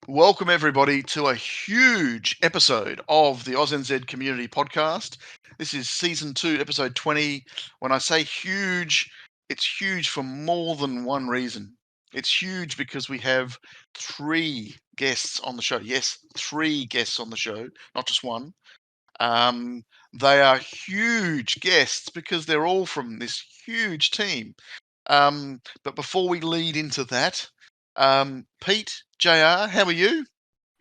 Welcome everybody to a huge episode of the AUSNZ Community Podcast. This is Season 2, Episode 20. When I say huge, it's huge for more than one reason. It's huge because we have 3 guests on the show. Yes, 3 guests on the show, not just one. They are huge guests because they're all from this huge team. But before we lead into that, Pete, JR, how are you?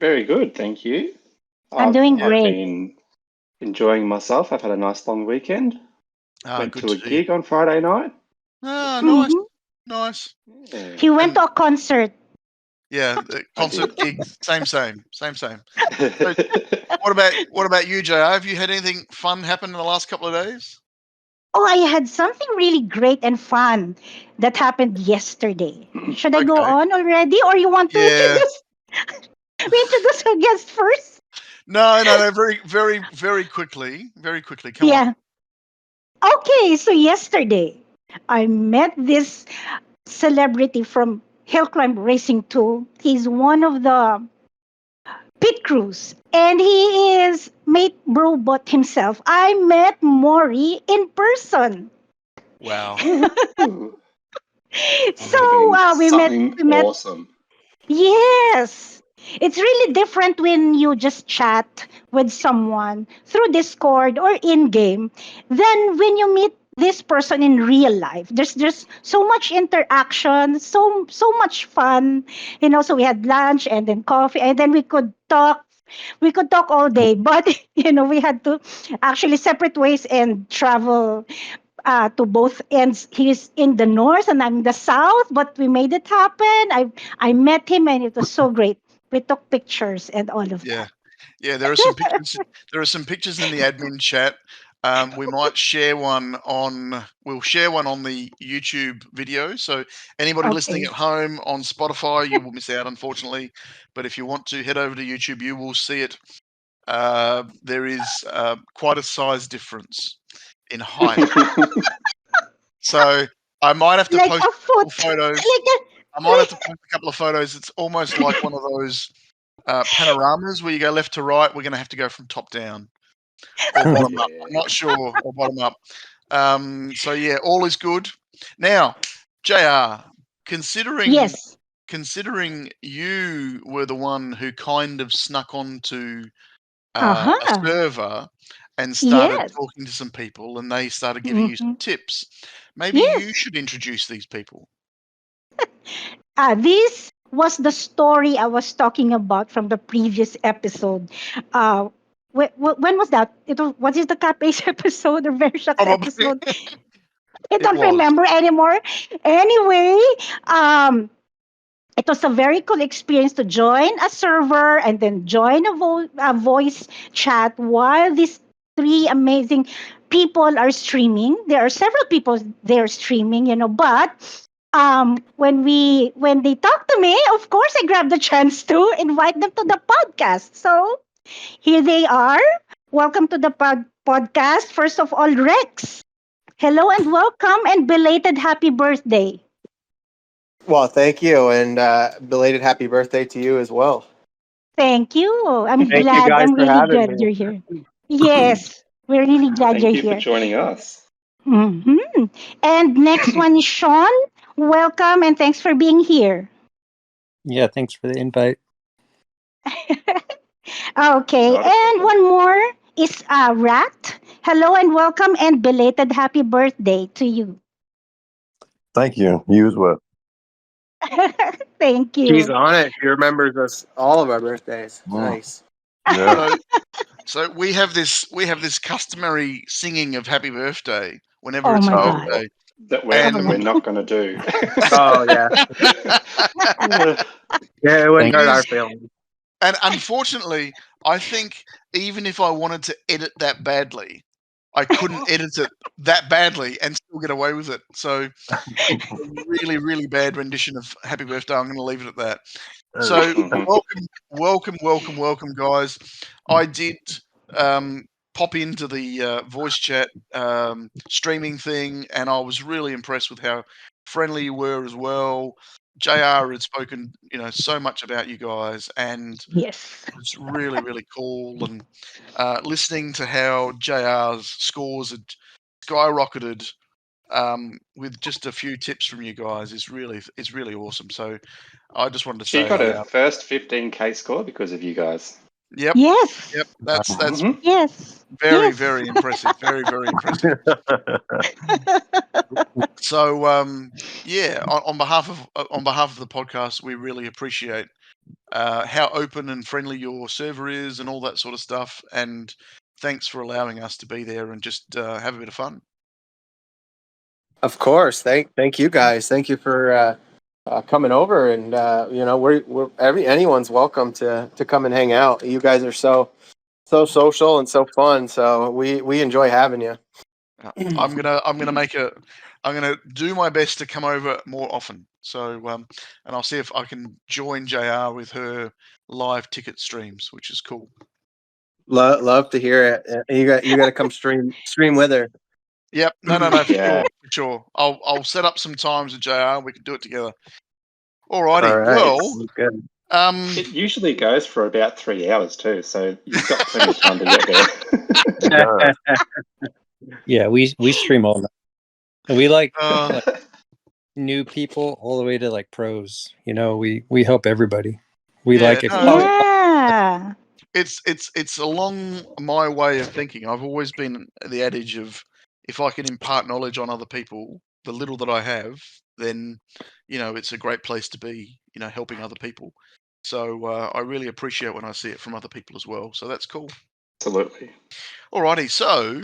Very good, thank you. I'm doing I've great. been enjoying myself. I've had a nice long weekend. Went Good to a to see gig on Friday night. Nice, Mhm. nice. Yeah. He went And to a concert. yeah, the I concert did. gigs, same. So what about you, JR? Have you had anything fun happen in the last couple of days? Oh, I had something really great and fun that happened yesterday. Should I go Okay. on already, or you want to Yeah. introduce? We introduce our guest first. No. Very quickly. Come on. Yeah. Okay. So yesterday, I met this celebrity from Hill Climb Racing too. He's one of the pit crews, and he is mate robot himself. I met Maury in person. Wow. Ooh, that would have So been we met. something We met. awesome. Yes, it's really different when you just chat with someone through Discord or in game than when you meet this person in real life. There's just so much interaction, so much fun. So we had lunch and then coffee, and then we could talk. We could talk all day, but we had to actually separate ways and travel to both ends. He's in the north and I'm in the south, but we made it happen. I met him and it was so great. We took pictures and all of Yeah. that. Yeah, there are some pictures. There are some pictures in the admin chat. We might share one on. We'll share one on the YouTube video. So anybody listening Okay. at home on Spotify, you will miss out, unfortunately. But if you want to head over to YouTube, you will see it. There is quite a size difference in height. So I might have to Like post a a couple of foot. photos. I might have to Like post a couple of photos. It's almost like one of those panoramas where you go left to right. We're going to have to go from top down or bottom up. I'm Yeah. not sure, or bottom up. So yeah, all is good. Now, JR, considering yes. considering you were the one who kind of snuck onto a Uh-huh. server and started Yes. talking to some people, and they started giving you some Hmm. tips. Maybe you Yes. should introduce these people. This was the story I was talking about from the previous episode. Uh, when was that? Was it the Cat Ace episode or Very Sharks Probably episode? I it don't was. remember anymore. Anyway, um, it was a very cool experience to join a server and then join a voice chat while these 3 amazing people are streaming. There are several people there streaming, but when they talk to me, of course I grabbed the chance to invite them to the podcast. So here they are. Welcome to the podcast. First of all, Rex. Hello and welcome and belated happy birthday. Well, thank you, and belated happy birthday to you as well. Thank you. I'm Thank you glad. guys I'm for really having glad me. you're here. Yes, we're really glad Thank you're you for here. joining us. Hmm. And next one is Sean. Welcome and thanks for being here. Yeah, thanks for the invite. Okay, Not a and problem. one more is Rat. Hello and welcome and belated happy birthday to you. Thank you. You as well. Thank She's you. on it. She remembers us all of our birthdays. Mm. Nice. Yeah. So we have this customary singing of happy birthday whenever Oh it's a my Oh, God. birthday. That Oh we're, And my we're not going to do. Oh yeah, yeah. It wouldn't Thank hurt our is feelings. and unfortunately, I think even if I wanted to edit that badly, I couldn't edit it that badly and still get away with it. So it's a really, really bad rendition of Happy Birthday. I'm going to leave it at that. So Mhm. welcome, guys. I did pop into the voice chat streaming thing, and I was really impressed with how friendly you were as well. JR had spoken, so much about you guys, and Yes. it's really, really cool. And listening to how JR's scores had skyrocketed with just a few tips from you guys is really awesome. So I just wanted to She say, got her first 15K score because of you guys. yep, Yes. that's Yes. very, Yes. very impressive. Very, very impressive. So on behalf of the podcast, we really appreciate how open and friendly your server is and all that sort of stuff. And thanks for allowing us to be there and just have a bit of fun. Of course. Thank you guys. Thank you for coming over, and we're anyone's welcome to come and hang out. You guys are so social and so fun. So we enjoy having you. I'm gonna do my best to come over more often. So and I'll see if I can join JR with her live ticket streams, which is cool. Love to hear it. You got to come stream with her. Yep. No, for Yeah. sure. I'll set up some times with JR. We can do it together. Alrighty. All right. Well, Good. It usually goes for about 3 hours too, so you've got plenty of time to get there. Yeah, we stream all night. And we like uh, new people all the way to like pros. We help everybody. We Yeah, like it. no. Yeah. it's along my way of thinking. I've always been the adage of if I can impart knowledge on other people, the little that I have, then it's a great place to be. Helping other people. So I really appreciate when I see it from other people as well. So that's cool. Absolutely. Alrighty. So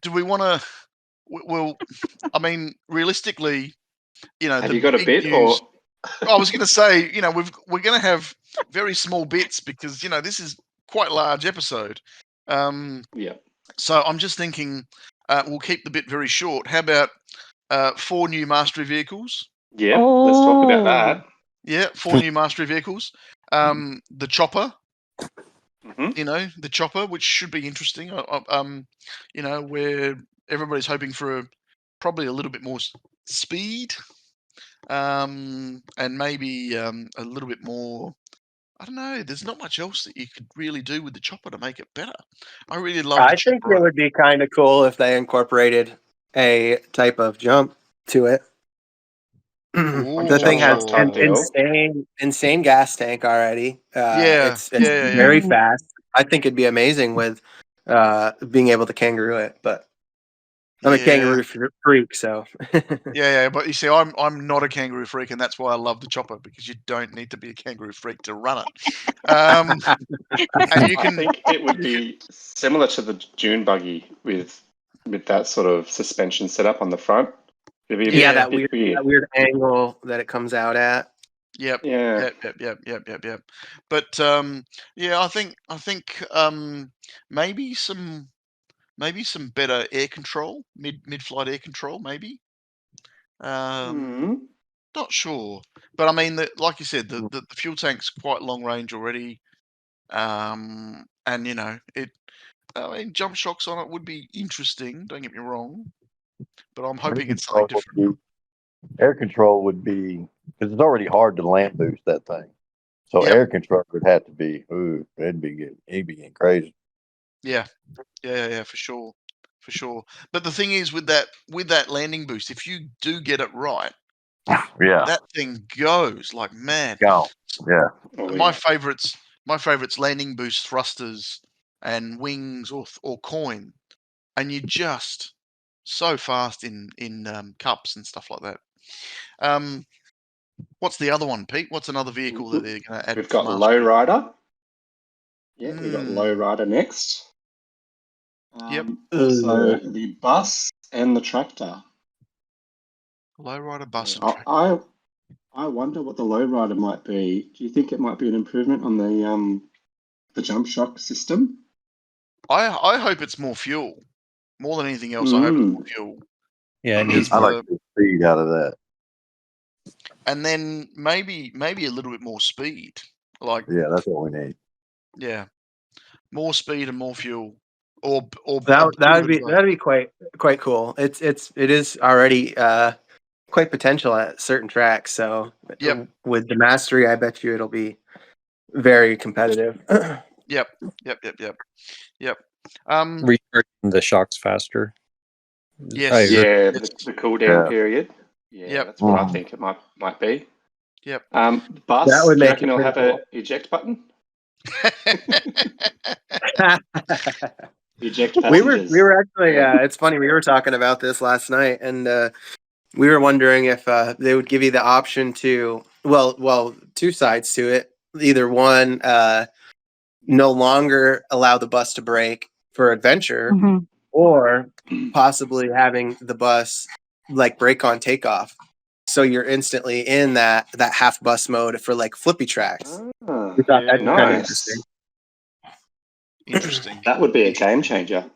do we want to? Well, I mean, realistically, Have you got a bit news, or? I was going to say, we're going to have very small bits because this is quite a large episode. Yeah. So I'm just thinking we'll keep the bit very short. How about 4 new mastery vehicles? Yeah. Let's talk about that. Yeah, 4 new mastery vehicles. The chopper. Mm-hmm. The chopper, which should be interesting. Where everybody's hoping for probably a little bit more speed. And maybe a little bit more. I don't know. There's not much else that you could really do with the chopper to make it better. I really love the I think chopper. it would be kind of cool if they incorporated a type of jump to it. The thing has an insane gas tank already. It's very fast. I think it'd be amazing with being able to kangaroo it, but I'm a kangaroo freak, so yeah. But you see, I'm not a kangaroo freak, and that's why I love the chopper because you don't need to be a kangaroo freak to run it. And you can. I think it would be similar to the dune buggy with that sort of suspension setup on the front. It'd be that weird angle that it comes out at. Yep. Yeah. Yep. But I think maybe some better air control, mid-flight air control, maybe. Not sure, but I mean, like you said, the fuel tank's quite long range already, and jump shocks on it would be interesting. Don't get me wrong, but I'm hoping it's something different. Air control would be because it's already hard to land boost that thing, so air control would have to be. Ooh, it'd be getting crazy. Yeah, for sure. But the thing is, with that landing boost, if you do get it right, that thing goes like mad. Yeah. My favorites landing boost thrusters and wings or coin, and you're just so fast in cups and stuff like that. What's the other one, Pete? What's another vehicle that they're going to add? We've got Lowrider. Yeah, we've got Lowrider next. Also, the bus and the tractor. Lowrider, bus, and tractor. I wonder what the Lowrider might be. Do you think it might be an improvement on the jump shock system? I hope it's more fuel. More than anything else, I hope it's more fuel. Yeah, it needs I like the speed out of that. And then maybe a little bit more speed. Like that's what we need. Yeah, more speed and more fuel, or that'd be quite cool. It is already quite potential at certain tracks. So with the mastery, I bet you it'll be very competitive. Yep. Recharging the shocks faster. Yes. The cool down period. Yeah, that's what I think it might be. Yep. Bus, that would do you make reckon it'll have an eject button? Eject passengers. We were actually it's funny, we were talking about this last night, and we were wondering if they would give you the option to well two sides to it. Either one, no longer allow the bus to brake for adventure, or possibly having the bus like brake on takeoff, so you're instantly in that half bus mode for like flippy tracks. We thought that'd be kind of interesting. Interesting. That would be a game changer.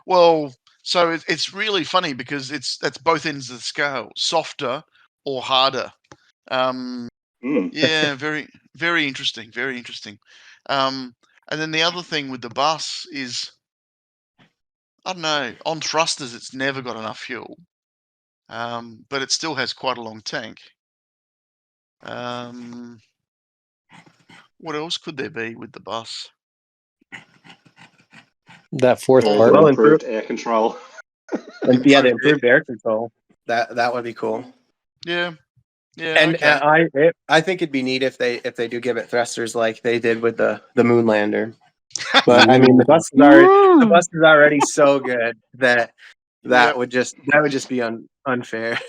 Well, so it's really funny because that's both ends of the scale, softer or harder. Yeah, very, very interesting. Very interesting. And then the other thing with the bus is, I don't know, on thrusters it's never got enough fuel, but it still has quite a long tank. What else could there be with the bus? That fourth part. Well, improved air control. The improved air control. That would be cool. Yeah. And okay. I think it'd be neat if they do give it thrusters like they did with the moon lander. But I mean, the bus is already so good that would just be unfair.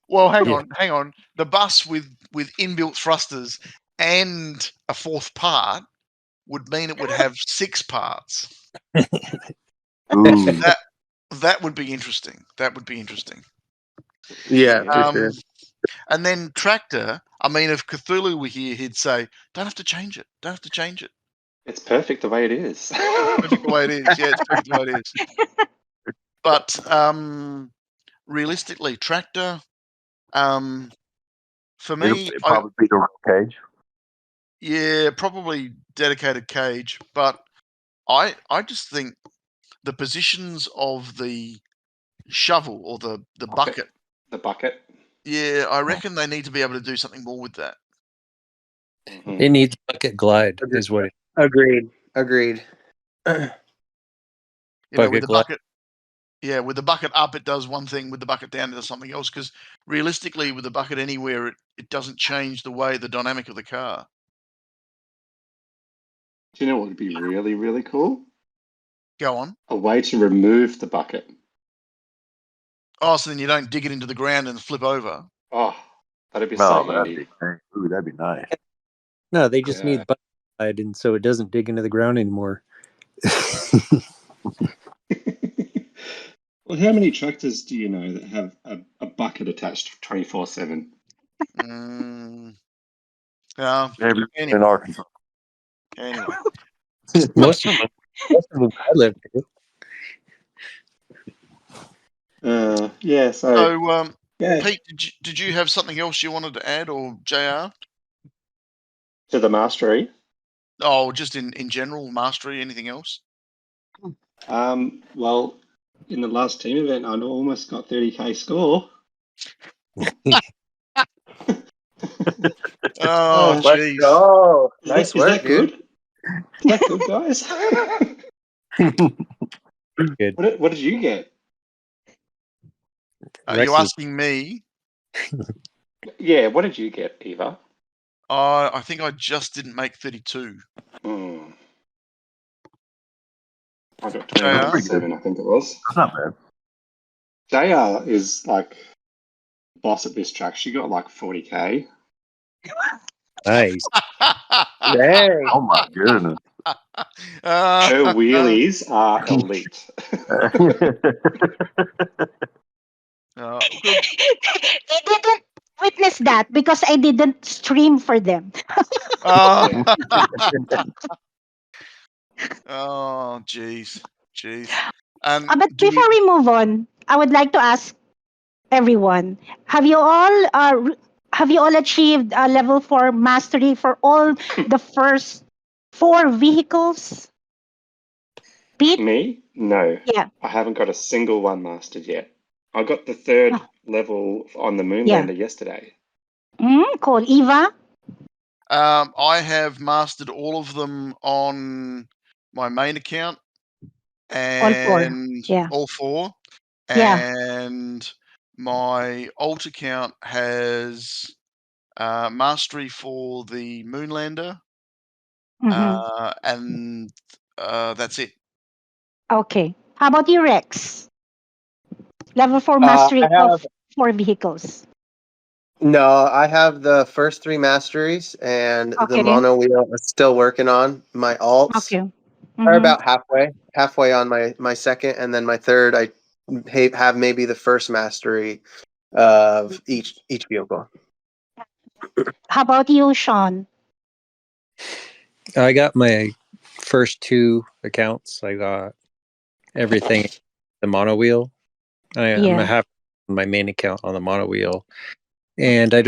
Well, hang on. The bus with inbuilt thrusters and a fourth part would mean it would have 6 parts. That would be interesting. Yeah, for sure. And then tractor, I mean, if Cthulhu were here, he'd say, don't have to change it. It's perfect the way it is. Perfect the way it is. Yeah, it's perfect the way it is. But realistically, tractor, for me, it'd probably be the cage. Yeah, probably dedicated cage. But I just think the positions of the shovel or the bucket. The bucket. Yeah, I reckon they need to be able to do something more with that. It needs bucket glide, is what it. Agreed. With the bucket. Yeah, with the bucket up, it does one thing. With the bucket down, it does something else. Because realistically, with the bucket anywhere, it doesn't change the way the dynamic of the car. Do you know what would be really, really cool? Go on. A way to remove the bucket. Oh, so then you don't dig it into the ground and flip over. Oh, that'd be so handy. That'd be nice. No, they just need bucket glide, and so it doesn't dig into the ground anymore. Well, how many tractors do you know that have a bucket attached 24/7? Anyway. In Arkansas. Anyway. Most of them I live here. So Pete, did you have something else you wanted to add, or JR? To the mastery? Oh, just in general, mastery, anything else? Well, in the last team event, I almost got 30k score. Oh, jeez. Oh, nice work, is that dude. Good? Is that good, guys? Good. What did you get? Are you asking me? Yeah, what did you get, Eva? I think I just didn't make 32. I got 27, I think it was. That's not bad. JR is like boss at this track. She got like 40k. Nice. Dang. Oh my goodness. Her wheelies are elite. They didn't witness that because I didn't stream for them. Oh, jeez. But before we move on, I would like to ask everyone: Have you all achieved level 4 mastery for all the first 4 vehicles? Pete? Me? No. Yeah. I haven't got a single one mastered yet. I got the third level on the Moonlander yesterday. Cool. Eva? I have mastered all of them on my main account, and all four. And my alt account has mastery for the Moonlander, and that's it. Okay. How about you, Rex? Level 4 mastery of 4 vehicles. No, I have the first 3 masteries, and the mono wheel is still working on. My alts are about halfway on my second, and then my third, I have maybe the first mastery of each vehicle. How about you, Sean? I got my first 2 accounts. I got everything, the mono wheel. I'm happy with my main account on the mono wheel, and I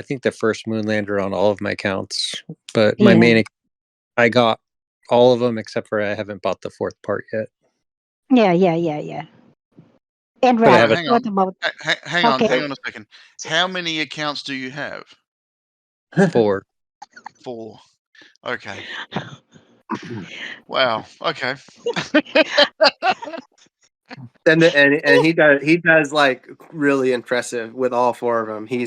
think the first Moonlander on all of my accounts, but my main, I got all of them except for I haven't bought the 4th part yet. Yeah. And Rad, what about? Hang on a second. How many accounts do you have? 4. 4. Okay. Wow. Okay. and he does like really impressive with all 4 of them. He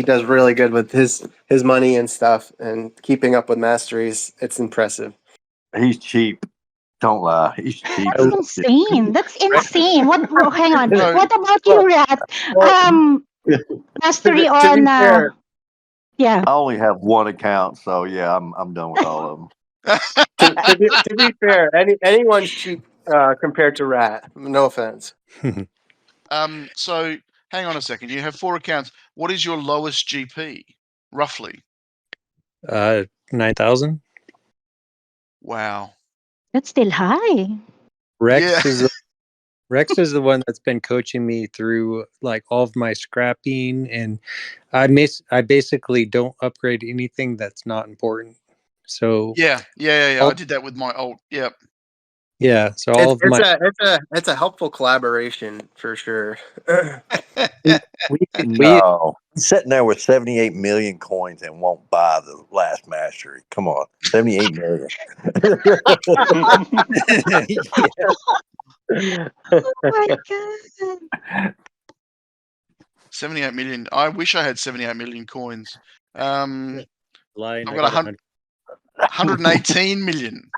does really good with his money and stuff, and keeping up with masteries. It's impressive. He's cheap. Don't lie. He's cheap. That's insane. That's insane. Hang on. What about you, Rat? Mastery on. Yeah. I only have 1 account, so yeah, I'm done with all of them. to be fair, anyone's cheap compared to Rat. No offense. So hang on a second. You have 4 accounts. What is your lowest GP, roughly? 9,000. Wow. That's still high. Rex is the one that's been coaching me through like all of my scrapping, and I basically don't upgrade anything that's not important. So yeah. I did that with my alt. Yep. Yeah. So it's a helpful collaboration for sure. No, he's sitting there with 78 million coins and won't buy the last mastery. Come on, 78 million. Oh my god. 78 million. I wish I had 78 million coins. I've got 118 million.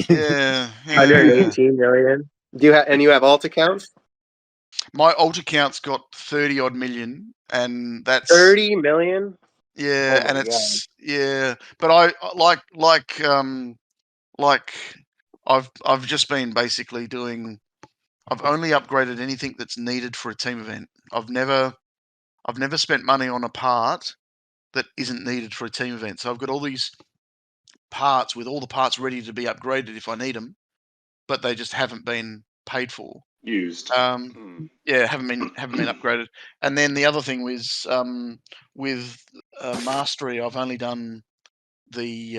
Yeah. 118 million. You have alt accounts? My alt account's got 30 odd million, and that's 30 million. Yeah, and it's but I like I've just been basically doing. I've only upgraded anything that's needed for a team event. I've never spent money on a part that isn't needed for a team event. So I've got all these parts with all the parts ready to be upgraded if I need them, but they just haven't been paid for. Used. Yeah, haven't been upgraded. And then the other thing was with mastery, I've only done the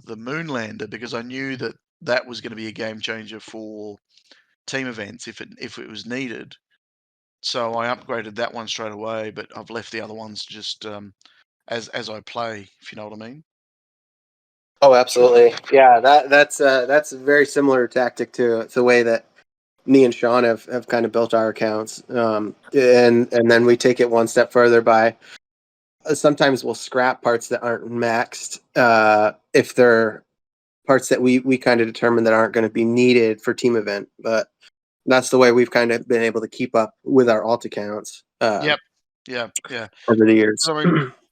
Moonlander because I knew that was going to be a game changer for team events if it was needed. So I upgraded that one straight away, but I've left the other ones just as I play, if you know what I mean. Oh, absolutely. Yeah, that's a very similar tactic to the way that me and Sean have kind of built our accounts. And then we take it one step further by sometimes we'll scrap parts that aren't maxed if they're parts that we kind of determine that aren't going to be needed for team event. But that's the way we've kind of been able to keep up with our alt accounts. Yeah. Over the years.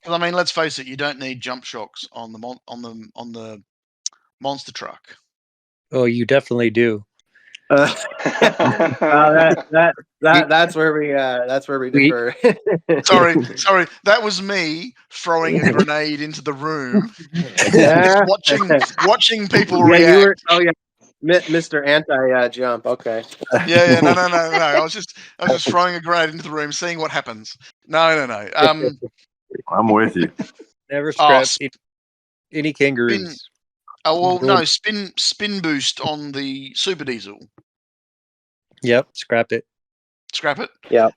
I mean, let's face it, you don't need jump shocks on the monster truck. Oh, you definitely do. That's where we differ. Sorry, that was me throwing a grenade into the room, watching people react. Mr. Anti-jump. Okay. Yeah. No. I was just throwing a grenade into the room, seeing what happens. No. I'm with you. Never scrap Any kangaroos? No, spin boost on the super diesel. Yep, scrapped it. Scrap it. Yeah.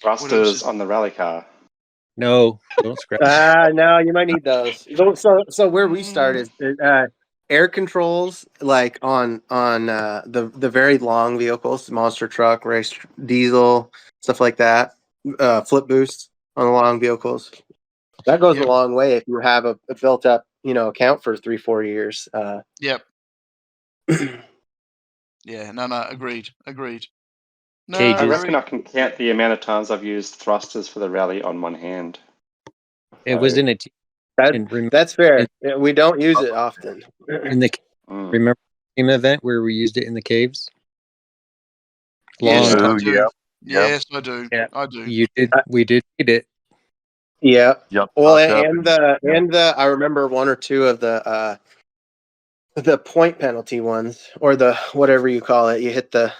Thrusters on the rally car. No, don't scrap it. No, you might need those. So where we start is air controls, like on the very long vehicles, monster truck, race diesel, stuff like that. Flip boosts on the long vehicles. That goes a long way if you have a built up, account for 3-4 years. Yep. Yeah. No. Agreed. No, Cages. I reckon I can count the amount of times I've used thrusters for the rally on one hand. It was in a. That's fair. We don't use it often. In the remember the team event where we used it in the caves? Yes, Long I do. Yep. Yes, I do. Yeah. I do. You did. We did need it. Yeah. Yep. Well, and the I remember one or two of the point penalty ones, or the whatever you call it. You hit the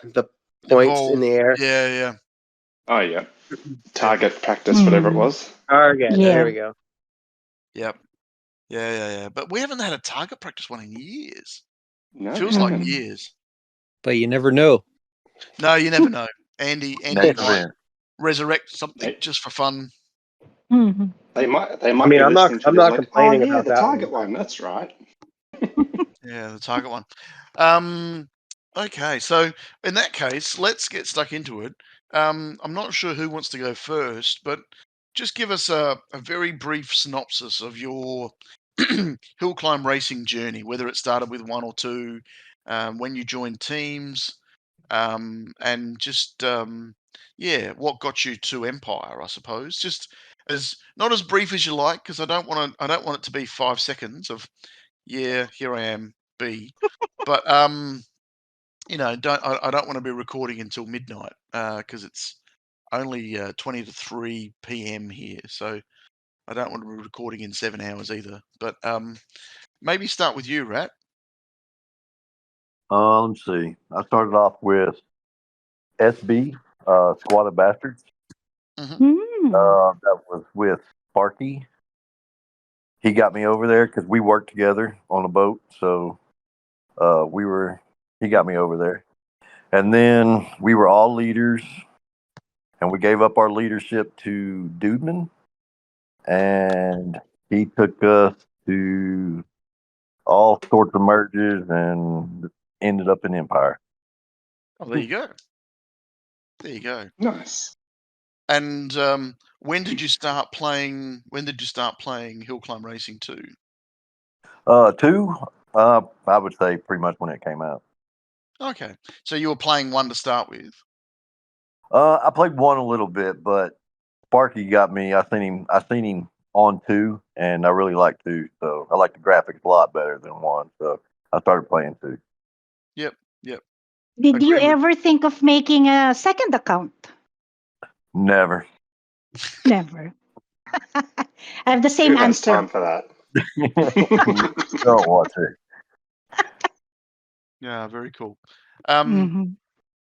points in the air. Yeah. Oh yeah. Target practice, whatever it was. Target. Yeah. There we go. Yep. Yeah. But we haven't had a target practice one in years. No, Feels like years. But you never know. No, you never know. Andy might resurrect something just for fun. Mm-hmm. They might. I mean, I'm not complaining about the that target one. That's right. Yeah, the target one. Okay, so in that case, let's get stuck into it. I'm not sure who wants to go first, but just give us a very brief synopsis of your hill climb racing journey, whether it started with one or two, when you joined teams, and just what got you to Empire, I suppose. Just as not as brief as you like, because I don't want it to be 5 seconds of here I am, B. But I don't want to be recording until midnight because it's only 20 to 3 p.m. here, so I don't want to be recording in 7 hours either. But maybe start with you, Rat. Let's see. I started off with SB, Squad of Bastards. Mm. That was with Sparky. He got me over there because we worked together on a boat. So he got me over there. And then we were all leaders, and we gave up our leadership to Dudeman, and he took us to all sorts of merges and ended up in Empire. Oh, there you go. There you go. Nice. And when did you start playing Hill Climb Racing 2? 2, I would say pretty much when it came out. Okay, so you were playing 1 to start with. I played 1 a little bit, but Sparky got me. I seen him on 2, and I really like 2. So I like the graphics a lot better than 1. So I started playing 2. Yep. Did you ever think of making a second account? Never. Never. I have the same Who has answer. time for that? Don't want to. Yeah, very cool. Mm-hmm.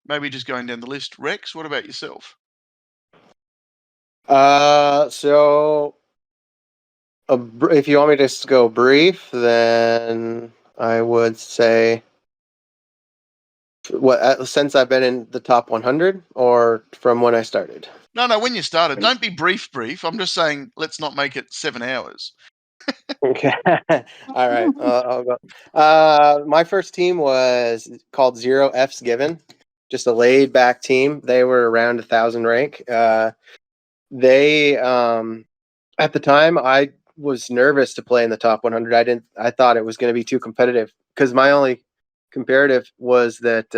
Maybe just going down the list. Rex, what about yourself? So if you want me to just go brief, then I would say since I've been in the top 100 or from when I started. No, when you started. Don't be brief. I'm just saying, let's not make it 7 hours. Okay. All right. I'll go. My first team was called 0 F's Given, just a laid back team. They were around 1,000 rank. They at the time I was nervous to play in the top 100. I thought it was going to be too competitive because my only comparative was that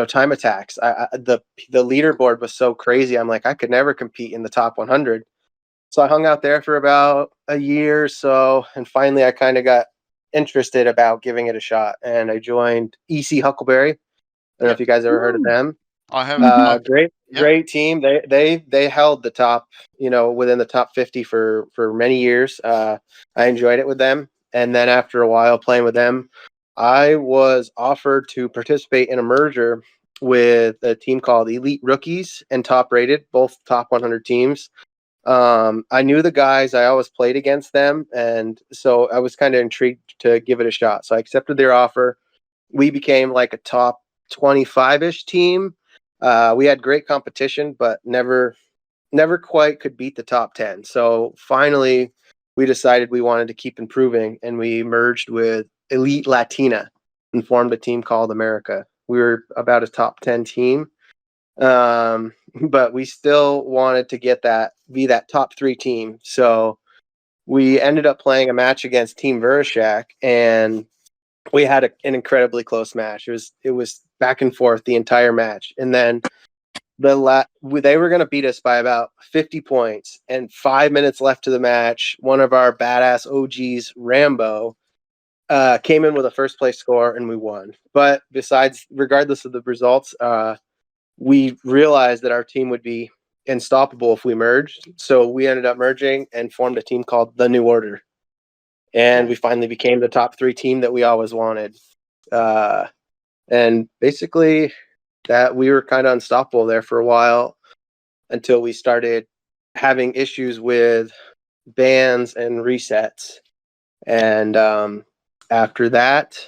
time attacks. The leaderboard was so crazy. I'm like, I could never compete in the top 100. So I hung out there for about a year or so, and finally I kind of got interested about giving it a shot, and I joined EC Huckleberry. I don't know if you guys ever heard of them. I have. Great team. They held the top, within the top 50 for many years. I enjoyed it with them, and then after a while playing with them, I was offered to participate in a merger with a team called Elite Rookies and Top Rated, both top 100 teams. I knew the guys. I always played against them, and so I was kind of intrigued to give it a shot. So I accepted their offer. We became like a top 25-ish team. We had great competition, but never quite could beat the top 10. So finally, we decided we wanted to keep improving, and we merged with Elite Latina and formed a team called America. We were about a top 10 team, but we still wanted to be that top 3 team. So we ended up playing a match against Team Verishak, and we had an incredibly close match. It was back and forth the entire match, and then they were going to beat us by about 50 points, and 5 minutes left to the match. One of our badass OGs, Rambo, came in with a first place score, and we won. But regardless of the results, we realized that our team would be unstoppable if we merged. So we ended up merging and formed a team called the New Order. And we finally became the top 3 team that we always wanted. And basically, that we were kind of unstoppable there for a while until we started having issues with bans and resets. And after that,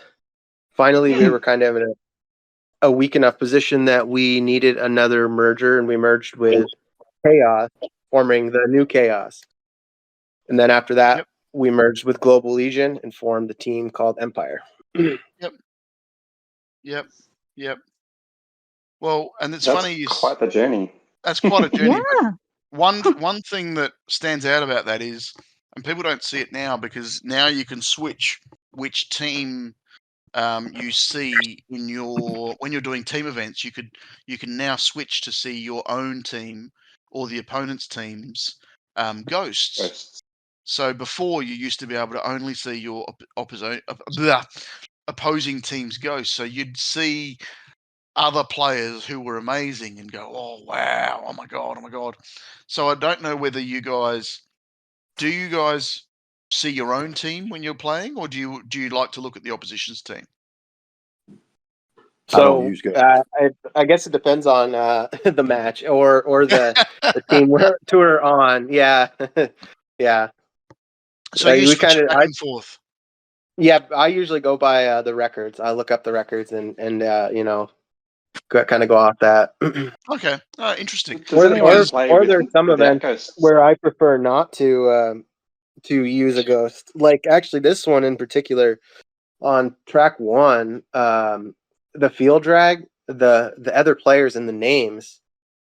finally, we were kind of in a weak enough position that we needed another merger, and we merged with Chaos, forming the new Chaos. And then after that, we merged with Global Legion and formed the team called Empire. Yep. Well, and it's That's funny. Quite the journey. That's quite a journey. Yeah. But one thing that stands out about that is, and people don't see it now because now you can switch which team you see when you're doing team events. You can now switch to see your own team or the opponent's team's ghosts. So before you used to be able to only see your opposing team's ghosts. So you'd see other players who were amazing and go, oh wow, oh my god. So I don't know whether you guys see your own team when you're playing, or do you like to look at the opposition's team? So I guess it depends on the match or the team we're on. Yeah, yeah. So you switch back and forth. Yeah, I usually go by the records. I look up the records and kind of go off that. Okay, interesting. Or there's some events where I prefer not to use a ghost. Like actually, this one in particular on track 1, the field drag, the other players and the names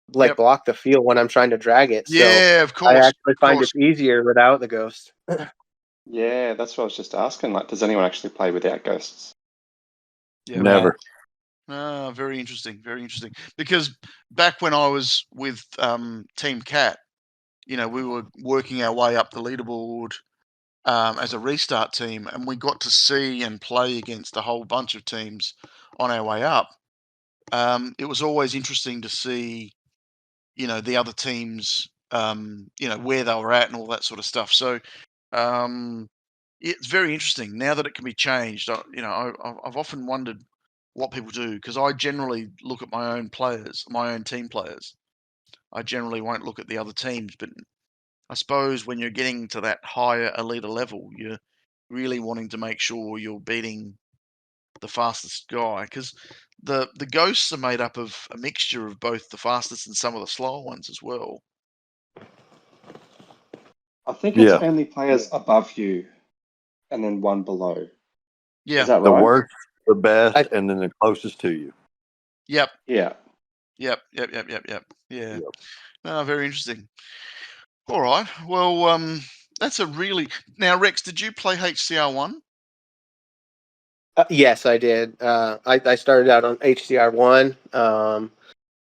block the field when I'm trying to drag it. Yeah, so of course. I actually find it easier without the ghost. Yeah, that's what I was just asking. Like, does anyone actually play without ghosts? Yeah, never. Very interesting. Very interesting. Because back when I was with Team Cat, we were working our way up the leaderboard as a restart team, and we got to see and play against a whole bunch of teams on our way up. It was always interesting to see, the other teams, where they were at and all that sort of stuff. So it's very interesting now that it can be changed. I've often wondered what people do, because I generally look at my own players, my own team players. I generally won't look at the other teams, but I suppose when you're getting to that higher elite level, you're really wanting to make sure you're beating the fastest guy, because the ghosts are made up of a mixture of both the fastest and some of the slower ones as well. I think it's only players above you and then one below. Yeah. Is that right? The worst, the best, and then the closest to you. Yep. Yeah. Yep. Yeah. Yep. Oh, very interesting. All right. Well, that's now, Rex, did you play HCR1? Yes, I did. I started out on HCR1.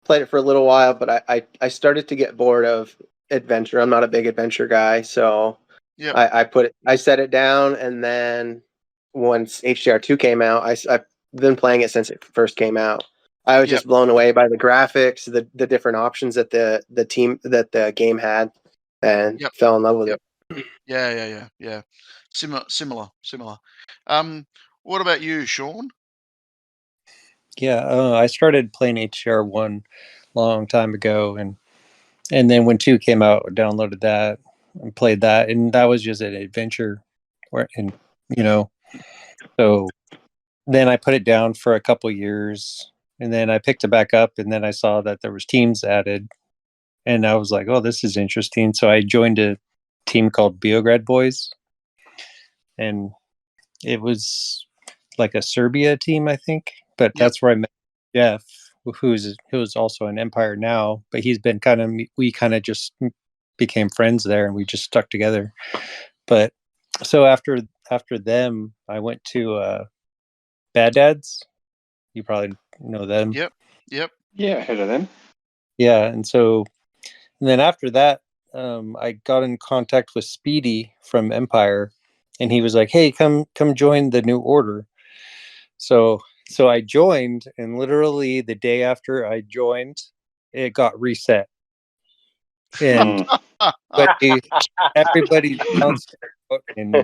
Played it for a little while, but I started to get bored of adventure. I'm not a big adventure guy, so I set it down, and then once HCR2 came out, I've been playing it since it first came out. I was just blown away by the graphics, the different options that the game had, and fell in love with it. Yeah. Similar. What about you, Sean? Yeah, I started playing HCR1 long time ago, and And then when 2 came out, I downloaded that and played that, and that was just an adventure. And so then I put it down for a couple years, and then I picked it back up, and then I saw that there was teams added, and I was like, "Oh, this is interesting." So I joined a team called Beograd Boys, and it was like a Serbia team, I think. But that's where I met Jeff, who's also an Empire now, but he's been we kind of just became friends there, and we just stuck together. But so after them, I went to Bad Dads. You probably know them. Yep. Yeah, heard of them. Yeah, and then after that, I got in contact with Speedy from Empire, and he was like, "Hey, come join the New Order." So I joined, and literally the day after I joined, it got reset, and everybody bounced out, and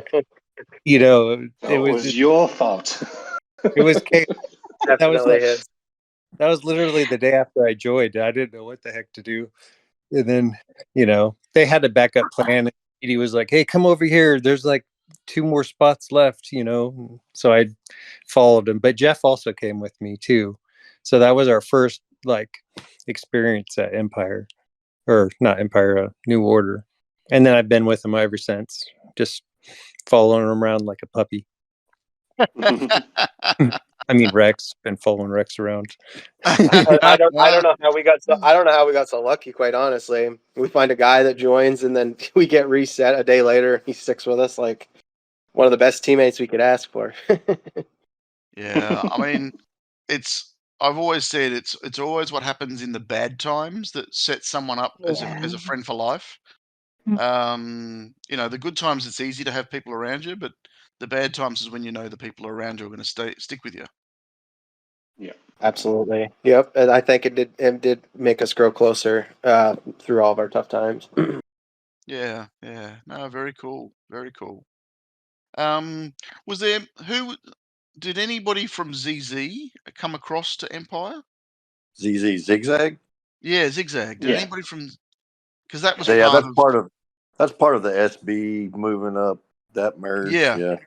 it was your fault. It was chaos. Definitely That was literally the day after I joined. I didn't know what the heck to do. And then, they had a backup plan. He was like, "Hey, come over here. There's like 2 more spots left, So I followed him. But Jeff also came with me too. So that was our first experience at Empire. Or not Empire, New Order. And then I've been with him ever since. Just following him around like a puppy. I mean, Rex. Been following Rex around. I don't know how we got so lucky. Quite honestly, we find a guy that joins, and then we get reset a day later. He sticks with us like one of the best teammates we could ask for. Yeah, I mean, I've always said it's always what happens in the bad times that sets someone up as a friend for life. The good times, it's easy to have people around you, but the bad times is when the people around you are going to stick with you. Yeah, absolutely. Yep, and I think it did make us grow closer through all of our tough times. Yeah. No, very cool. Very cool. Did anybody from ZZ come across to Empire? ZZ Zigzag? Yeah, Zigzag. Did anybody from? Because that was that's part of the SB moving up that merge. Yeah.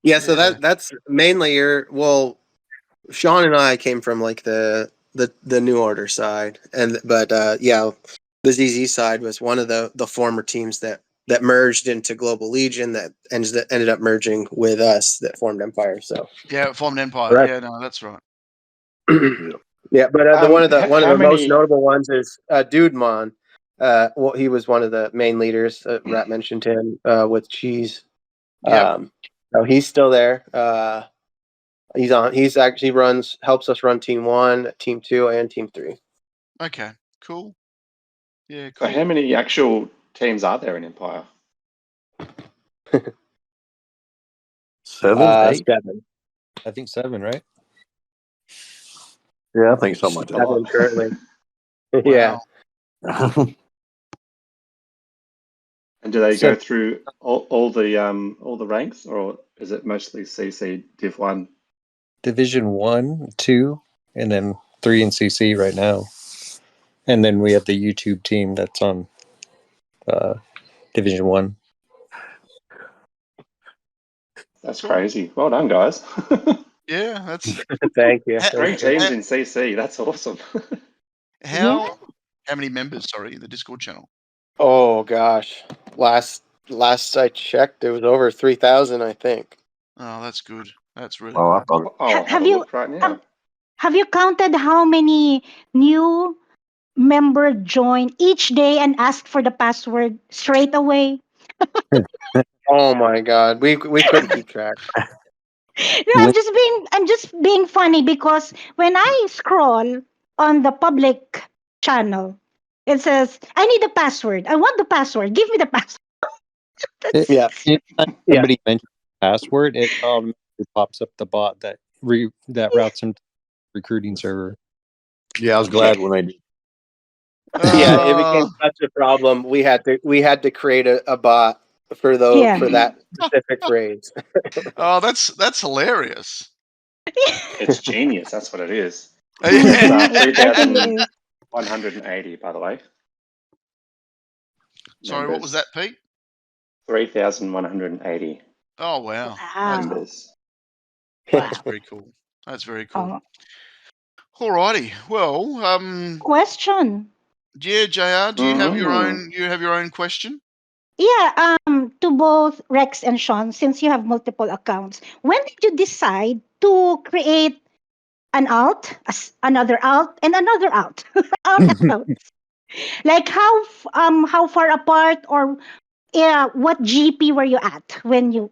Yeah, so that's mainly Sean and I came from like the New Order side, but the ZZ side was one of the former teams that merged into Global Legion that ended up merging with us that formed Empire. So yeah, it formed Empire. Correct. Yeah, no, that's right. Yeah, but one of the most notable ones is Dudemon. He was one of the main leaders. Rat mentioned him with Cheese. So he's still there. He's on. He's actually helps us run Team 1, Team 2, and Team 3. Okay, cool. Yeah, cool. So how many actual teams are there in Empire? 7, 8? 7. I think 7, right? Yeah, I think so much. 7 currently. Wow. Yeah. And do they go through all the ranks, or is it mostly CC Div 1? Division 1, 2, and then 3 in CC right now. And then we have the YouTube team that's on Division 1. That's crazy. Well done, guys. Yeah, that's Thank you. 3 teams in CC. That's awesome. How many members, in the Discord channel? Oh gosh. Last I checked, there was over 3,000, I think. Oh, that's good. That's really good. I'll have a look right now. Have you counted how many new members join each day and ask for the password straight away? Oh my God, we couldn't keep track. No, I'm just being funny because when I scroll on the public channel, it says, "I need the password. I want the password. Give me the password." Anytime somebody mentions password, it pops up the bot that routes them to the recruiting server. Yeah, I was glad when they did. Yeah, it became such a problem. We had to create a bot for that specific phrase. Oh, that's hilarious. It's genius. That's what it is. It 180, by the way. Sorry, what was that, Pete? 3,180. Oh, wow. Members. That's very cool. That's very cool. All righty. Well, question. Yeah, JR, do you have your own? You have your own question? Yeah. To both Rex and Sean, since you have multiple accounts, when did you decide to create an alt, another alt, and another alt? Accounts? Like how far apart, or what GP were you at when you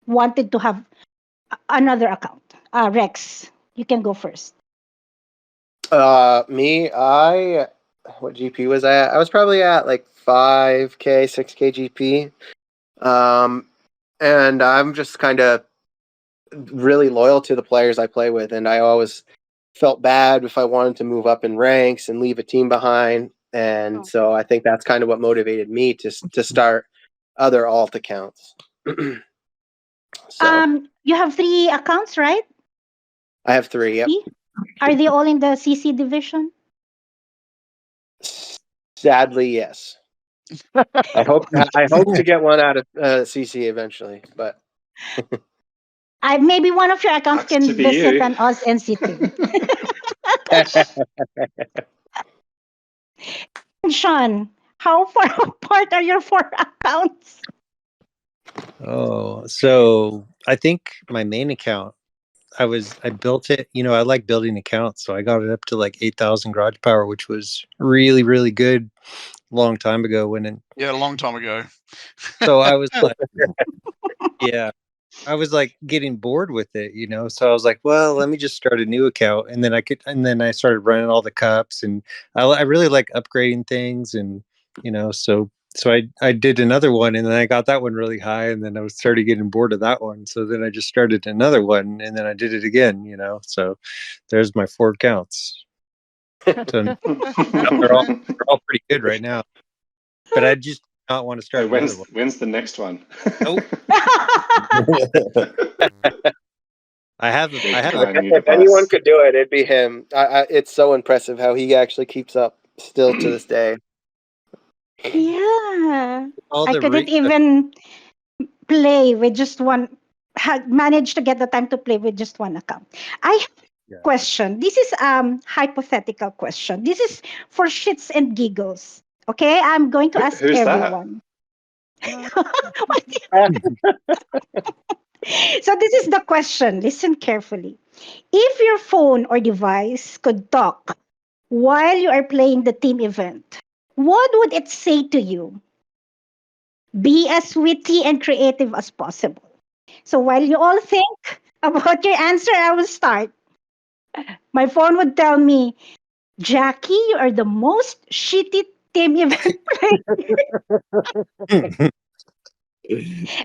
wanted to have another account? Rex, you can go first. Me, what GP was I at? I was probably at like 5K, 6K GP. And I'm just kind of really loyal to the players I play with, and I always felt bad if I wanted to move up in ranks and leave a team behind. And so I think that's kind of what motivated me to start other alt accounts. You have 3 accounts, right? I have 3. Yep. Are they all in the CC division? Sadly, yes. I hope to get one out of CC eventually, but maybe one of your accounts can visit an AUSNZ team. Sean, how far apart are your 4 accounts? Oh, so I think my main account, I built it, I like building accounts, so I got it up to like 8,000 garage power, which was really, really good a long time ago a long time ago. So I was like, yeah, I was like getting bored with it, so I was like, well, let me just start a new account. And then I started running all the cups, and I really like upgrading things. And, so I did another one, and then I got that one really high, and then I started getting bored of that one. So then I just started another one, and then I did it again, so there's my 4 accounts. So they're all pretty good right now, but I just not want to start another one. When's the next one? Nope. I have. If anyone could do it, it'd be him. It's so impressive how he actually keeps up still to this day. Yeah, I couldn't even play with just one. Managed to get the time to play with just one account. I have a question. This is hypothetical question. This is for shits and giggles. Okay, I'm going to ask everyone. So this is the question. Listen carefully. If your phone or device could talk while you are playing the team event, what would it say to you? Be as witty and creative as possible. So while you all think about your answer, I will start. My phone would tell me, Jackie, you are the most shitty team event player.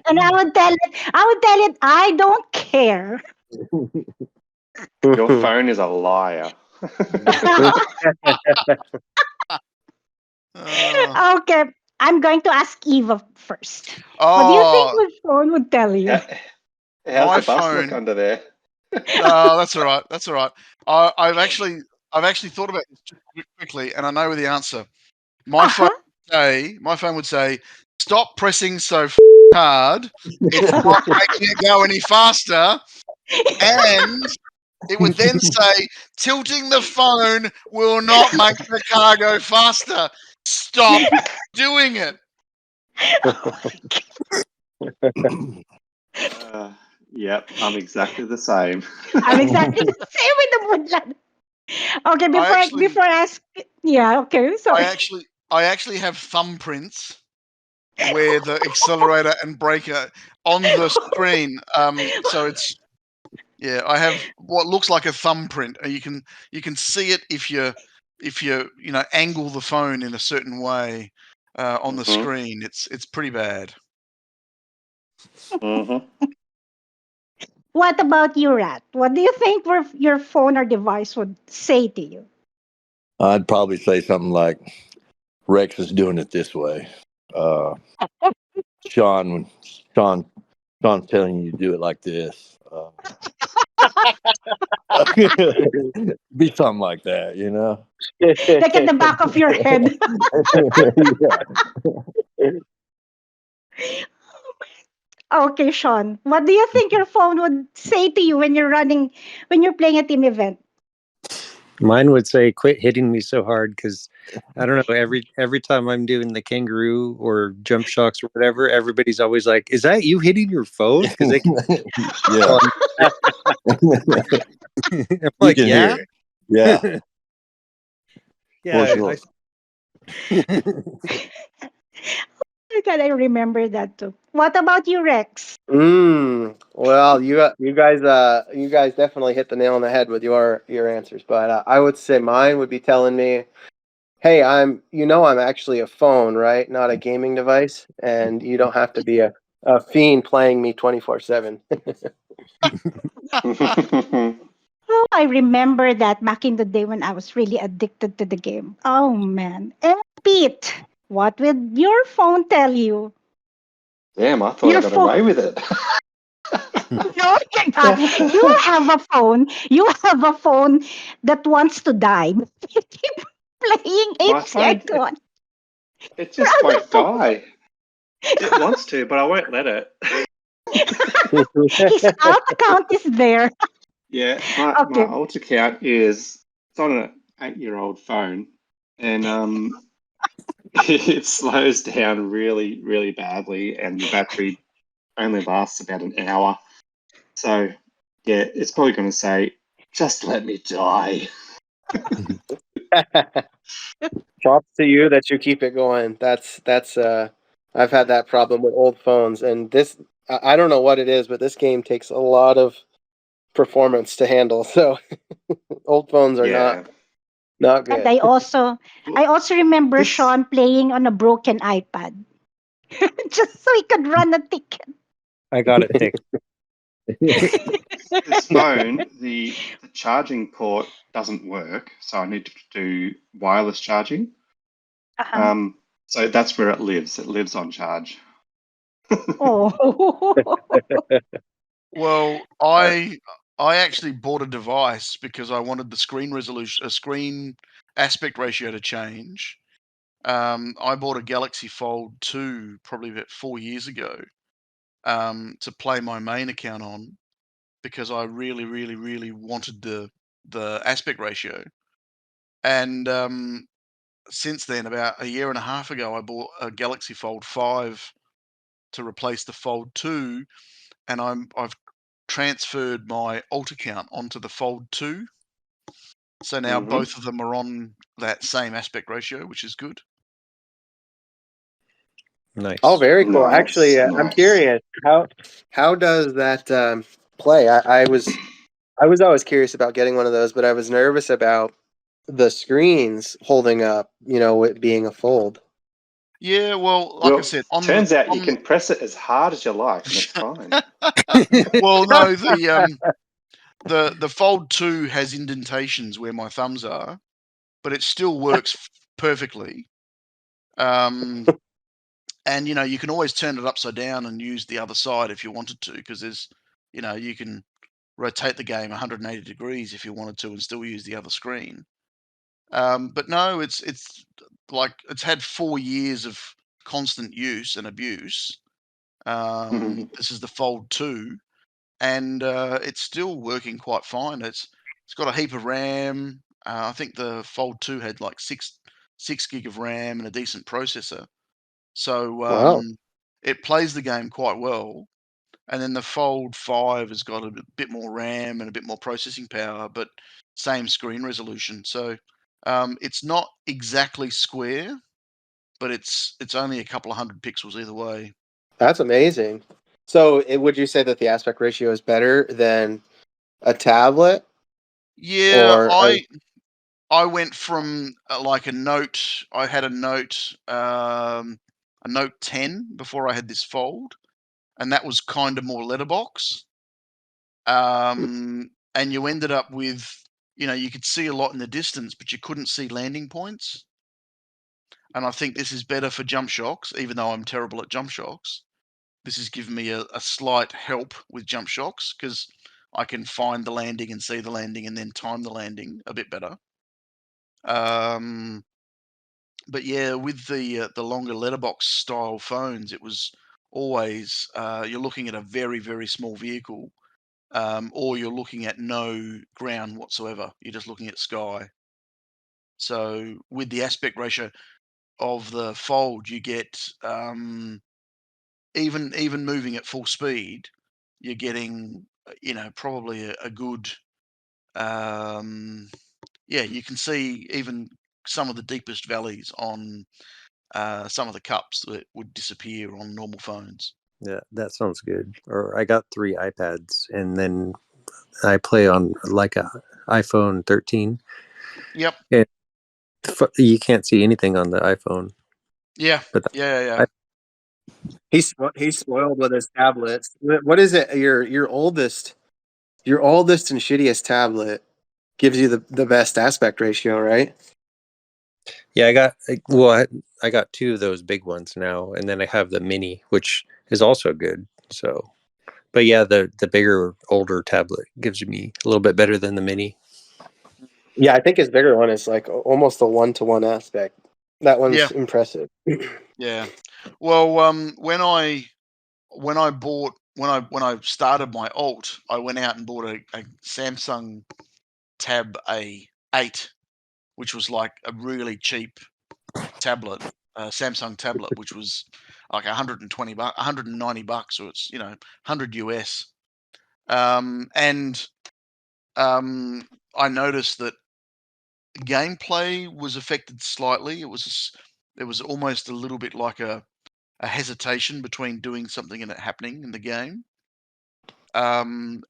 And I would tell it, I don't care. Your phone is a liar. Okay, I'm going to ask Eva first. What do you think my phone would tell you? How's the bus look under there? That's all right. That's all right. I've actually thought about this just quickly, and I know the answer. My phone would say, "Stop pressing so hard. It's not making it go any faster." And it would then say, "Tilting the phone will not make the car go faster. Stop doing it." Yep, I'm exactly the same. I'm exactly the same with the Moonlight. Okay, before I ask, yeah, okay, sorry. I actually have thumbprints where the accelerator and breaker on the screen. So it's I have what looks like a thumbprint. You can see it if you angle the phone in a certain way on the screen. It's pretty bad. What about you, Rat? What do you think your phone or device would say to you? I'd probably say something like, Rex is doing it this way. Sean's telling you to do it like this. Be something like that, you know. Like at the back of your head. Okay, Sean. What do you think your phone would say to you when you're playing a team event? Mine would say, "Quit hitting me so hard," because I don't know. Every time I'm doing the kangaroo or jump shocks or whatever, everybody's always like, "Is that you hitting your phone?" Because they can. Yeah. I'm You like, can yeah, hear it. Yeah. yeah. For sure. God, I remember that too. What about you, Rex? Well, you guys definitely hit the nail on the head with your answers, but I would say mine would be telling me, "Hey, I'm actually a phone, right? Not a gaming device, and you don't have to be a fiend playing me 24/7." Oh, I remember that back in the day when I was really addicted to the game. Oh man. And Pete, what would your phone tell you? Damn, I thought I Your got phone. away with it. No, you're not. You have a phone. You have a phone that wants to die. You keep playing My AFC phone, Icon. it Your just other won't phone. die. It wants to, but I won't let it. His alt account is there. Yeah, my Okay. alt account is it's on an 8-year-old phone, and it slows down really, really badly, and the battery only lasts about an hour. So, yeah, it's probably going to say, "Just let me die." Props to you that you keep it going. That's I've had that problem with old phones, and I don't know what it is, but this game takes a lot of performance to handle. So old phones are Yeah. not And good. I also remember This Sean playing on a broken iPad. Just so he could run a ticket. I got it fixed. this phone, the charging port doesn't work, so I need to do wireless charging. Uh-huh. So that's where it lives. It lives on charge. Oh. Well, I actually bought a device because I wanted the screen resolution, a screen aspect ratio to change. I bought a Galaxy Fold 2 probably about 4 years ago to play my main account on because I really, really, really wanted the aspect ratio. And since then, about a year and a half ago, I bought a Galaxy Fold 5 to replace the Fold 2, and I've transferred my alt account onto the Fold 2. So now Mhm. both of them are on that same aspect ratio, which is good. Nice. Oh, very cool. Nice, Actually, I'm nice. curious how does that play? I was always curious about getting one of those, but I was nervous about the screens holding up. It being a fold. Yeah, well, like I Well, said, on the turns out you can press it as hard as you like, and it's fine. well, no, the Fold 2 has indentations where my thumbs are, but it still works perfectly. And you can always turn it upside down and use the other side if you wanted to, because there's, you can rotate the game 180 degrees if you wanted to and still use the other screen. But no, it's like it's had 4 years of constant use and abuse. This is the Fold 2, and it's still working quite fine. It's got a heap of RAM. I think the Fold 2 had like six gig of RAM and a decent processor. So Wow, it plays the game quite well. And then the Fold 5 has got a bit more RAM and a bit more processing power, but same screen resolution. So it's not exactly square, but it's only a couple of hundred pixels either way. that's amazing. So, would you say that the aspect ratio is better than a tablet, Yeah, or I went from like a Note. I had a Note 10 before I had this Fold, and that was kind of more letterbox. And you ended up with, you could see a lot in the distance, but you couldn't see landing points. And I think this is better for jump shocks, even though I'm terrible at jump shocks. This has given me a slight help with jump shocks because I can find the landing and see the landing and then time the landing a bit better. But yeah, with the longer letterbox style phones, it was always you're looking at a very, very small vehicle, or you're looking at no ground whatsoever. You're just looking at sky. So with the aspect ratio of the Fold, you get even moving at full speed, you're getting probably a good you can see even some of the deepest valleys on some of the cups that would disappear on normal phones. Yeah, that sounds good. Or I got 3 iPads, and then I play on like a iPhone 13. Yep. And you can't see anything on the iPhone. Yeah. But yeah. He's spoiled with his tablets. What is it? Your oldest and shittiest tablet gives you the best aspect ratio, right? Yeah, I got 2 of those big ones now, and then I have the mini, which is also good. So, but yeah, the bigger, older tablet gives me a little bit better than the mini. Yeah, I think his bigger one is like almost a 1-to-1 aspect. That one's impressive. Yeah. Well, when I started my alt, I went out and bought a Samsung Tab A8, which was like a really cheap tablet, Samsung tablet, which was like $120, $190, so it's 100 US. And I noticed that gameplay was affected slightly. It was almost a little bit like a hesitation between doing something and it happening in the game. And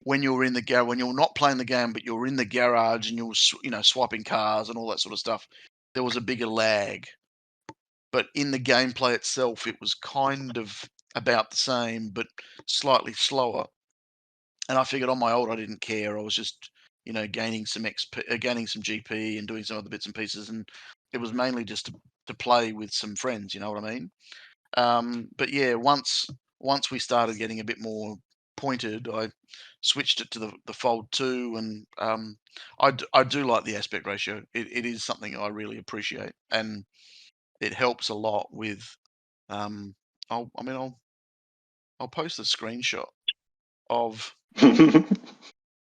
when you're when you're not playing the game, but you're in the garage and you're swiping cars and all that sort of stuff, there was a bigger lag. But in the gameplay itself, it was kind of about the same, but slightly slower. And I figured on my old, I didn't care. I was just, gaining some gaining some GP and doing some other bits and pieces, and it was mainly just to play with some friends. You know what I mean? But yeah, once we started getting a bit more pointed, I switched it to the Fold 2, and I do like the aspect ratio. It is something I really appreciate, and it helps a lot with. I'll post a screenshot of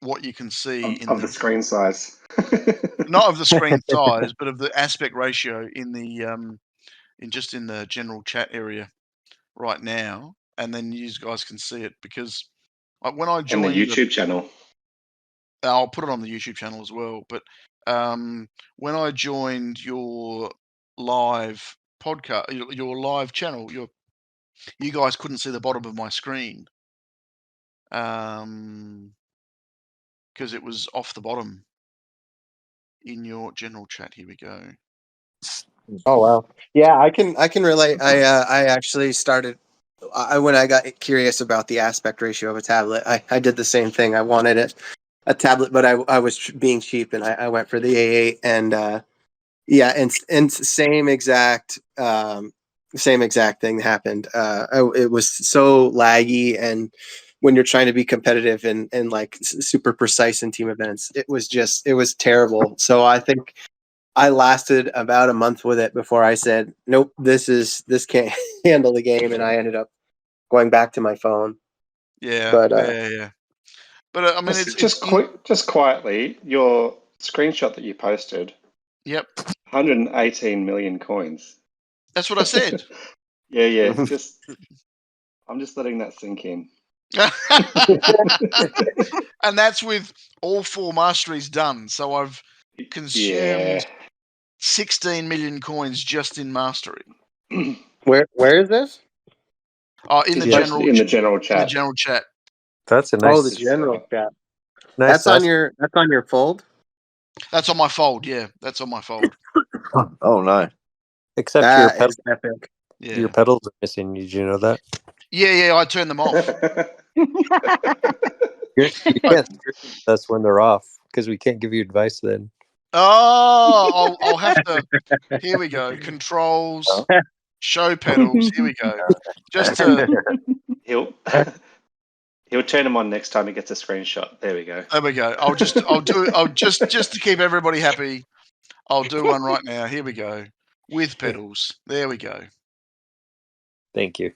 what you can see of the screen size. not of the screen size, but of the aspect ratio in the in the general chat area right now, and then you guys can see it, because when I joined the YouTube channel, I'll put it on the YouTube channel as well. But when I joined your live podcast, your live channel, you guys couldn't see the bottom of my screen, because it was off the bottom in your general chat. Here we go. Oh wow! Yeah, I can relate. I actually started. When I got curious about the aspect ratio of a tablet, I did the same thing. I wanted a tablet, but I was being cheap, and I went for the A8, and yeah, and same exact thing happened. It was so laggy, and when you're trying to be competitive and like super precise in team events, it was terrible. So I think I lasted about a month with it before I said, nope, this can't handle the game, and I ended up going back to my phone. Yeah, but yeah. But I mean, just quietly, your screenshot that you posted. Yep. 118 million coins. That's what I said. yeah. I'm just letting that sink in. And that's with all 4 masteries done. So I've consumed 16 million coins just in mastery. Where is this? Oh, in the general chat. In the general chat. That's a nice. The general chat. Nice. That's on your Fold. That's on my Fold. Yeah, that's on my Fold. Oh, nice. Except that your is epic. Yeah. Your pedals are missing. Did you know that? Yeah, I turned them off. You can't stream us when they're off, because we can't give you advice then. Oh, I'll have to. Here we go. Controls, show pedals. Here we go. Just to He'll turn them on next time he gets a screenshot. There we go. There we go. I'll just to keep everybody happy. I'll do one right now. Here we go. With pedals. There we go. Thank you.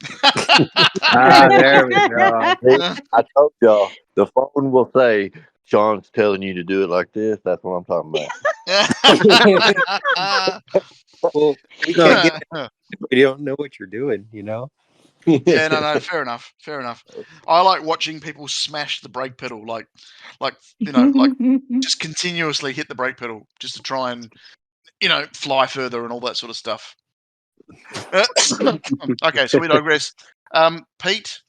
There we go. I told y'all, the phone will say, Sean's telling you to do it like this. That's what I'm talking about. Well, we can't get it. We don't know what you're doing, Yeah, no, fair enough. I like watching people smash the brake pedal, like just continuously hit the brake pedal just to try and fly further and all that sort of stuff. Okay, so we digress. Pete,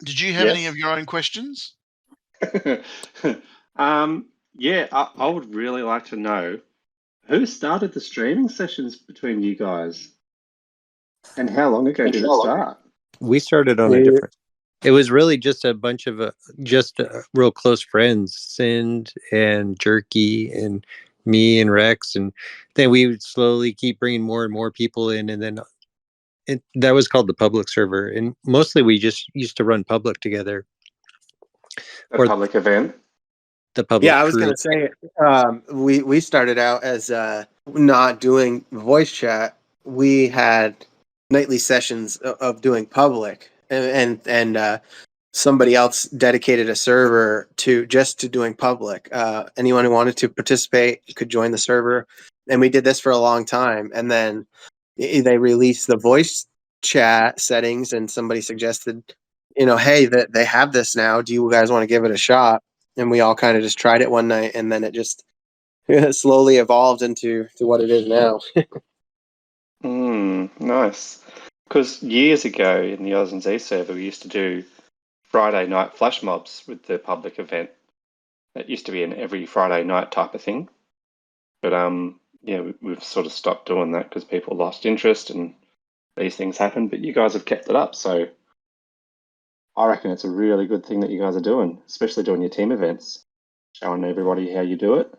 did you have any of your own questions? Yeah, I would really like to know who started the streaming sessions between you guys, and how long ago did it start? We started on a different. It was really just a bunch of real close friends, Sind and Jerky and me and Rex, and then we would slowly keep bringing more and more people in, and then that was called the public server, and mostly we just used to run public together. Public event. The public. Yeah, I was going to say we started out as not doing voice chat. We had nightly sessions of doing public, and somebody else dedicated a server to doing public. Anyone who wanted to participate could join the server, and we did this for a long time. And then they released the voice chat settings, and somebody suggested, hey, that they have this now. Do you guys want to give it a shot? And we all kind of just tried it one night, and then it just slowly evolved into what it is now. Nice. Because years ago in the AUSNZ server, we used to do Friday night flash mobs with the public event. It used to be an every Friday night type of thing. But we've sort of stopped doing that because people lost interest and these things happen. But you guys have kept it up, so I reckon it's a really good thing that you guys are doing, especially doing your team events, showing everybody how you do it.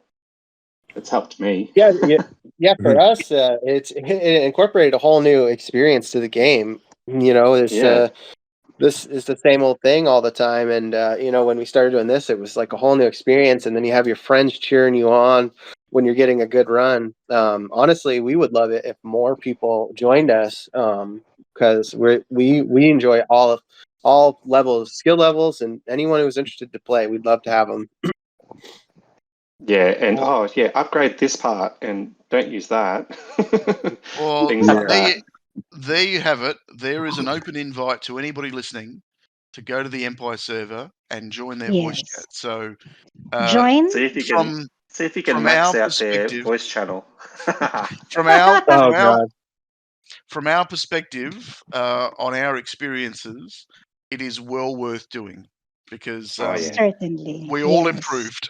It's helped me. Yeah. For us, it incorporated a whole new experience to the game. This is the same old thing all the time, and when we started doing this, it was like a whole new experience. And then you have your friends cheering you on when you're getting a good run. Honestly, we would love it if more people joined us, because we enjoy all levels, skill levels, and anyone who's interested to play, we'd love to have them. Yeah, and upgrade this part and don't use that. Well, things like that. There you have it. There is an open invite to anybody listening to go to the Empire server and join their voice chat. So join. See if you can max out their voice channel. From our perspective, on our experiences, it is well worth doing because certainly we all improved.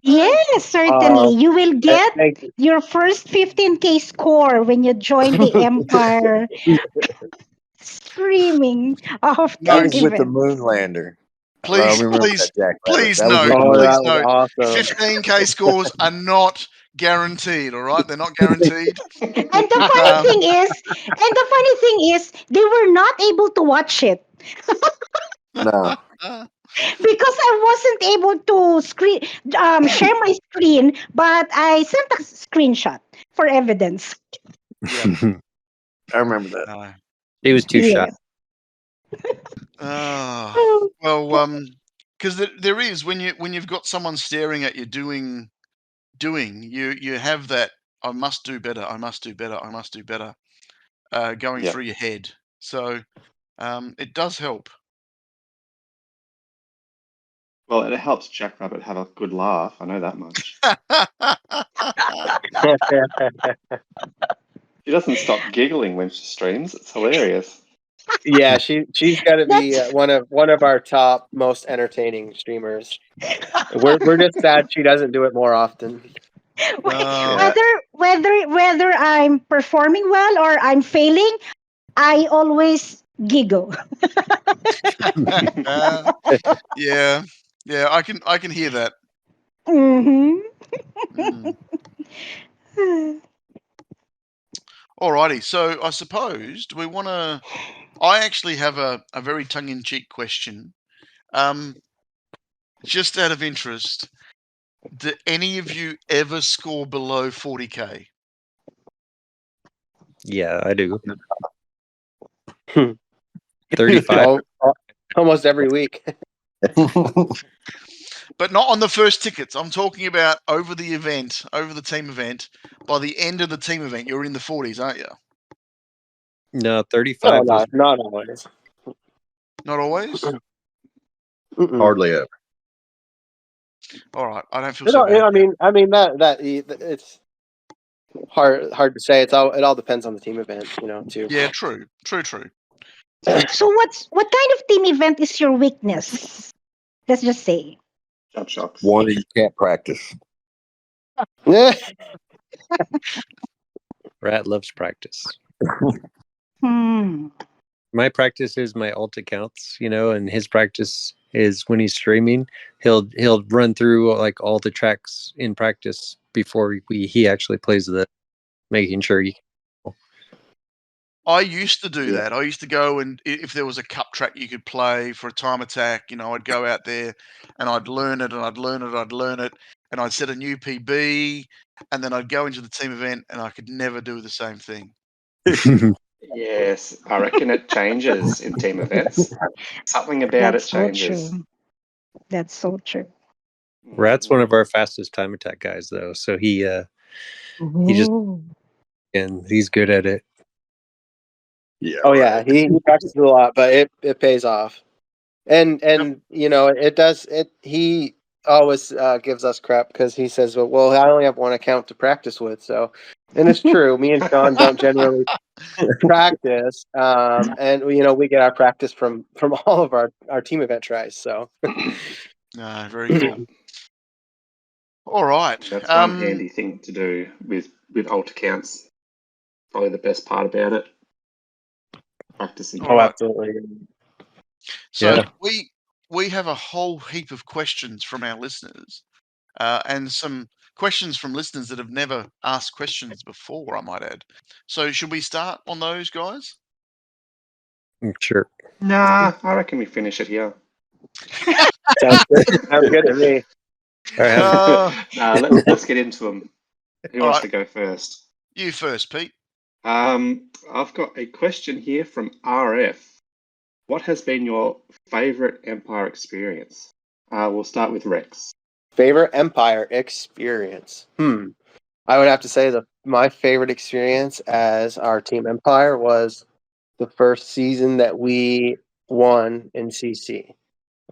Yes, certainly. You will get your first 15K score when you join the Empire streaming of that was with the Moonlander. Please note. 15K scores are not guaranteed. All right, they're not guaranteed. And the funny thing is, they were not able to watch it. No. Because I wasn't able to share my screen, but I sent a screenshot for evidence. Yeah, I remember that. It was too shy. Well, because there is when you've got someone staring at you doing, you have that I must do better going through your head. So it does help. Well, it helps Jackrabbit have a good laugh. I know that much. She doesn't stop giggling when she streams. It's hilarious. Yeah, she's got to be one of our top most entertaining streamers. We're just sad she doesn't do it more often. Whether I'm performing well or I'm failing, I always giggle. Yeah, I can hear that. Alrighty, so I suppose do we want to I actually have a very tongue-in-cheek question. Just out of interest, do any of you ever score below 40K? Yeah, I do. 35. Almost every week. But not on the first tickets. I'm talking about over the event, over the team event. By the end of the team event, you're in the 40s, aren't you? No, 35. No, not always. Not always? Hardly ever. All right, I don't feel so bad. I mean that it's hard to say. It all depends on the team event, too. Yeah, true. So what kind of team event is your weakness? Let's just say. Jump shocks. One that you can't practice. Rat loves practice. Hmm. My practice is my alt accounts, and his practice is when he's streaming. He'll run through like all the tracks in practice before he actually plays making sure he. I used to do that. I used to go, and if there was a cup track you could play for a time attack, I'd go out there and I'd learn it, and I'd set a new PB, and then I'd go into the team event, and I could never do the same thing. Yes, I reckon it changes in team events. Something about it changes. True. That's so true. Rat's one of our fastest time attack guys, though. So he just and he's good at it. Yeah. Oh yeah, he practices a lot, but it pays off. And it does. He always gives us crap because he says, "Well, I only have one account to practice with." So, and it's true. Me and Sean don't generally practice, and we get our practice from all of our team event tries. So, very cool. All right, that's one handy thing to do with alt accounts. Probably the best part about it. Practicing. Oh, absolutely. So we have a whole heap of questions from our listeners, and some questions from listeners that have never asked questions before, I might add. So should we start on those, guys? Sure. Nah, I reckon we finish it here. Sounds good to me. Let's get into them. Who wants to go first? You first, Pete. I've got a question here from RF. What has been your favorite Empire experience? We'll start with Rex. Favorite Empire experience? I would have to say my favorite experience as our team Empire was the first season that we won in CC.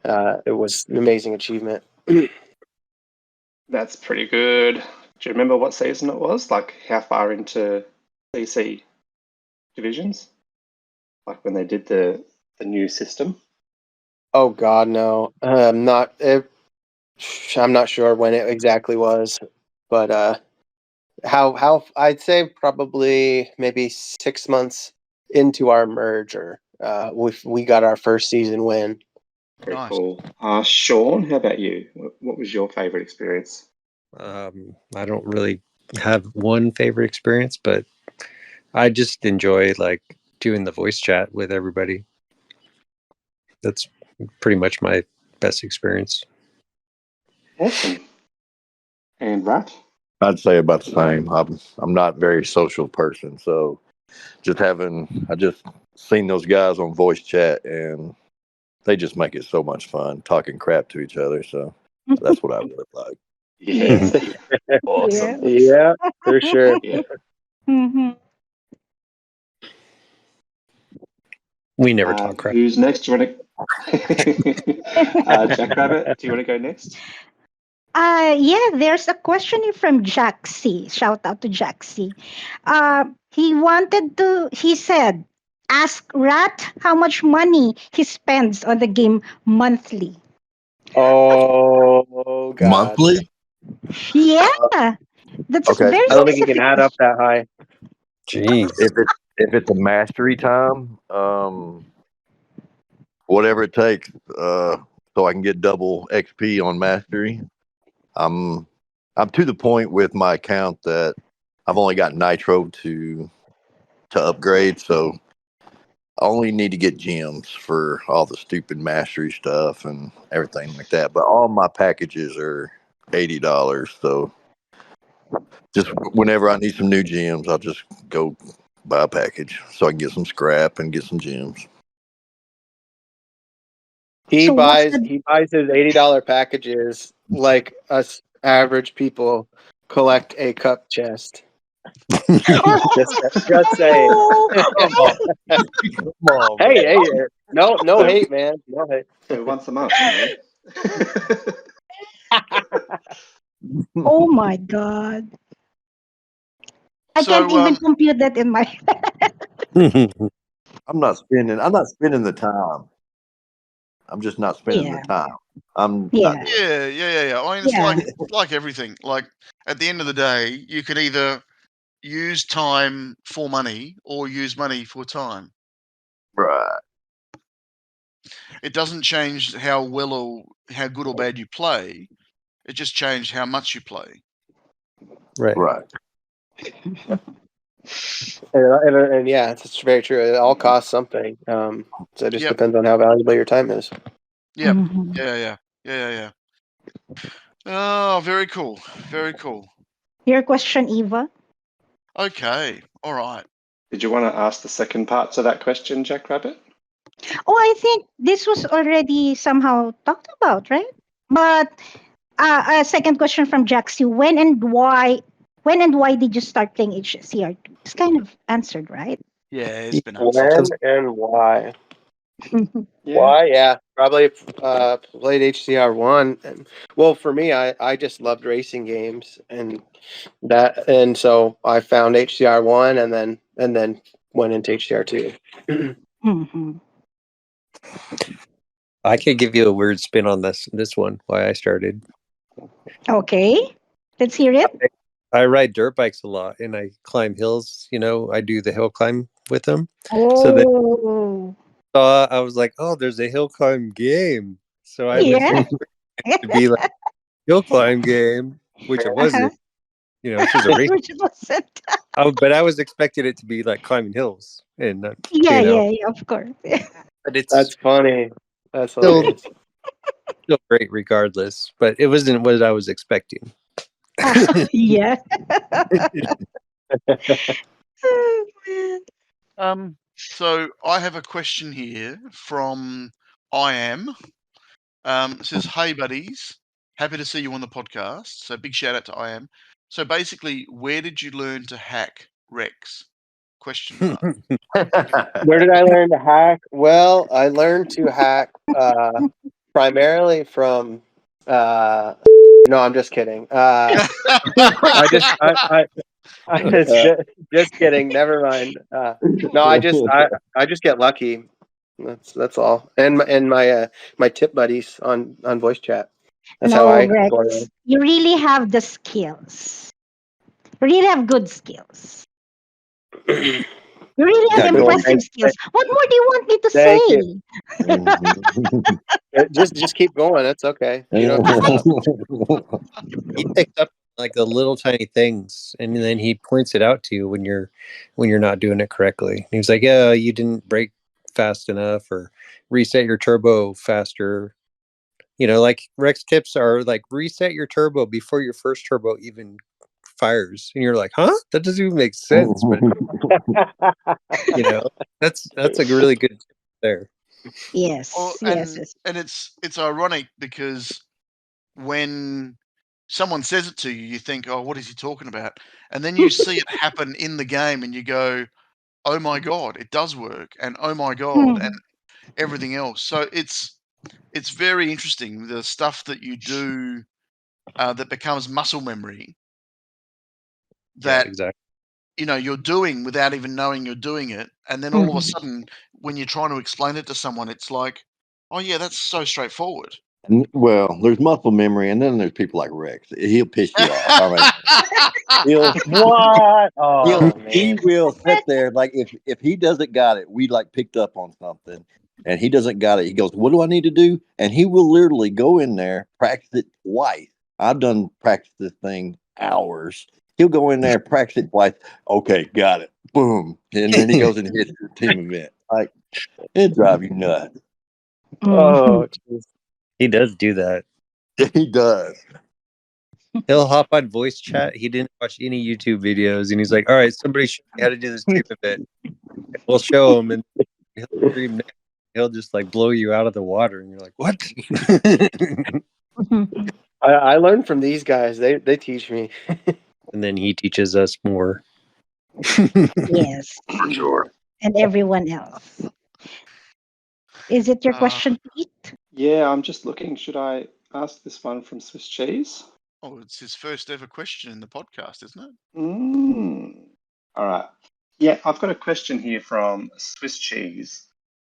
It was an amazing achievement. That's pretty good. Do you remember what season it was? Like how far into CC divisions? Like when they did the new system? Oh God, no. I'm not sure when it exactly was, but how I'd say probably maybe 6 months into our merger, we got our first season win. Very cool. Sean, how about you? What was your favorite experience? I don't really have one favorite experience, but I just enjoy like doing the voice chat with everybody. That's pretty much my best experience. Awesome. And Rat? I'd say about the same. I'm not a very social person, so I just seen those guys on voice chat, and they just make it so much fun talking crap to each other. So that's what I would like. Yeah. Awesome. Yeah, for sure. Yeah. Mm-hmm. We never talk crap. Who's next? Do you want to Jackrabbit, do you want to go next? Yeah, there's a question here from Jack C. Shout out to Jack C. He said, ask Rat how much money he spends on the game monthly. Oh, God. Monthly? Yeah. That's okay. very specific. I don't think you can add up that high. Jeez. If it's a mastery time, whatever it takes, so I can get double XP on mastery. I'm to the point with my account that I've only got nitro to upgrade, so I only need to get gems for all the stupid mastery stuff and everything like that. But all my packages are $80. So just whenever I need some new gems, I'll just go buy a package so I can get some scrap and get some gems. He buys his $80 packages like us average people collect a cup chest. just saying. Come on, hey, no hate, man. No hate. So once a month, man. Oh my God. I can't even compute that in my head. I'm not spending the time. I'm just not spending the time. I'm not. Yeah. I mean, it's like everything. Like at the end of the day, you can either use time for money or use money for time. Right. It doesn't change how well or how good or bad you play. It just changed how much you play. Right. And yeah, it's very true. It all costs something. So it just depends on how valuable your time is. Yeah. Yeah. Oh, very cool. Very cool. Your question, Eva? Okay. All right. Did you want to ask the second part to that question, Jack Rabbit? Oh, I think this was already somehow talked about, right? But a second question from Jaxi: When and why did you start playing HCR2? It's kind of answered, right? Yeah, it's been answered. When and why? Why? Yeah, probably played HCR1. Well, for me, I just loved racing games, and so I found HCR1, and then went into HCR2. I could give you a weird spin on this one. Why I started. Okay, let's hear it. I ride dirt bikes a lot, and I climb hills. I do the hill climb with them. Oh. So then, I was like, "Oh, there's a hill climb game." So I was to be like hill climb game, which it wasn't. It's just a race. Which it wasn't. But I was expecting it to be like climbing hills, and yeah, of course. But that's funny. That's still great, regardless. But it wasn't what I was expecting. Yeah. So I have a question here from I Am. It says, "Hey buddies, happy to see you on the podcast." So big shout out to I Am. So basically, where did you learn to hack Rex? Question mark. Where did I learn to hack? Well, I learned to hack primarily from. No, I'm just kidding. I just kidding. Never mind. No, I just get lucky. That's all. And my tip buddies on voice chat. That's how I. Rex, you really have the skills. You really have good skills. You really have impressive skills. What more do you want me to say? Just keep going. It's okay. You don't have to stop. He picks up like the little tiny things, and then he points it out to you when you're not doing it correctly. He was like, "Yeah, you didn't brake fast enough, or reset your turbo faster." Like Rex tips are like reset your turbo before your first turbo even fires, and you're like, "Huh? That doesn't even make sense." But that's a really good tip there. Yes. And it's ironic because when someone says it to you, you think, "Oh, what is he talking about?" And then you see it happen in the game, and you go, "Oh my god, it does work!" And "Oh my god," and everything else. So it's very interesting, the stuff that you do that becomes muscle memory. That exactly. You're doing without even knowing you're doing it, and then all of a sudden, when you're trying to explain it to someone, it's like, "Oh yeah, that's so straightforward." Well, there's muscle memory, and then there's people like Rex. He'll piss you off. I mean, what? He will sit there like if he doesn't got it, we like picked up on something, and he doesn't got it. He goes, "What do I need to do?" And he will literally go in there, practice it twice. I've done practice this thing hours. He'll go in there, practice it twice. Okay, got it. Boom, and then he goes and hits the team event. Like, It'd drive you nuts. Oh, geez. He does do that. He does. He'll hop on voice chat. He didn't watch any YouTube videos, and he's like, "All right, somebody show me how to do this treatment bit." And we'll show him, and he'll scream. He'll just like blow you out of the water, and you're like, "What?" I learned from these guys. They teach me. And then he teaches us more. Yes. For sure. And everyone else. Is it your question, Pete? Yeah, I'm just looking. Should I ask this one from Swiss Cheese? Oh, it's his first ever question in the podcast, isn't it? All right. Yeah, I've got a question here from Swiss Cheese.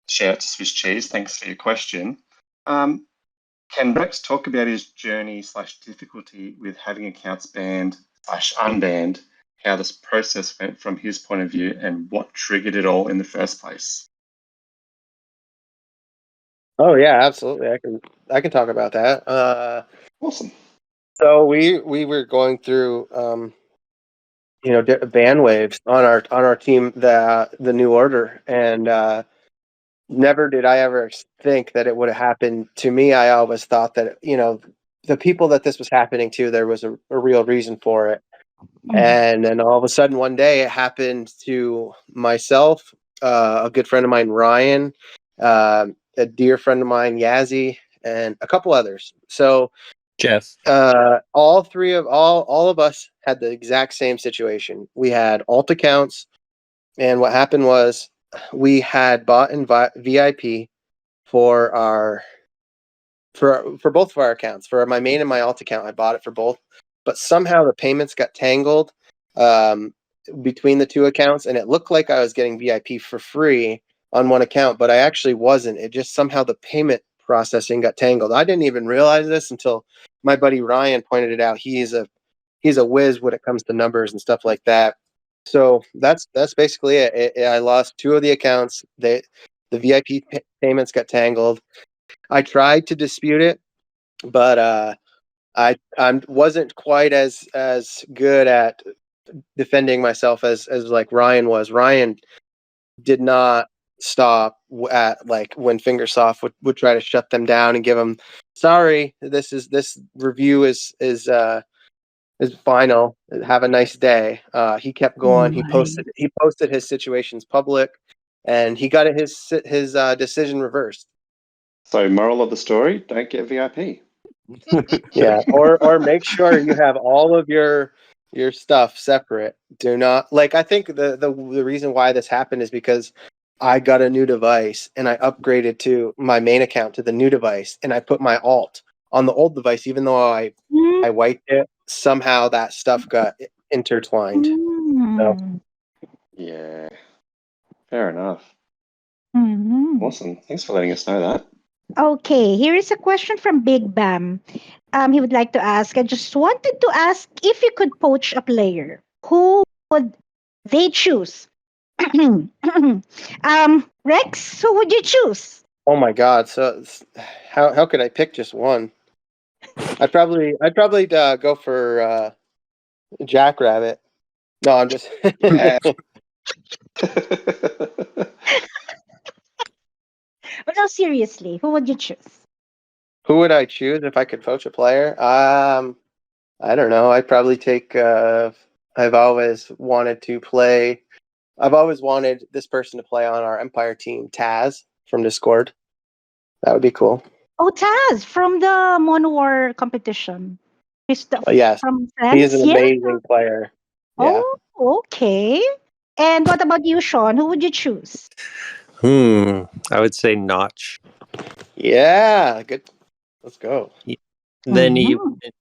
Shout out to Swiss Cheese. Thanks for your question. Can Rex talk about his journey / difficulty with having accounts banned / unbanned, how this process went from his point of view, and what triggered it all in the first place? Oh yeah, absolutely. I can talk about that. Awesome. So we were going through ban waves on our team, the New Order, and never did I ever think that it would have happened to me. I always thought that the people that this was happening to, there was a real reason for it. And then all of a sudden one day it happened to myself, a good friend of mine, Ryan, a dear friend of mine, Yazzie, and a couple others. So Jeff. All of us had the exact same situation. We had alt accounts, and what happened was we had bought in VIP for both of our accounts. For my main and my alt account, I bought it for both, but somehow the payments got tangled between the two accounts, and it looked like I was getting VIP for free on one account, but I actually wasn't. It just somehow the payment processing got tangled. I didn't even realize this until my buddy Ryan pointed it out. He's a whiz when it comes to numbers and stuff like that. So that's basically it. I lost two of the accounts. The VIP payments got tangled. I tried to dispute it, but I wasn't quite as good at defending myself as like Ryan was. Ryan did not stop at like when Fingersoft would try to shut them down and give them, sorry, this review is final. Have a nice day. He kept going. He posted his situations public, and he got his decision reversed. So, moral of the story: don't get VIP. Yeah, or make sure you have all of your stuff separate. Do not, like, I think the reason why this happened is because I got a new device and I upgraded to my main account to the new device, and I put my alt on the old device, even though I wiped it. Somehow that stuff got intertwined. So. Yeah, fair enough. Awesome. Thanks for letting us know that. Okay, here is a question from Big Bam. He would like to ask, I just wanted to ask if you could poach a player, who would they choose? Rex, who would you choose? Oh my God! So how could I pick just one? I'd probably go for Jackrabbit. No, I'm just. But no, seriously, who would you choose? Who would I choose if I could poach a player? I don't know. I'd probably take. I've always wanted this person to play on our Empire team, Taz from Discord. That would be cool. Oh, Taz from the Mono War competition. He's yes, from France. He is an amazing player. Yeah. Oh, okay. And what about you, Sean? Who would you choose? I would say Notch. Yeah, good. Let's go. Then he wouldn't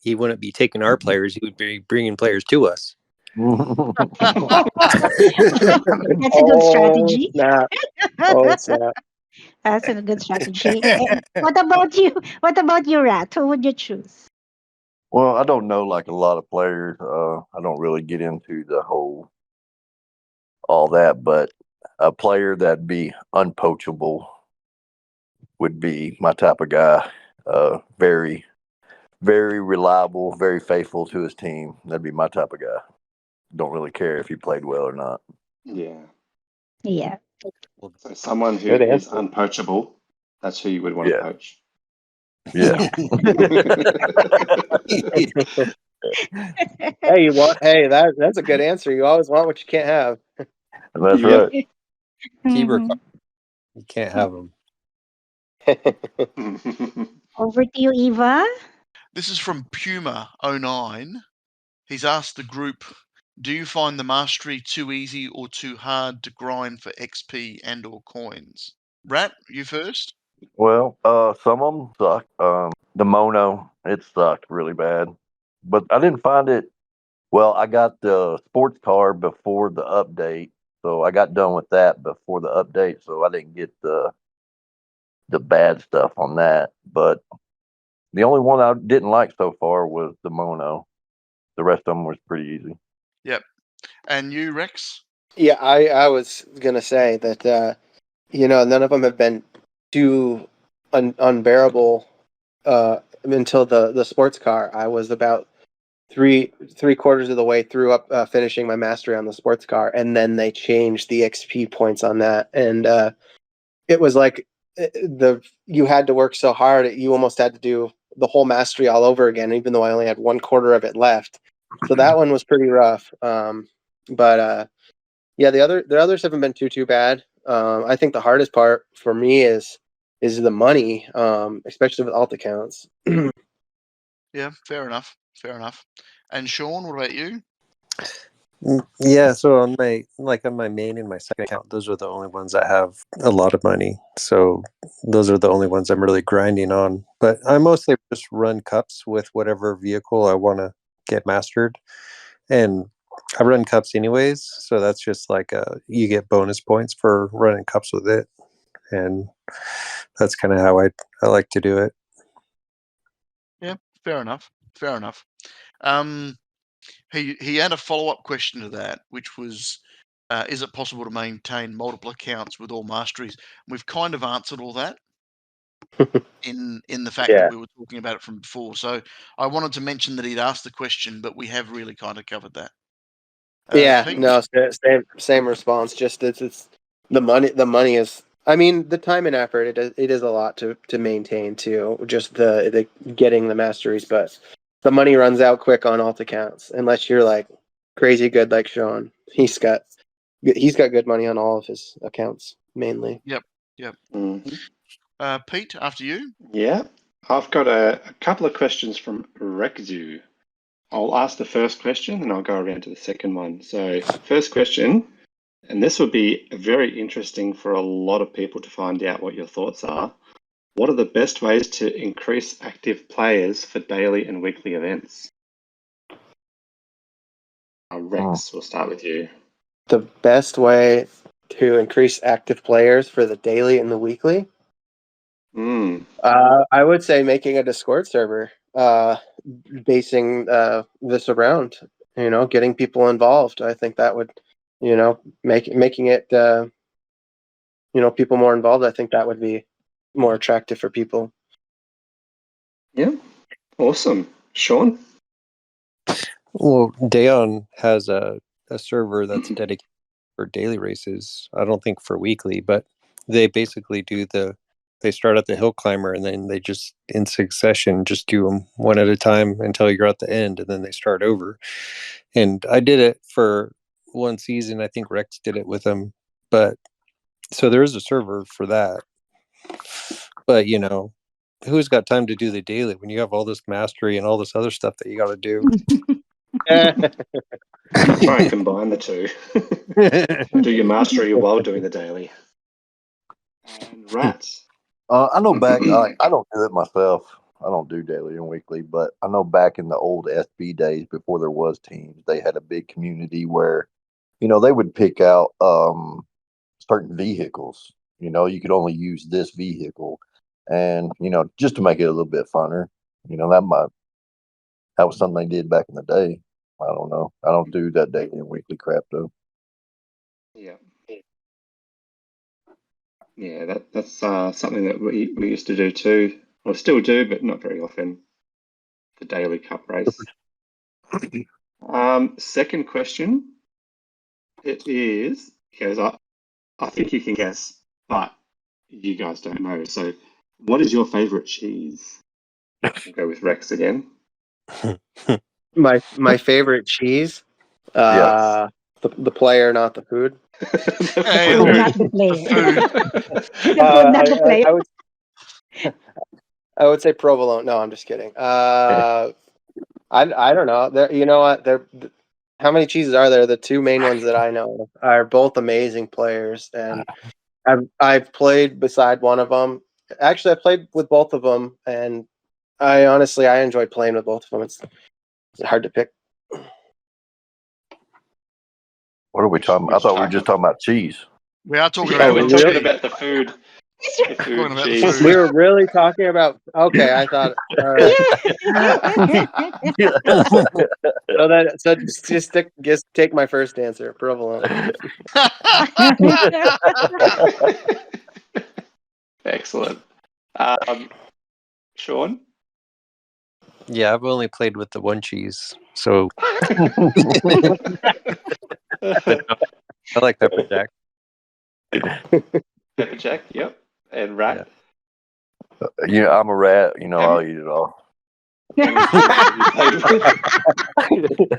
he wouldn't be taking our players. He would be bringing players to us. That's a good strategy. Snap. That's a good strategy. What about you? What about you, Rat? Who would you choose? Well, I don't know like a lot of players. I don't really get into the whole all that, but a player that'd be unpoachable would be my type of guy. Very, very reliable, very faithful to his team. That'd be my type of guy. Don't really care if he played well or not. Yeah. Yeah. So someone who is unpoachable, that's who you would want to poach. Yeah. Hey, that's a good answer. You always want what you can't have. That's right. You can't have them. Over to you, Eva. This is from Puma09. He's asked the group, do you find the mastery too easy or too hard to grind for XP and or coins? Rat, you first. Well, some of them suck. The mono, it sucked really bad. But I didn't find it. Well, I got the sports car before the update. So I got done with that before the update. So I didn't get the bad stuff on that. But the only one I didn't like so far was the mono. The rest of them was pretty easy. Yep. And you, Rex? Yeah, I was gonna say that none of them have been too unbearable until the sports car. I was about three quarters of the way through up finishing my mastery on the sports car, and then they changed the XP points on that, and it was like you had to work so hard, you almost had to do the whole mastery all over again, even though I only had 1/4 of it left. So that one was pretty rough. But yeah, the others haven't been too bad. I think the hardest part for me is the money, especially with alt accounts. Yeah, fair enough. Fair enough. And Sean, what about you? Yeah, so on my main and my second account, those are the only ones that have a lot of money. So those are the only ones I'm really grinding on. But I mostly just run cups with whatever vehicle I want to get mastered. And I run cups anyways, so that's just like you get bonus points for running cups with it. And that's kind of how I like to do it. Yeah, fair enough. Fair enough. He had a follow-up question to that, which was, is it possible to maintain multiple accounts with all masteries? We've kind of answered all that in the fact that we were talking about it from before. So I wanted to mention that he'd asked the question, but we have really kind of covered that. Pete? No, same response. Just it's the money. The money is. I mean, the time and effort. It is a lot to maintain too. Just the getting the masteries, but the money runs out quick on alt accounts unless you're like crazy good like Sean. He's got good money on all of his accounts mainly. Yep. Pete, after you. Yeah, I've got a couple of questions from Rexu. I'll ask the first question and I'll go around to the second one. So, first question, and this would be very interesting for a lot of people to find out what your thoughts are. What are the best ways to increase active players for daily and weekly events? Rex, we'll start with you. The best way to increase active players for the daily and the weekly? I would say making a Discord server, basing this around, getting people involved. I think that would, making it, people more involved. I think that would be more attractive for people. Yeah, awesome. Sean? Well, Dayon has a server that's dedicated for daily races. I don't think for weekly, but they basically they start at the hill climber and then they just in succession just do them one at a time until you're at the end, and then they start over. And I did it for one season. I think Rex did it with them, but so there is a server for that. But who's got time to do the daily when you have all this mastery and all this other stuff that you got to do? Try and combine the two. Do your mastery while doing the daily. And Rats. I know back. I don't do it myself. I don't do daily and weekly, but I know back in the old SB days before there was teams, they had a big community where, they would pick out certain vehicles. You could only use this vehicle, and just to make it a little bit funner. That was something they did back in the day. I don't know. I don't do that daily and weekly crap though. Yeah. Yeah, that's something that we used to do too, or still do, but not very often. The daily cup race. Second question. It is, I think you can guess, but you guys don't know. So, what is your favorite cheese? I'll go with Rex again. My favorite cheese. Yes. The player, not the food. Hey, Food, look, not the player. the food. The food, not the player. I would say provolone. No, I'm just kidding. I don't know. You know what? How many cheeses are there? The two main ones that I know are both amazing players, and I've played beside one of them. Actually, I played with both of them, and I enjoyed playing with both of them. It's hard to pick. What are we talking about? I thought we were just talking about cheese. We are talking Yeah, about we're the talking cheese. about the food. The Talking food about the cheese. food. We were really talking about. Okay, I thought. All right. So just take my first answer, provolone. Excellent. Sean? Yeah, I've only played with the one cheese, so but no, I like pepper jack. Pepper jack, yep. And rat? Yeah, I'm a rat. I'll eat it all. How many cheeses have you played with?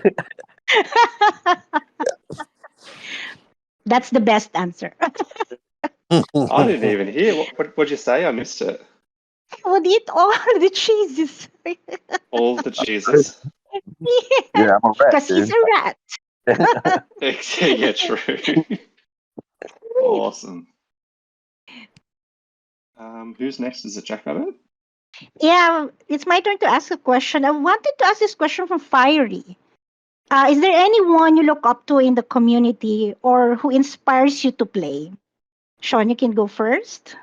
That's the best answer. I didn't even hear. What'd you say? I missed it. I would eat all the cheeses. All the cheeses. Yeah, I'm a rat, Because he's dude. a rat. Yeah, true. Awesome. Who's next? Is it Jack Rabbit? Yeah, it's my turn to ask a question. I wanted to ask this question from Fiery. Is there anyone you look up to in the community or who inspires you to play? Sean, you can go first.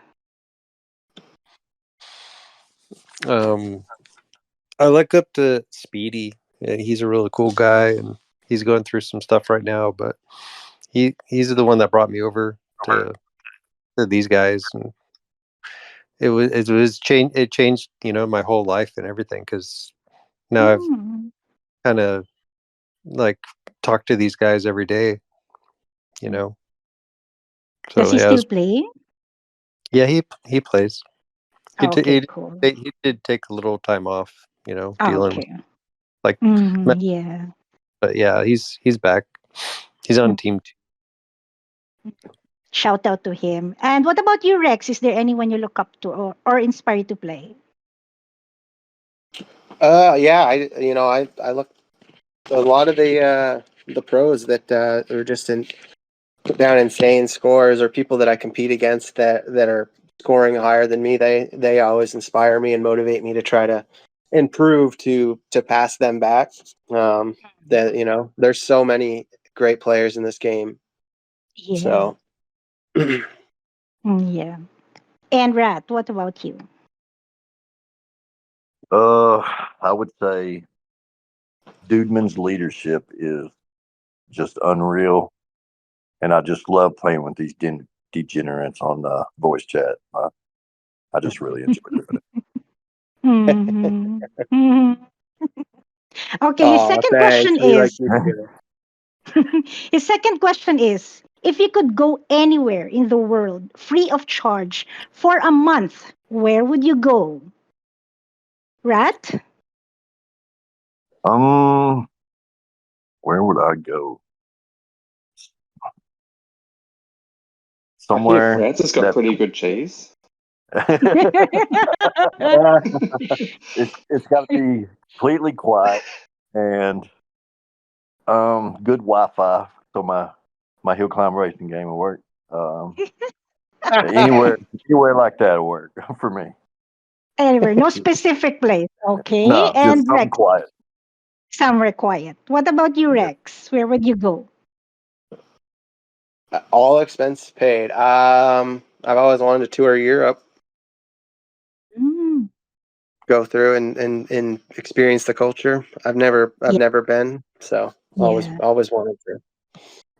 I look up to Speedy. Yeah, he's a really cool guy, and he's going through some stuff right now. But he's the one that brought me over to these guys, and it changed my whole life and everything, because now I've Hmm. kind of like talk to these guys every day. So Does he yeah, still play? yeah, he plays. Okay, cool. He did take a little time off, dealing with Okay. like, Yeah. but yeah, he's back. He's on team 2. Shout out to him. And what about you, Rex? Is there anyone you look up to or inspire you to play? Yeah, I look a lot of the pros that are just put down insane scores, or people that I compete against that are scoring higher than me. They always inspire me and motivate me to try to improve to pass them back. There's so many great players in this game. Yeah. So Yeah. And Rat, what about you? I would say Dudeman's leadership is just unreal, and I just love playing with these degenerates on the voice chat. I just really enjoy doing it. Mhm. Mhm. Okay, his second thanks. question We like is you together. his second question is, if you could go anywhere in the world free of charge for a month, where would you go? Rat? Where would I go? I Somewhere hear France has got pretty good cheese. it's got to be completely quiet and good Wi-Fi, so my hill climb racing game will work. Anywhere like that will work for me. Anywhere, no specific place. Okay. No, just And something Rex, quiet. somewhere quiet. What about you, Rex? Where would you go? All expense paid. I've always wanted to tour Europe, Mm, go through and experience the culture. I've never been, so yeah. always wanted to.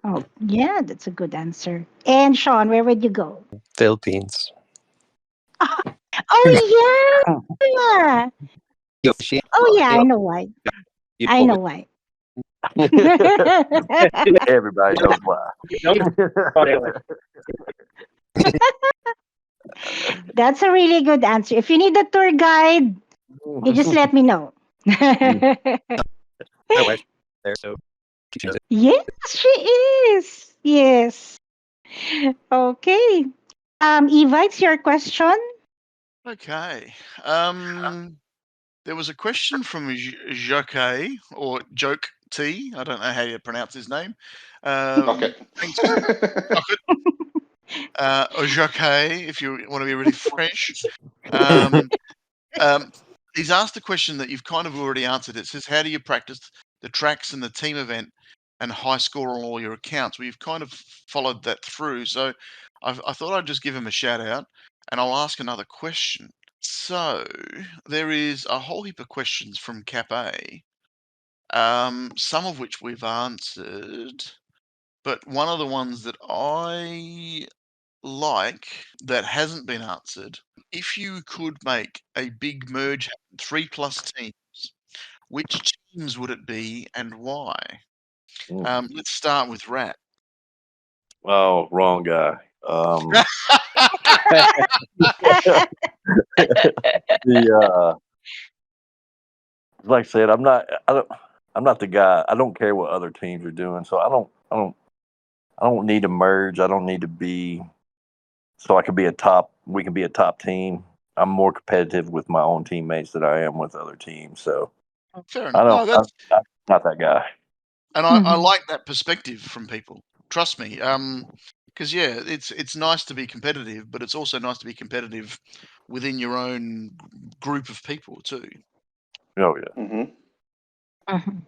Oh, yeah, that's a good answer. And Sean, where would you go? Philippines. Oh, yeah. Yoshi. Oh, yeah, I know why. I know why. Everybody knows why. That's a really good answer. If you need a tour guide, you just let me know. My wife's there, so she knows it. Yes, she is. Yes. Okay. Eva, it's your question. Okay. There was a question from Joke or Joke T. I don't know how you pronounce his name. Okay. Thanks, Rocket. Or Joke, if you want to be really French. He's asked a question that you've kind of already answered. It says, how do you practice the tracks and the team event and high score on all your accounts? Well, you've kind of followed that through. So I thought I'd just give him a shout out and I'll ask another question. So there is a whole heap of questions from Cap A, some of which we've answered, but one of the ones that I like that hasn't been answered, if you could make a big merge happen, 3+ teams, which teams would it be and why? Let's start with Rat. Oh, wrong guy. Like I said, I'm not the guy. I don't care what other teams are doing, so I don't need to merge. I don't need to be so I can be we can be a top team. I'm more competitive with my own teammates than I am with other teams. So Fair enough. I'm not that guy. And I like that perspective from people. Trust me. Because it's nice to be competitive, but it's also nice to be competitive within your own group of people too. Oh yeah. Mm-hmm.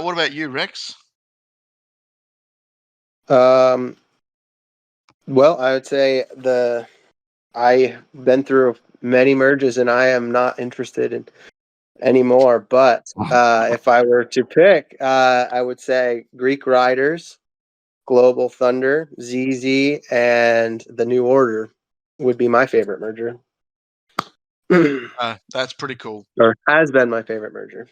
What about you, Rex? Well, I would say I've been through many merges and I am not interested in anymore. But if I were to pick, I would say Greek Riders, Global Thunder, ZZ, and the New Order would be my favorite merger. That's pretty cool. Or has been my favorite merger.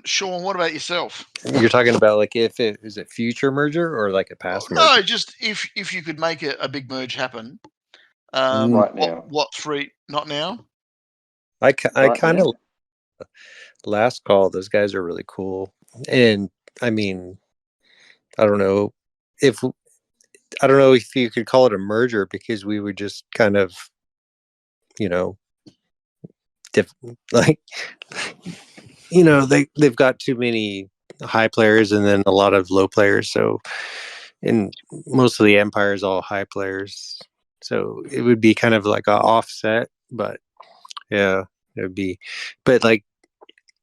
Sean, what about yourself? You're talking about like is it future merger or like a past merger? No, just if you could make a big merge happen. Right now. What three? Not now. I kind of last call. Those guys are really cool, and I mean, I don't know if you could call it a merger because we would just kind of, like, they've got too many high players and then a lot of low players. So, and most of the Empire is all high players. So it would be kind of like a offset, but yeah, it would be, but like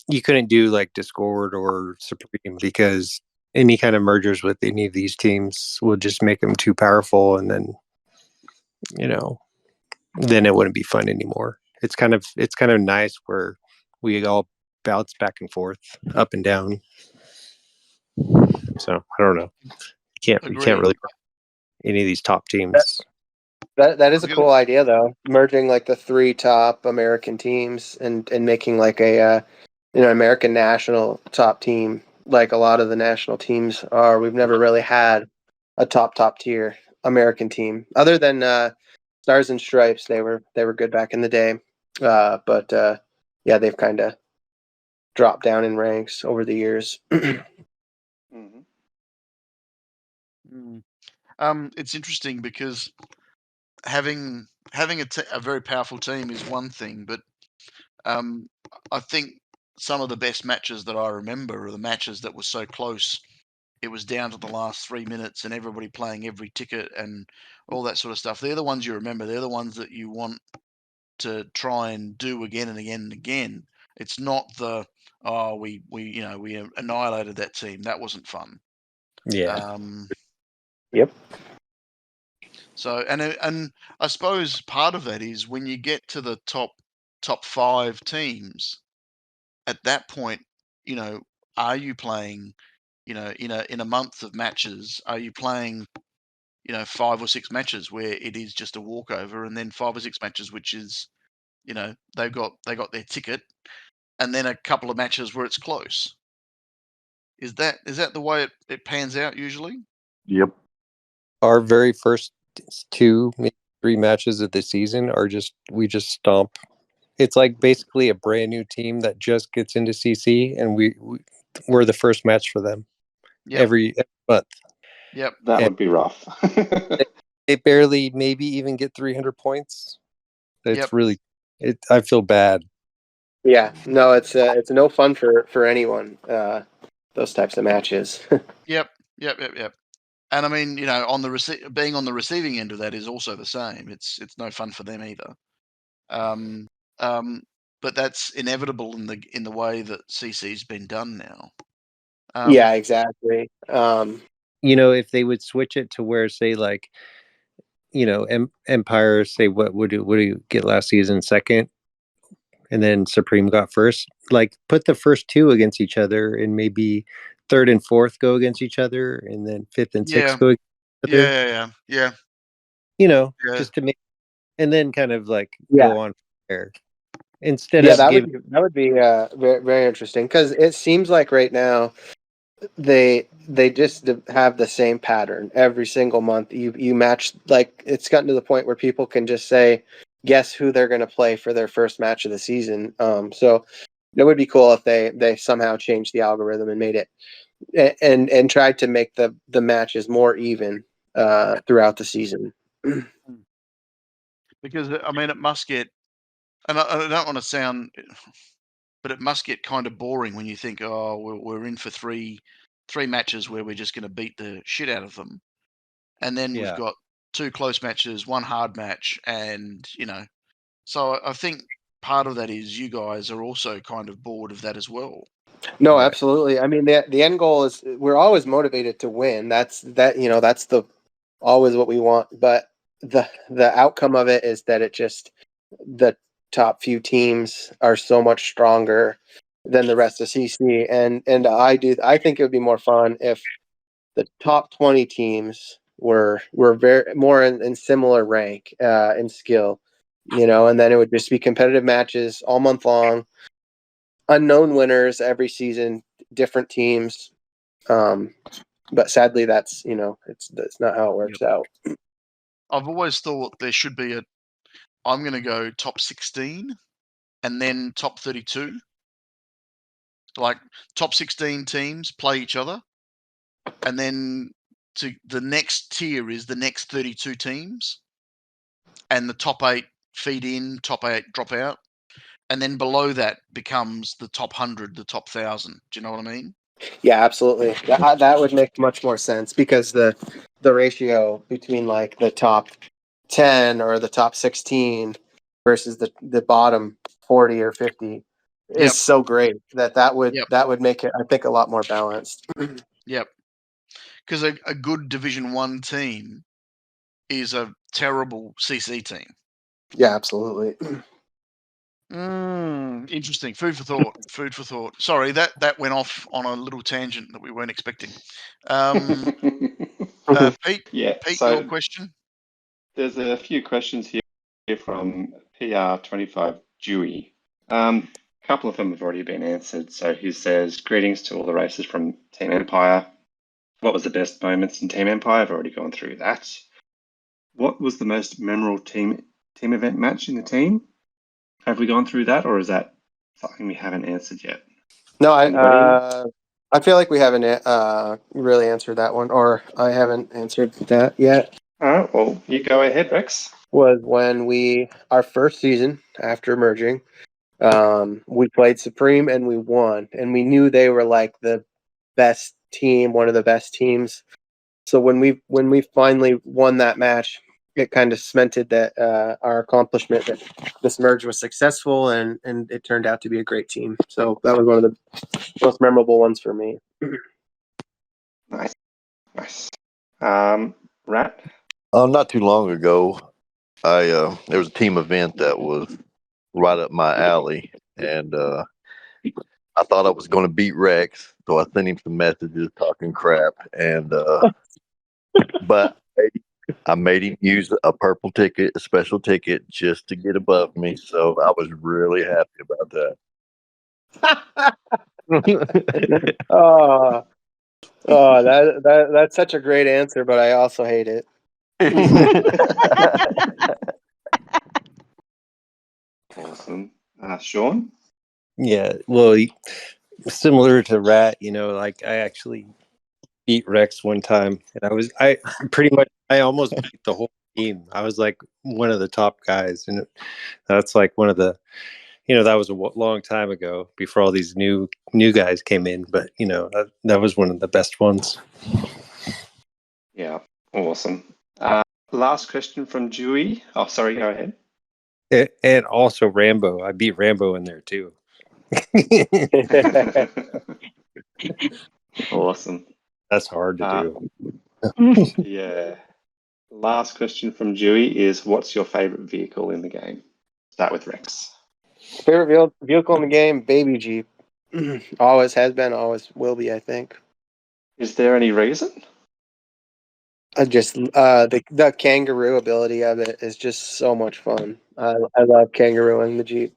you couldn't do like Discord or Supreme because any kind of mergers with any of these teams would just make them too powerful. And then, then it wouldn't be fun anymore. It's kind of nice where we all bounce back and forth, up and down. So I don't know. You can't really any of these top teams. That is a cool idea though. Merging like the 3 top American teams and making like a American national top team like a lot of the national teams are. We've never really had a top tier American team other than Stars and Stripes. They were good back in the day. But they've kind of dropped down in ranks over the years. It's interesting because having a very powerful team is one thing, but I think some of the best matches that I remember are the matches that were so close. It was down to the last 3 minutes and everybody playing every ticket and all that sort of stuff. They're the ones you remember. They're the ones that you want to try and do again and again and again. It's not the we annihilated that team. That wasn't fun. Yeah. Yep. So and I suppose part of that is when you get to the top 5 teams, at that point, are you playing, in a month of matches, are you playing, 5 or 6 matches where it is just a walkover, and then 5 or 6 matches which is, they got their ticket, and then a couple of matches where it's close. Is that the way it pans out usually? Yep. Our very first 2, maybe 3 matches of the season are we just stomp. It's like basically a brand new team that just gets into CC, and we're the first match for them every month. Yep. That would be rough. They barely maybe even get 300 points. It's really, I feel bad. Yeah, no, it's no fun for anyone. Those types of matches. Yep. And I mean, on the being on the receiving end of that is also the same. It's no fun for them either. But that's inevitable in the way that CC's been done now. Yeah, exactly. If they would switch it to where, say, like, Empire, say, what would you get last season? Second, and then Supreme got first. Like, put the first 2 against each other, and maybe third and fourth go against each other, and then fifth and sixth go against each other. Yeah. Just to make, and then kind of like Yeah. go on there instead Yeah, of that would be very, very interesting, because it seems like right now they just have the same pattern every single month. You match, like, it's gotten to the point where people can just say guess who they're going to play for their first match of the season. So it would be cool if they somehow changed the algorithm and made it and tried to make the matches more even throughout the season. Because I mean, it must get, and I don't want to sound, but it must get kind of boring when you think, oh, we're in for three matches where we're just going to beat the shit out of them, and then we've got 2 close matches, 1 hard match, and so I think part of that is you guys are also kind of bored of that as well. No, absolutely. I mean, the end goal is we're always motivated to win. That's always what we want. But the outcome of it is that the top few teams are so much stronger than the rest of CC. And I think it would be more fun if the top 20 teams were very more in similar rank in skill, and then it would just be competitive matches all month long. Unknown winners every season, different teams. But sadly, that's not how it works out. I've always thought there should be I'm going to go top 16 and then top 32. Like, top 16 teams play each other, and then to the next tier is the next 32 teams, and the top 8 feed in, top 8 drop out. And then below that becomes the top 100, the top 1,000. Do you know what I mean? Yeah, absolutely. That would make much more sense, because the ratio between, like, the top 10 or the top 16 versus the bottom 40 or 50 is so great that would make it, I think, a lot more balanced. Yep. Because a good Division 1 team is a terrible CC team. Yeah, absolutely. Interesting. Food for thought. Sorry, that went off on a little tangent that we weren't expecting. Pete, so your question? There's a few questions here from PR25 Dewey. A couple of them have already been answered. So he says, greetings to all the racers from Team Empire. What was the best moments in Team Empire? I've already gone through that. What was the most memorable team event match in the team? Have we gone through that, or is that something we haven't answered yet? No, I feel like we haven't really answered that one, or I haven't answered that yet. All right, well, you go ahead, Rex. Was when our first season after merging, we played Supreme and we won, and we knew they were like the best team, one of the best teams. So when we finally won that match, it kind of cemented that our accomplishment, that this merge was successful, and it turned out to be a great team. So that was one of the most memorable ones for me. Nice. Rat? Not too long ago, there was a team event that was right up my alley, and I thought I was going to beat Rex, so I sent him some messages talking crap, and but I made him use a purple ticket, a special ticket, just to get above me. So I was really happy about that. Oh, that's such a great answer, but I also hate it. Awesome. Sean? Yeah, well, similar to Rat, like I actually beat Rex one time, and I almost beat the whole team. I was like one of the top guys, and that's like one of the, that was a long time ago before all these new guys came in, but that was one of the best ones. Yeah, awesome. Last question from Dewey. Oh, sorry, go ahead. And also Rambo. I beat Rambo in there too. Awesome. That's hard to do. Yeah. Last question from Dewey is, what's your favorite vehicle in the game? Start with Rex. Favorite vehicle in the game, Baby Jeep. Always has been, always will be, I think. Is there any reason? Just the kangaroo ability of it is just so much fun. I love kangarooing the Jeep.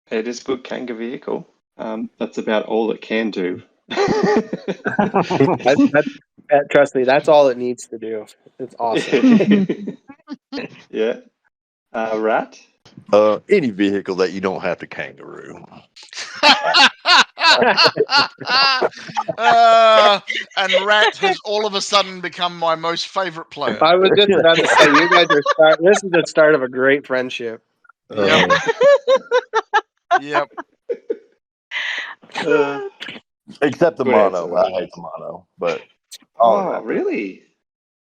It is a good Kanga vehicle. That's about all it can do. Trust me, that's all it needs to do. It's awesome. Yeah. Rat? Any vehicle that you don't have to kangaroo. And Rat has all of a sudden become my most favorite player. I was just about to say, you guys this is the start of a great friendship. Yep. Yep. Except the Good mono. answer. I hate the mono, but Oh, really?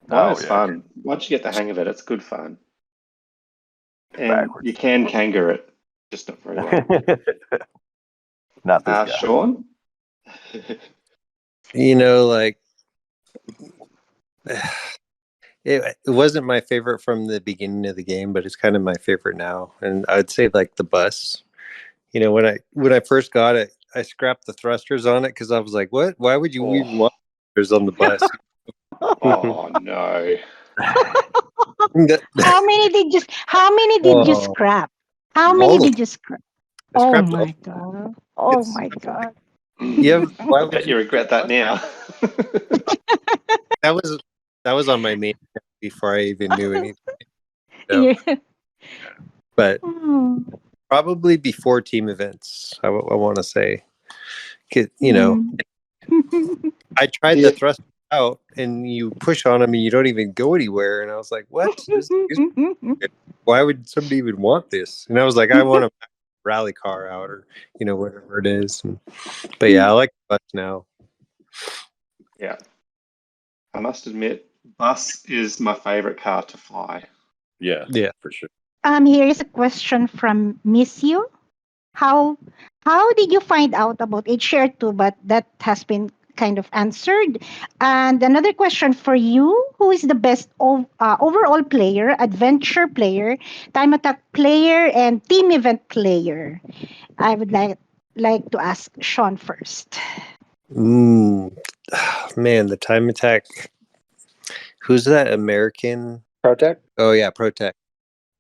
Mono's yeah. fun. Once you get the hang of it, it's good fun. And Backwards. you can kangaroo it, just not very well. Not this guy. Sean? Like it wasn't my favorite from the beginning of the game, but it's kind of my favorite now. And I'd say like the bus. When I first got it, I scrapped the thrusters on it because I was like, "What? Why would you even want thrusters on the bus?" Oh no! How many did you scrap? How many did you scrap? Oh my god! Oh my god! Yeah, why I would bet you regret that now. that was on my main account before I even knew anything. Yeah. But probably before team events, I want to say, I tried the thrust out, and you push on them, and you don't even go anywhere. And I was like, "What? Why would somebody even want this?" And I was like, "I want a rally car out, or whatever it is." But yeah, I like the bus now. Yeah, I must admit, bus is my favorite car to fly. Yeah, for sure. Here is a question from Miss You. How did you find out about HR2? But that has been kind of answered. And another question for you: who is the best overall player, adventure player, time attack player, and team event player? I would like to ask Sean first. Man, the time attack. Who's that American? Protec? Oh yeah, Protec.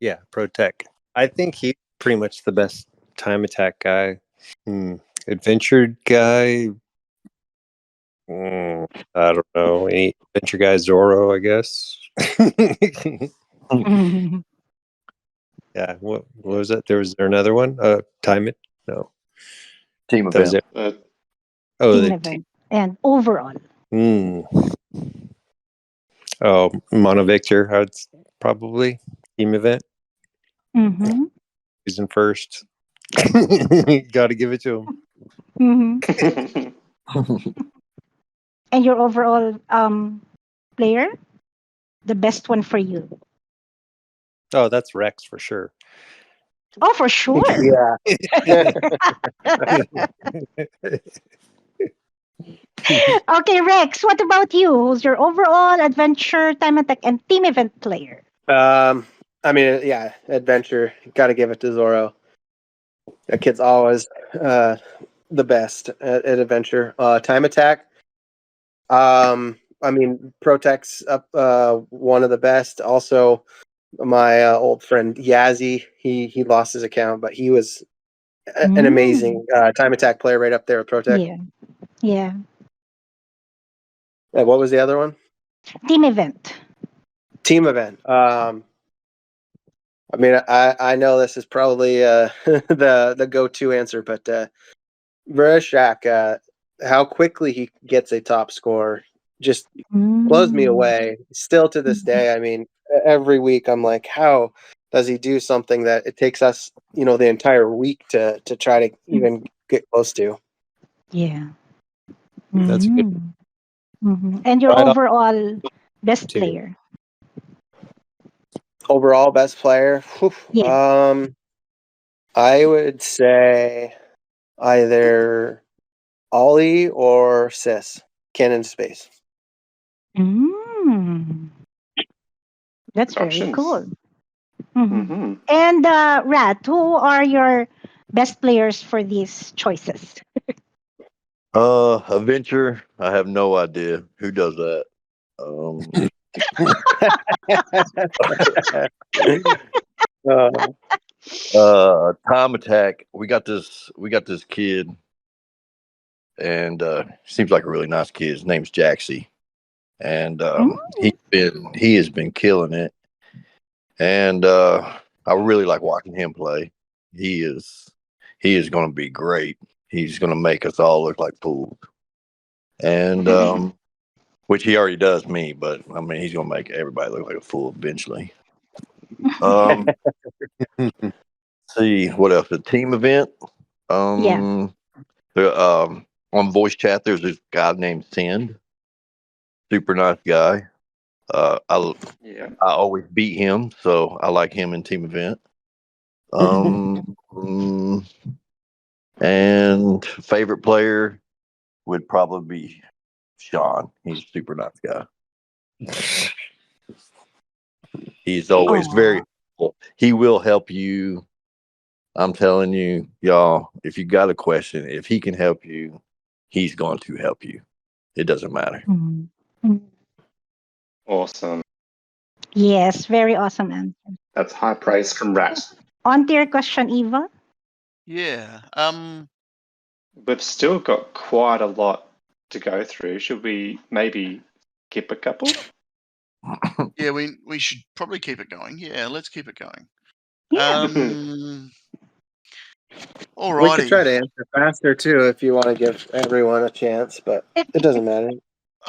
Yeah, Protec. I think he's pretty much the best time attack guy. Adventure guy. I don't know. Any adventure guy? Zorro, I guess. Yeah. What was that? Was there another one? Time it? No. Team That was event. it. Team event and overall. Oh, Mono Victor. I'd probably team event. Mm-hmm. He's in first. Got to give it to him. Mm-hmm. And your overall player, the best one for you? Oh, that's Rex for sure. Oh, for sure. Yeah. Okay, Rex, what about you? Who's your overall adventure, time attack, and team event player? I mean, yeah, adventure. Got to give it to Zorro. That kid's always the best at adventure. Time attack. I mean, Protec's up one of the best. Also, my old friend Yazzie, he lost his account, but he was an amazing time attack player right up there with Protec. Yeah. What was the other one? Team event. Team event. I mean, I know this is probably the go-to answer, but Vereshak, how quickly he gets a top score just blows me away. Still to this day, I mean, every week I'm like, how does he do something that it takes us, the entire week to try to even get close to? Yeah. That's good. And your Right on. overall best Two. player? Overall best player? Whew. Yeah. I would say either Ollie or Sis. Cannon Space. That's very Options. cool. And Rat, who are your best players for these choices? Adventure. I have no idea who does that. Time Attack. We got this kid, and seems like a really nice kid. His name's Jaxie, and he has been killing it. And I really like watching him play. He is going to be great. He's going to make us all look like fools, and which he already does me. But I mean, he's going to make everybody look like a fool eventually. See what else? The team event. On voice chat, there's this guy named Send. Super nice guy. I always beat him, so I like him in team event. And favorite player would probably be Sean. He's a super nice guy. He's always very helpful. He will help you. I'm telling you, y'all, if you got a question, if he can help you, he's going to help you. It doesn't matter. Awesome. Yes, very awesome answer. That's high praise from Rat. On to your question, Eva. Yeah. We've still got quite a lot to go through. Should we maybe skip a couple? Yeah, we should probably keep it going. Yeah, let's keep it going. Yeah. Alrighty. We could try to answer faster too if you want to give everyone a chance, but it doesn't matter.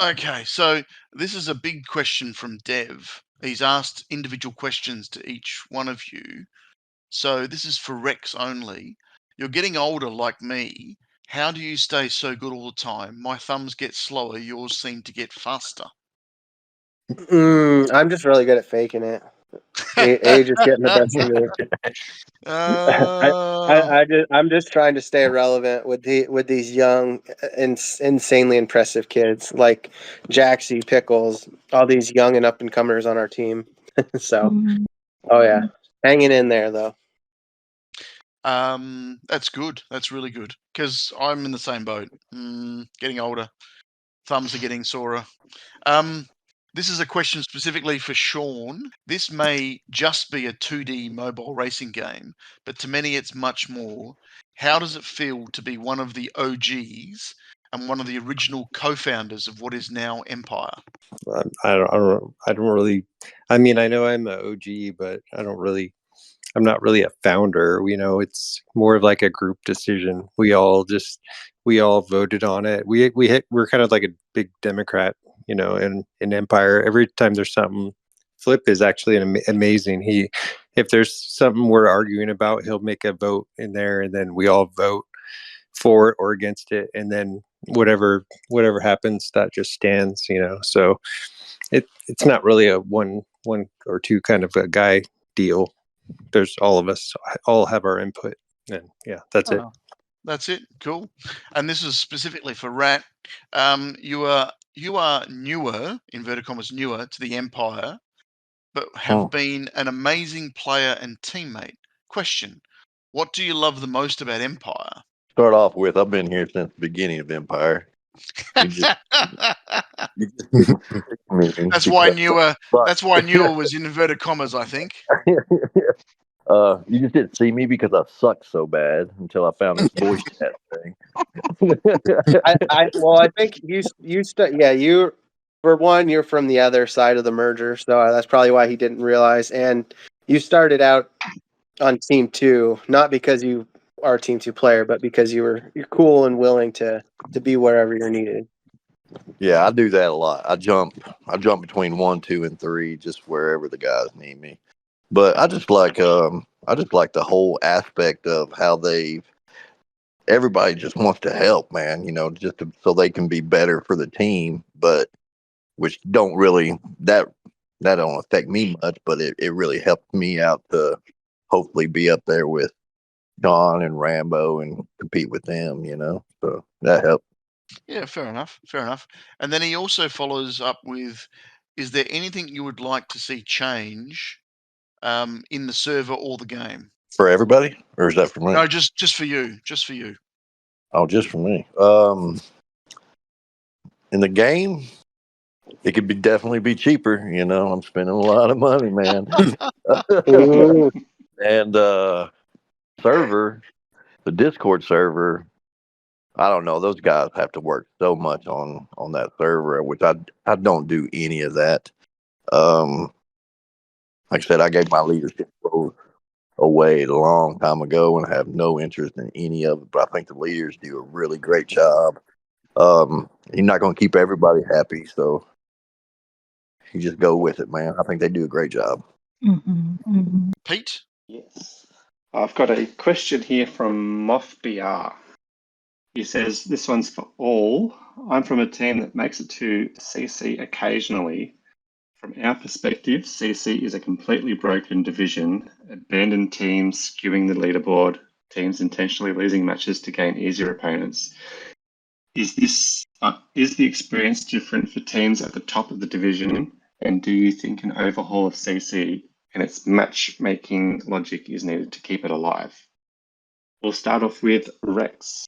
Okay, so this is a big question from Dev. He's asked individual questions to each one of you. So this is for Rex only. You're getting older like me. How do you stay so good all the time? My thumbs get slower. Yours seem to get faster. I'm just really good at faking it. Age is getting the best of me. I'm just trying to stay relevant with these young, insanely impressive kids like Jaxie, Pickles, all these young and up and comers on our team. So, hanging in there though. That's good. That's really good because I'm in the same boat. Getting older, thumbs are getting sorer. This is a question specifically for Sean. This may just be a 2D mobile racing game, but to many it's much more. How does it feel to be one of the OGs and one of the original co-founders of what is now Empire? I don't really. I mean, I know I'm an OG, but I'm not really a founder. It's more of like a group decision. We all voted on it. We're kind of like a big Democrat, in Empire. Every time there's something, Flip is actually amazing. If there's something we're arguing about, he'll make a vote in there, and then we all vote for it or against it, and then whatever happens, that just stands. So it's not really a one or two kind of a guy deal. There's all of us all have our input, and that's it. That's it. Cool. And this is specifically for Rat. You are newer, inverted commas, newer to the Empire, but have been an amazing player and teammate. Question: what do you love the most about Empire? Start off with, I've been here since the beginning of Empire. That's why newer was in inverted commas, I think. You just didn't see me because I sucked so bad until I found this voice chat thing. I think you for one, you're from the other side of the merger, so that's probably why he didn't realize. And you started out on Team 2, not because you are a Team 2 player, but because you're cool and willing to be wherever you're needed. Yeah, I do that a lot. I jump between 1, 2, and 3, just wherever the guys need me. But I just like the whole aspect of how everybody just wants to help, man. So they can be better for the team. But which don't really that don't affect me much, but it really helped me out to hopefully be up there with Don and Rambo and compete with them. So that helped. Yeah, fair enough. And then he also follows up with, is there anything you would like to see change in the server or the game? For everybody? Or is that for me? No, just for you. Just for you. Oh, just for me. In the game, it could definitely be cheaper. I'm spending a lot of money, man. And server, the Discord server, I don't know. Those guys have to work so much on that server, which I don't do any of that. Like I said, I gave my leadership role away a long time ago and have no interest in any of it. But I think the leaders do a really great job. You're not going to keep everybody happy, so you just go with it, man. I think they do a great job. Pete? Yes. I've got a question here from Moff BR. He says, this one's for all. I'm from a team that makes it to CC occasionally. From our perspective, CC is a completely broken division, abandoned teams skewing the leaderboard, teams intentionally losing matches to gain easier opponents. Is the experience different for teams at the top of the division? And do you think an overhaul of CC and its matchmaking logic is needed to keep it alive? We'll start off with Rex.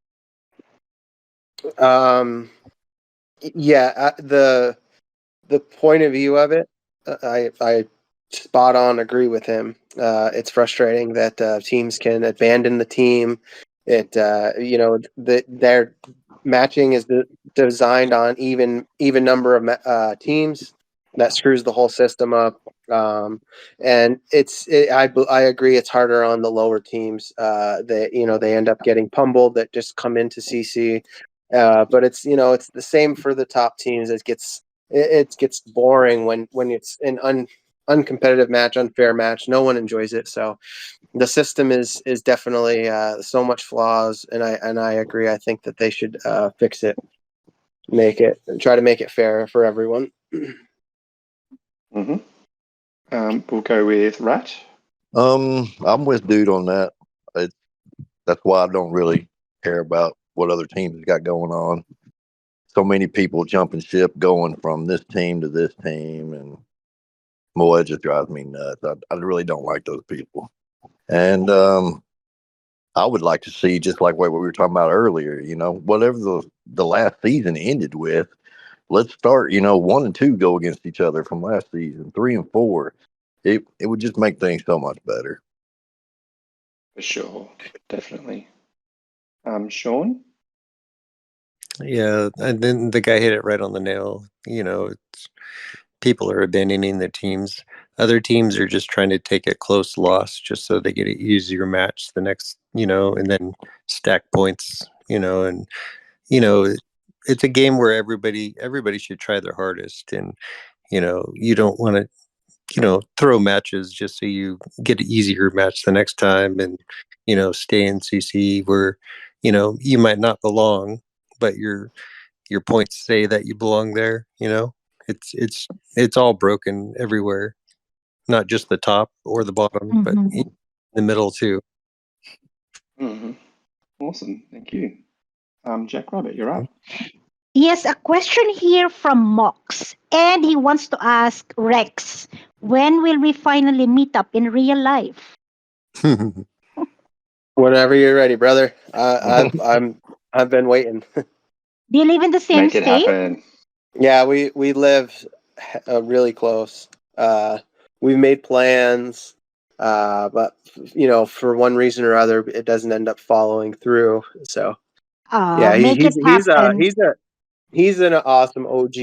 Yeah, the point of view of it, I spot on agree with him. It's frustrating that teams can abandon the team. Their matching is designed on even number of teams. That screws the whole system up. And I agree. It's harder on the lower teams. They end up getting pummeled that just come into CC. But it's the same for the top teams. It gets boring when it's an uncompetitive match, unfair match. No one enjoys it. So the system is definitely so much flaws, and I agree. I think that they should fix it, try to make it fair for everyone. We'll go with Rat. I'm with Dude on that. That's why I don't really care about what other teams got going on. So many people jumping ship, going from this team to this team, and boy, it just drives me nuts. I really don't like those people. And I would like to see, just like what we were talking about earlier, whatever the last season ended with, let's start, 1 and 2 go against each other from last season, 3 and 4. It would just make things so much better. For sure, definitely. Sean? Yeah, and then the guy hit it right on the nail. People are abandoning their teams. Other teams are just trying to take a close loss just so they get an easier match the next, and then stack points, and it's a game where everybody should try their hardest, and you don't want to throw matches just so you get an easier match the next time, and stay in CC where you might not belong, but your points say that you belong there. It's all broken everywhere, not just the top or the bottom, but in the middle too. Awesome, thank you. Jack Rabbit, you're up. Yes, a question here from Mox, and he wants to ask Rex, when will we finally meet up in real life? Whenever you're ready, brother. I've been waiting. Do you live in the same Make it state? happen. Yeah, we live really close. We've made plans, but for one reason or other, it doesn't end up following through. So yeah, make it happen. he's an awesome OG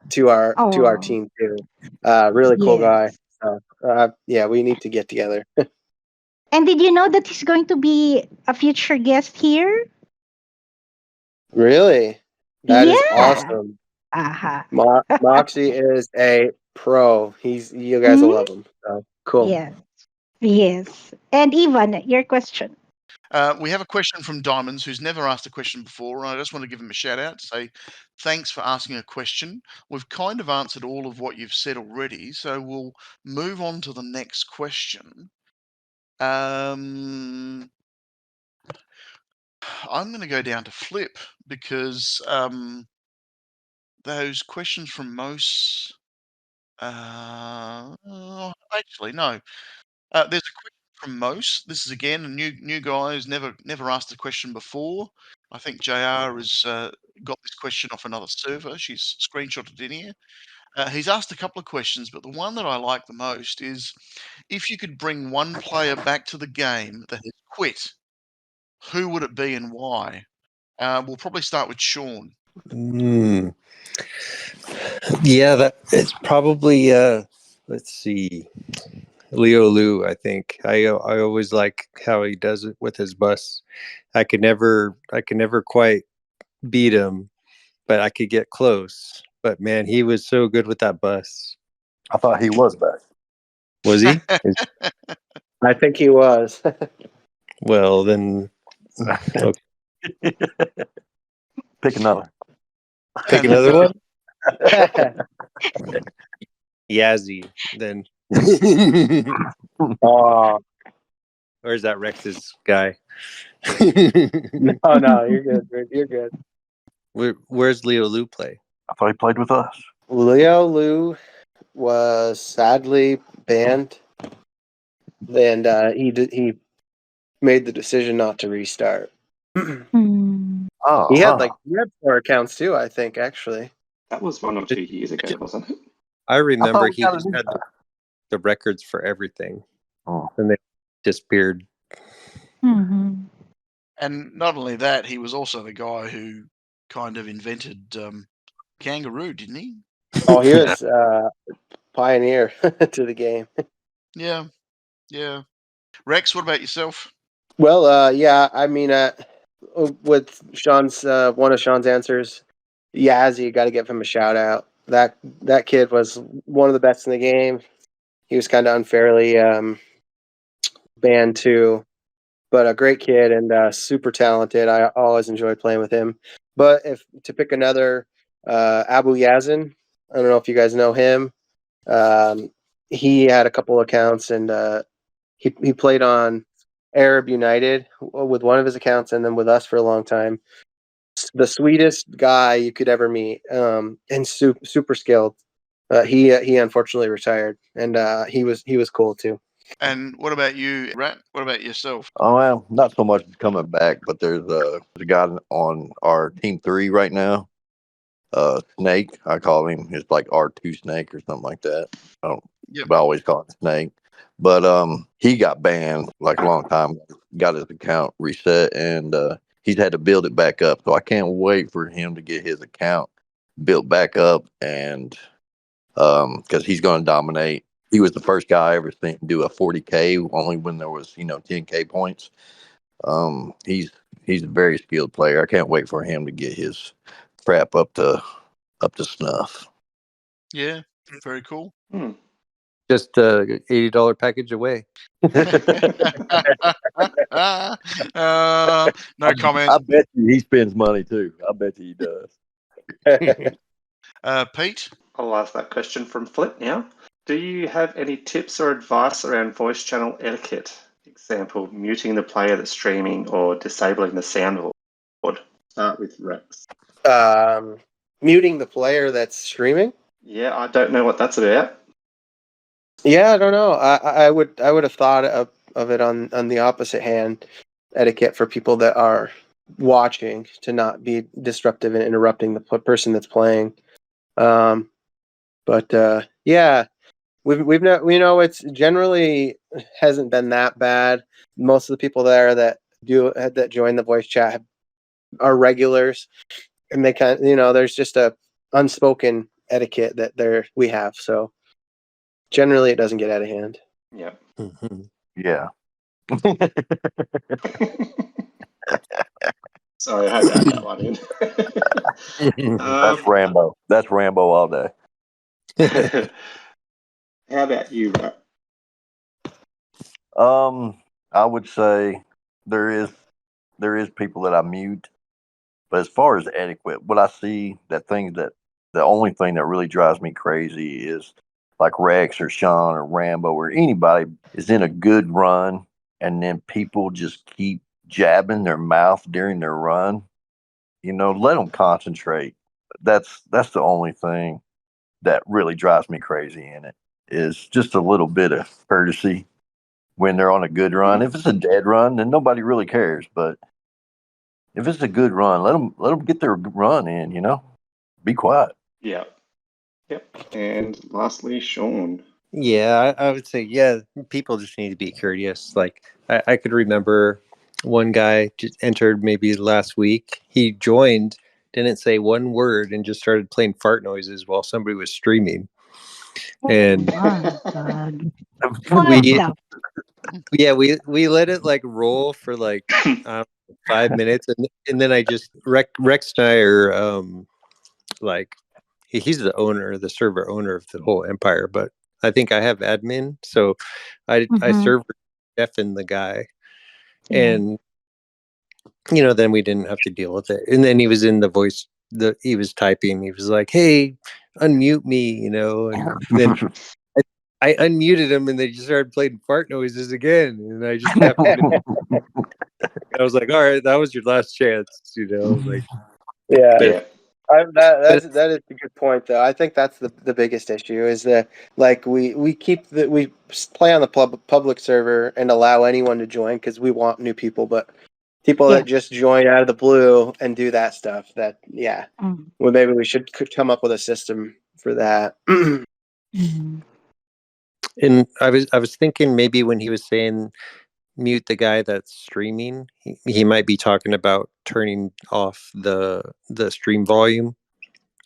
to our team too. Really cool guy. Yeah, we need to get together. And did you know that he's going to be a future guest here? Really? That is awesome. Uh-huh. Moxie is a pro. You guys will love him. So cool. Yes. Yes. And Ivan, your question. We have a question from Diamonds, who's never asked a question before, and I just want to give him a shout out to say thanks for asking a question. We've kind of answered all of what you've said already, so we'll move on to the next question. I'm going to go down to Flip because those questions from Mose. Actually, no. There's a question from Mose. This is again a new guy who's never asked a question before. I think JR has got this question off another server. She's screenshotted it in here. He's asked a couple of questions, but the one that I like the most is if you could bring one player back to the game that has quit, who would it be and why? We'll probably start with Sean. Yeah, that it's probably let's see, Leo Lu. I think I always like how he does it with his bus. I could never quite beat him, but I could get close. But man, he was so good with that bus. I thought he was back. Was he? I think he was. Well, then okay. Pick another. Pick another one. Yazzie. Then. Oh, where's that Rex's guy? No, you're good. You're good. Where's Leo Lu play? I thought he played with us. Leo Lu was sadly banned, and he made the decision not to restart. He had 4 accounts too, I think, actually. That was 1 or 2 years ago, wasn't it? I remember he just had the records for everything. And they disappeared. Mm-hmm. And not only that, he was also the guy who kind of invented Kangaroo, didn't he? Oh, he was pioneer to the game. Yeah. Rex, what about yourself? Well, yeah, I mean, with Sean's one of Sean's answers, Yazzie, got to give him a shout out. That kid was one of the best in the game. He was kind of unfairly banned too, but a great kid and super talented. I always enjoyed playing with him. But if to pick another, Abu Yazin, I don't know if you guys know him. He had a couple accounts and he played on Arab United with one of his accounts and then with us for a long time. The sweetest guy you could ever meet, and super skilled. He unfortunately retired, and he was cool too. And what about you, Rat? What about yourself? Oh, well, not so much coming back, but there's a guy on our team 3 right now. Snake, I call him. It's like R2 Snake or something like that. I always call him Snake. But he got banned like a long time. Got his account reset, and he's had to build it back up. So I can't wait for him to get his account built back up, and because he's going to dominate. He was the first guy I ever seen do a 40K only when there was 10K points. He's a very skilled player. I can't wait for him to get his crap up to snuff. Yeah, very cool. Just $80 package away. No comment. I bet you he spends money too. I bet you he does. Pete? I'll ask that question from Flip now. Do you have any tips or advice around voice channel etiquette? Example, muting the player that's streaming or disabling the soundboard. Start with Rex. Muting the player that's streaming? Yeah, I don't know what that's about. Yeah, I don't know. I would have thought of it on the opposite hand, etiquette for people that are watching to not be disruptive and interrupting the person that's playing. But yeah, we've not, it's generally hasn't been that bad. Most of the people there that join the voice chat are regulars, and they kind of, there's just a unspoken etiquette that we have. So generally, it doesn't get out of hand. Yeah. Yeah. Sorry, I had to add that one in. That's Rambo. That's Rambo all day. How about you, Matt? I would say there is people that I mute, but as far as etiquette, what I see the only thing that really drives me crazy is like Rex or Sean or Rambo or anybody is in a good run and then people just keep jabbing their mouth during their run. Let them concentrate. That's the only thing that really drives me crazy in it, is just a little bit of courtesy when they're on a good run. If it's a dead run, then nobody really cares. But if it's a good run, let them get their run in. Be quiet. Yeah. Yep. And lastly, Sean. Yeah, I would say, people just need to be courteous. Like, I could remember one guy just entered maybe last week. He joined, didn't say one word, and just started playing fart noises while somebody was streaming. And we let it like roll for like 5 minutes, and then I just Rex and I are like, he's the server owner of the whole empire, but I think I have admin, so I serve Jeff and the guy, and then we didn't have to deal with it. And then he was in the voice, he was typing, he was like, "Hey, unmute me," and then I unmuted him, and they just started playing fart noises again, and I just kept it. I was like, "All right, that was your last chance," like. Yeah. That is a good point, though. I think that's the biggest issue is that, like, we play on the public server and allow anyone to join because we want new people, but people that just join out of the blue and do that stuff, well, maybe we could come up with a system for that. And I was thinking maybe when he was saying mute the guy that's streaming, he might be talking about turning off the stream volume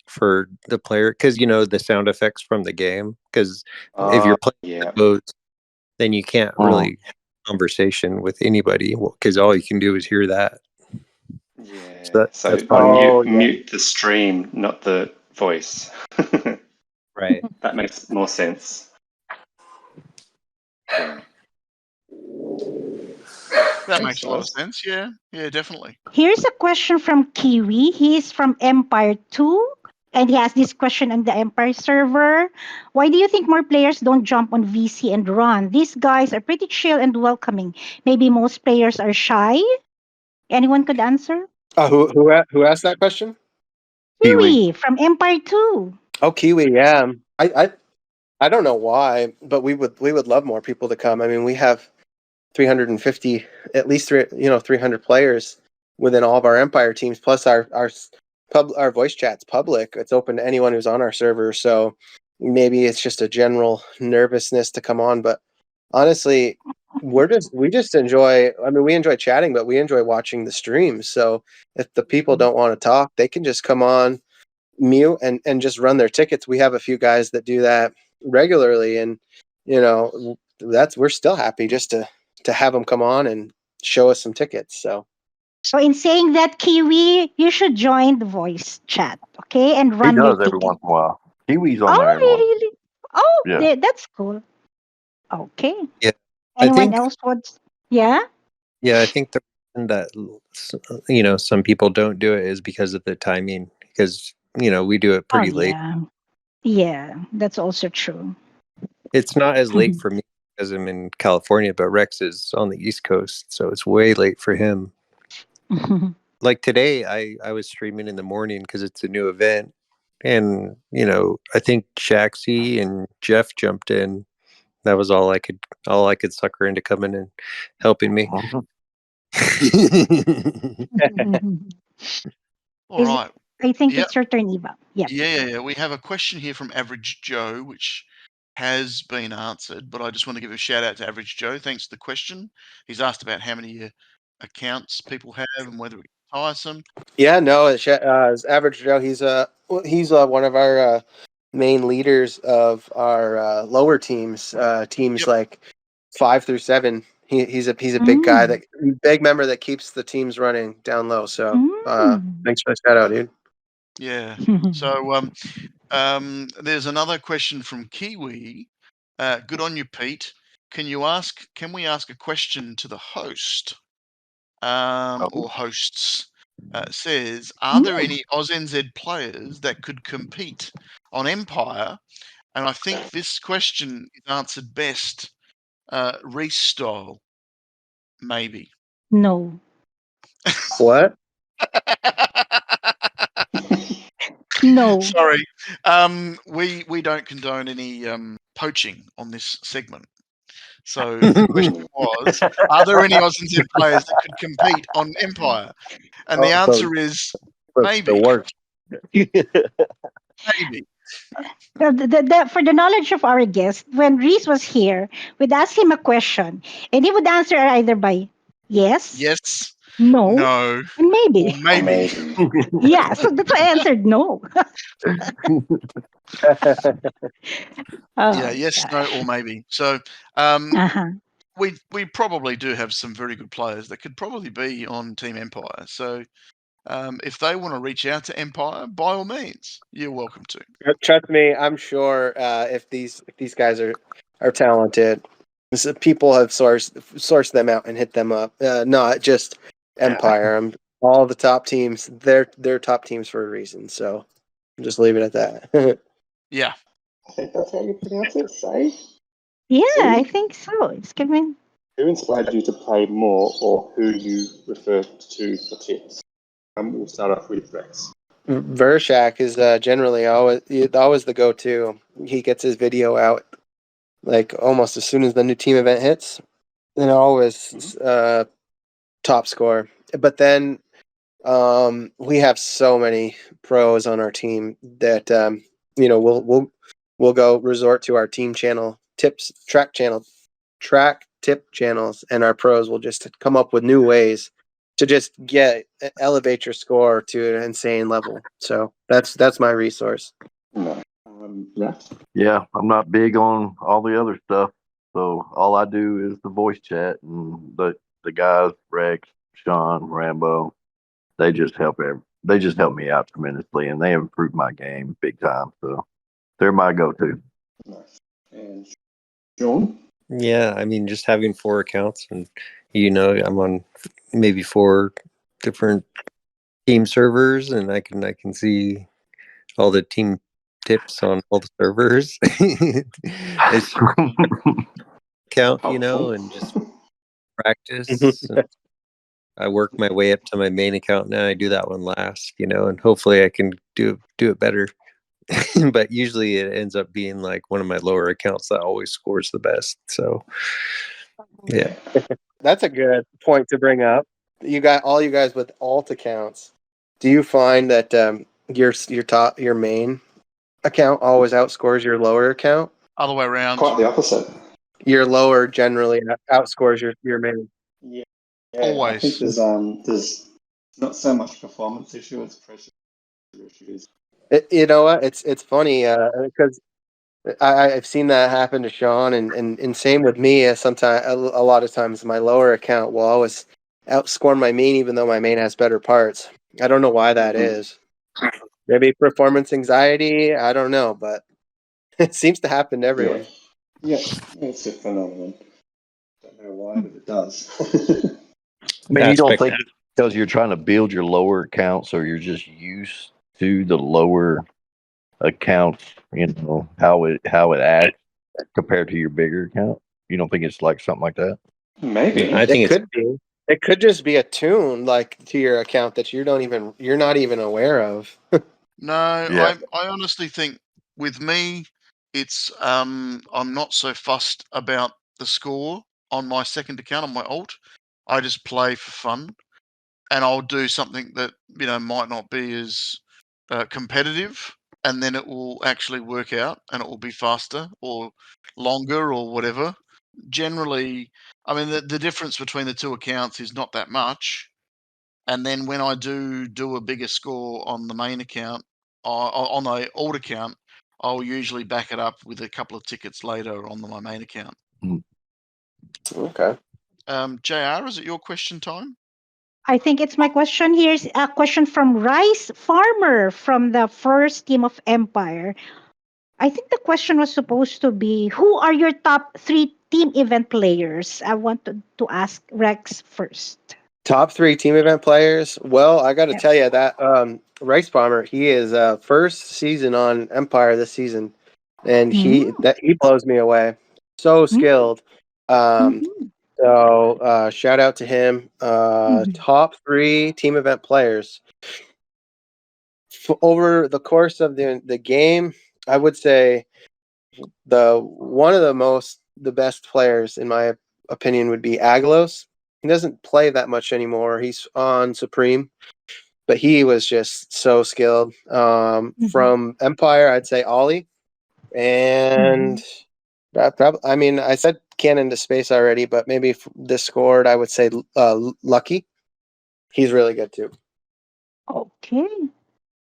for the player, because the sound effects from the game, because if you're playing the modes, then you can't really have a conversation with anybody, because all you can do is hear that. Yeah. So that's mute the stream, not the voice. Right. That makes more sense. Yeah. That makes a lot of sense. Yeah, definitely. Here's a question from Kiwi. He's from Empire 2, and he has this question on the Empire server. Why do you think more players don't jump on VC and run? These guys are pretty chill and welcoming. Maybe most players are shy? Anyone could answer? Who asked that question? Kiwi from Empire 2. Oh, Kiwi, yeah. I don't know why, but we would love more people to come. I mean, we have 350, at least 300 players within all of our Empire teams. Plus, our voice chat's public. It's open to anyone who's on our server. So maybe it's just a general nervousness to come on. But honestly, we just enjoy. I mean, we enjoy chatting, but we enjoy watching the streams. So if the people don't want to talk, they can just come on, mute, and just run their tickets. We have a few guys that do that regularly, and we're still happy just to have them come on and show us some tickets. So in saying that, Kiwi, you should join the voice chat, okay, and run your ticket. Every once in a while. Kiwi's on there. Really? Oh, yeah. That's cool. Okay. Yeah. Anyone else wants? Yeah. Yeah, I think the reason that some people don't do it is because of the timing. Because we do it pretty late. Yeah, that's also true. It's not as late for me because I'm in California, but Rex is on the East Coast, so it's way late for him. Like today, I was streaming in the morning because it's a new event, and I think Shaxi and Jeff jumped in. That was all I could sucker into coming and helping me. All right. I think it's your turn, Eva. Yeah. We have a question here from Average Joe, which has been answered, but I just want to give a shout out to Average Joe. Thanks for the question. He's asked about how many accounts people have and whether we tiresome? Yeah, no. Average Joe, he's one of our main leaders of our lower teams. Teams like 5 through 7. He's a big guy, big member that keeps the teams running down low. So thanks for the shout out, dude. Yeah. So there's another question from Kiwi. Good on you, Pete. Can we ask a question to the host or hosts? Says, are there any AUSNZ players that could compete on Empire? And I think this question is answered best Reese style, maybe. No. What? No. Sorry. We don't condone any poaching on this segment. So the question was, are there any AUSNZ players that could compete on Empire? And the answer is maybe. The worst. Maybe. For the knowledge of our guest, when Reese was here, we'd ask him a question, and he would answer either by yes, no, and maybe. Or maybe. Yeah, so that's why I answered no. Yes, no, or maybe. So we probably do have some very good players that could probably be on Team Empire. So if they want to reach out to Empire, by all means, you're welcome to. Trust me, I'm sure if these guys are talented, people have sourced them out and hit them up. Not just Empire. All the top teams. They're top teams for a reason. So just leave it at that. Yeah. I think that's how you pronounce it. Say. Yeah, I think so. It's given. Who inspired you to play more, or who you refer to for tips? We'll start off with Rex. Vershak is generally always the go-to. He gets his video out like almost as soon as the new team event hits, and always top score. But then we have so many pros on our team that we'll go resort to our team channel track tip channels, and our pros will just come up with new ways to just elevate your score to an insane level. So that's my resource. Yeah, I'm not big on all the other stuff. So all I do is the voice chat, and the guys, Rex, Sean, Rambo, they just help me out tremendously, and they improved my game big time. So they're my go-to. Nice. And Sean? Yeah, I mean, just having 4 accounts, and I'm on maybe 4 different team servers, and I can see all the team tips on all the servers. It's count, and just practice. I work my way up to my main account now. I do that one last, and hopefully I can do it better. But usually it ends up being like one of my lower accounts that always scores the best. So yeah. That's a good point to bring up. You got all you guys with alt accounts. Do you find that your main account always outscores your lower account? Other way around. Quite the opposite. Your lower generally outscores your main. Yeah. Always. I think there's not so much performance issue as pressure issues. You know what? It's funny because I've seen that happen to Sean, and same with me. Sometimes a lot of times my lower account will always outscore my main, even though my main has better parts. I don't know why that is. Maybe performance anxiety. I don't know, but it seems to happen to everyone. Yeah, it's a phenomenon. Don't know why, but it does. I mean, you don't think it's because you're trying to build your lower account, so you're just used to the lower account, how it acts compared to your bigger account? You don't think it's like something like that? Maybe. I think it could be. It could just be a tune like to your account that you're not even aware of. No, Yeah. I honestly think with me, it's I'm not so fussed about the score on my second account on my alt. I just play for fun, and I'll do something that might not be as competitive, and then it will actually work out, and it will be faster or longer or whatever. Generally, I mean the difference between the 2 accounts is not that much. And then when I do a bigger score on the main account, on the alt account, I'll usually back it up with a couple of tickets later on my main account. Okay. JR, is it your question time? I think it's my question. Here's a question from Rice Farmer from the first team of Empire. I think the question was supposed to be, who are your top 3 team event players? I want to ask Rex first. Top 3 team event players. Well, I got to tell you that Rice Bomber, he is first season on Empire this season, and he blows me away. So skilled. So shout out to him. Top 3 team event players. Over the course of the game, I would say one of the best players in my opinion would be Aglos. He doesn't play that much anymore. He's on Supreme, but he was just so skilled. From Empire, I'd say Ollie, and I mean, I said Cannon to Space already, but maybe Discord, I would say Lucky. He's really good too. Okay,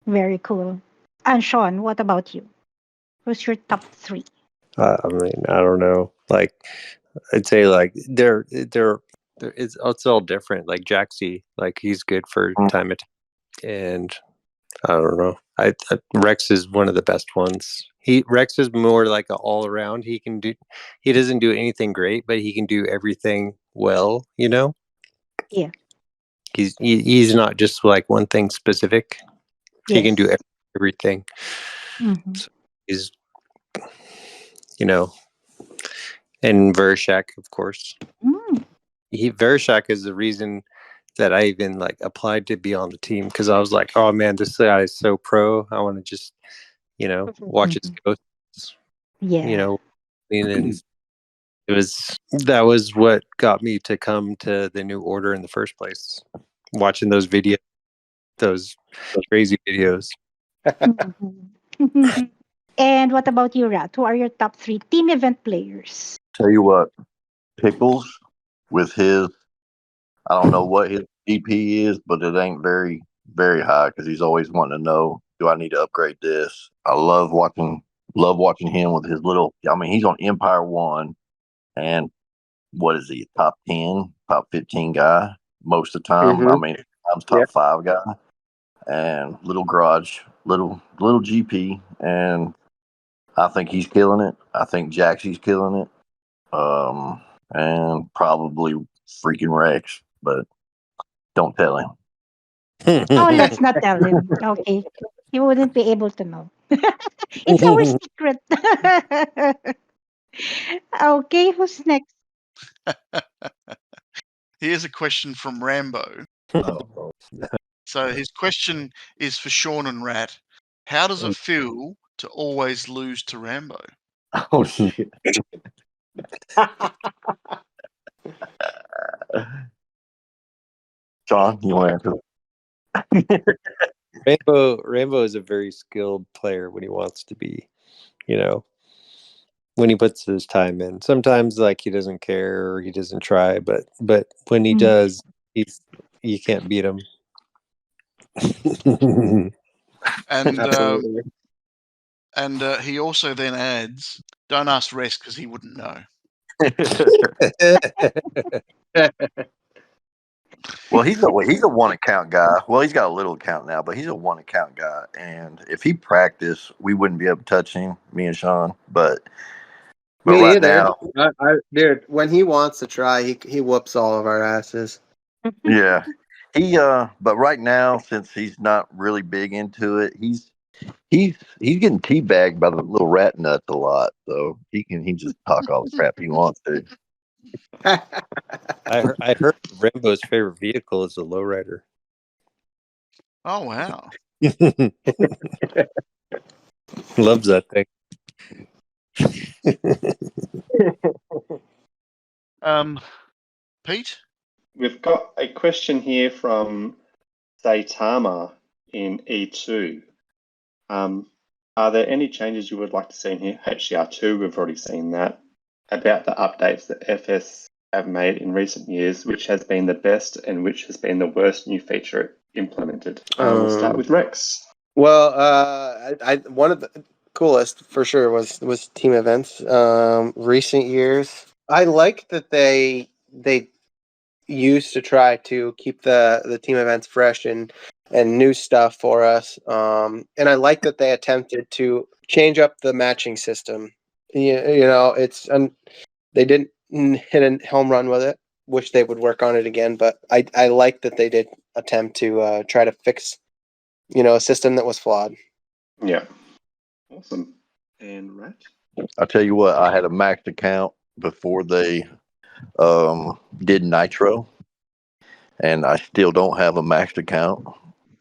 very cool. And Sean, what about you? Who's your top 3? I mean, I don't know. Like, I'd say like it's all different. Like Jaxie, like he's good for time attack, and I don't know. Rex is one of the best ones. Rex is more like an all around. He doesn't do anything great, but he can do everything well. You know. Yeah. He's not just like one thing specific. He can do everything. So he's, and Vershak, of course. Vershak is the reason that I even like applied to be on the team, because I was like, oh man, this guy is so pro. I want to just, watch his ghosts. Yeah. And that was what got me to come to the New Order in the first place. Watching those crazy videos. And what about you, Rat? Who are your top 3 team event players? Tell you what, Pickles with his, I don't know what his DP is, but it ain't very, very high because he's always wanting to know, do I need to upgrade this? I love watching him with his little, I mean, he's on Empire 1 and what is he, top 10, top 15 guy most of the time. I mean, sometimes top 5 guy, and little garage, little GP, and I think he's killing it. I think Jaxie's killing it. And probably freaking Rex, but don't tell him. Oh, let's not tell him. Okay. He wouldn't be able to know. It's our secret. Okay, who's next? Here's a question from Rambo. So his question is for Sean and Rat. How does it feel to always lose to Rambo? Oh, shit. John, you want to answer? Rambo is a very skilled player when he wants to be, when he puts his time in. Sometimes like he doesn't care or he doesn't try, but when he does, you can't beat him. And he also then adds, don't ask Rest because he wouldn't know. Well, he's a 1 account guy. Well, he's got a little account now, but he's a 1 account guy. And if he practiced, we wouldn't be able to touch him, me and Sean. But me right either. now, Dude, when he wants to try, he whoops all of our asses. Yeah, but right now, since he's not really big into it, he's getting teabagged by the little rat nuts a lot. So he just talk all the crap he wants to. I heard Rambo's favorite vehicle is a lowrider. Oh wow! Loves that thing. Pete, we've got a question here from Saitama in E2. Are there any changes you would like to see in here? HCR2, we've already seen that. About the updates, the have made in recent years, which has been the best and which has been the worst new feature implemented? We'll start with Rex. Well, I one of the coolest for sure was team events. Recent years, I like that they used to try to keep the team events fresh and new stuff for us. And I like that they attempted to change up the matching system. You know, they didn't hit a home run with it. Wish they would work on it again, but I like that they did attempt to try to fix, a system that was flawed. Yeah. Awesome. And Rat? I'll tell you what, I had a maxed account before they did Nitro, and I still don't have a maxed account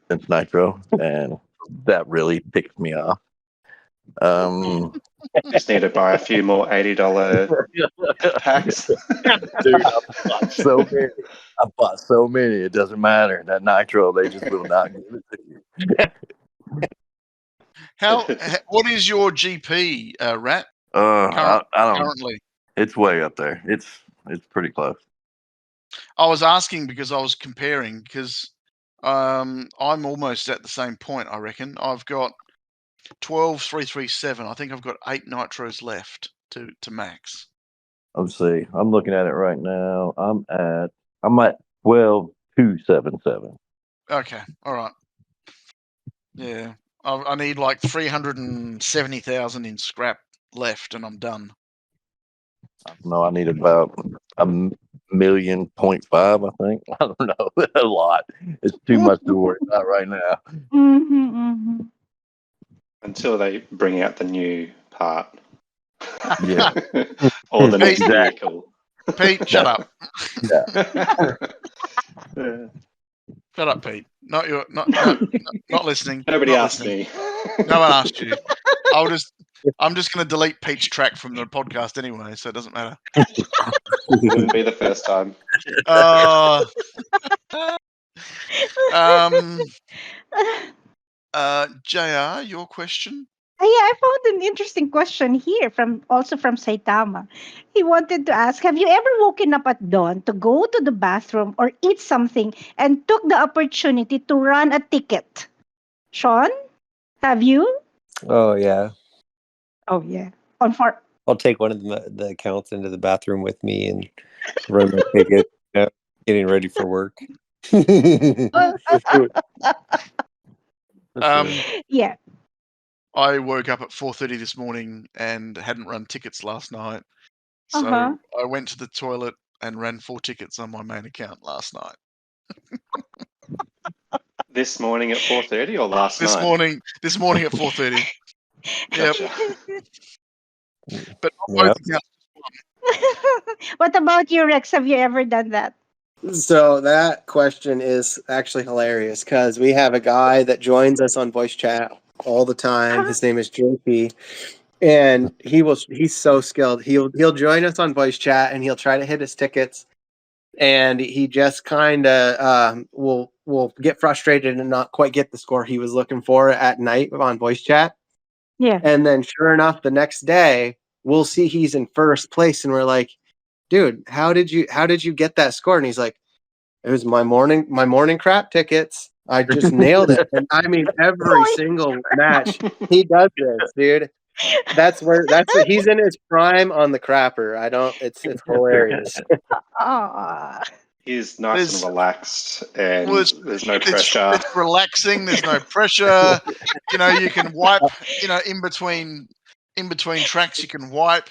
since Nitro, and that really ticks me off. Just need to buy a few more $80 packs. Dude, I bought so many. It doesn't matter. That Nitro, they just will not give it to you. What is your GP, Rat? I don't. Currently, it's way up there. It's pretty close. I was asking because I was comparing because I'm almost at the same point. I reckon I've got 12,337. I think I've got 8 nitros left to max. Let's see. I'm looking at it right now. I'm at 12,277. Okay, all right. Yeah, I need like 370,000 in scrap left, and I'm done. No, I need about $1.5 million. I think. I don't know. A lot. It's too much to worry about right now. Until they bring out the new part. Yeah. Or the next vehicle. Pete, shut up. Yeah. Shut up, Pete. Not listening. Nobody not asked listening. me. No one asked you. I'm just going to delete Pete's track from the podcast anyway, so it doesn't matter. Wouldn't be the first time. JR, your question? Yeah, I found an interesting question here from Saitama. He wanted to ask, have you ever woken up at dawn to go to the bathroom or eat something and took the opportunity to run a ticket? Sean, have you? Oh yeah. Oh yeah. I'll take one of the accounts into the bathroom with me and run my ticket. Getting ready for work. Yeah. I woke up at 4:30 this morning and hadn't run tickets last night. So I went to the toilet and ran 4 tickets on my main account last night. This morning at 4:30 or last This night? This morning at 4:30. Gotcha. Yep. But what about you, Rex? Have you ever done that? So that question is actually hilarious because we have a guy that joins us on voice chat all the time. His name is JP, and he's so skilled. He'll join us on voice chat and he'll try to hit his tickets, and he just kind of will get frustrated and not quite get the score he was looking for at night on voice chat. Yeah. And then sure enough, the next day we'll see he's in first place, and we're like, dude, how did you get that score? And he's like, it was my morning crap tickets. I just nailed it. And I mean, every single match he does this, dude. He's in his prime on the crapper. It's hilarious. He's nice and relaxed, and there's no pressure. It's relaxing. There's no pressure. You can wipe. In between tracks, you can wipe.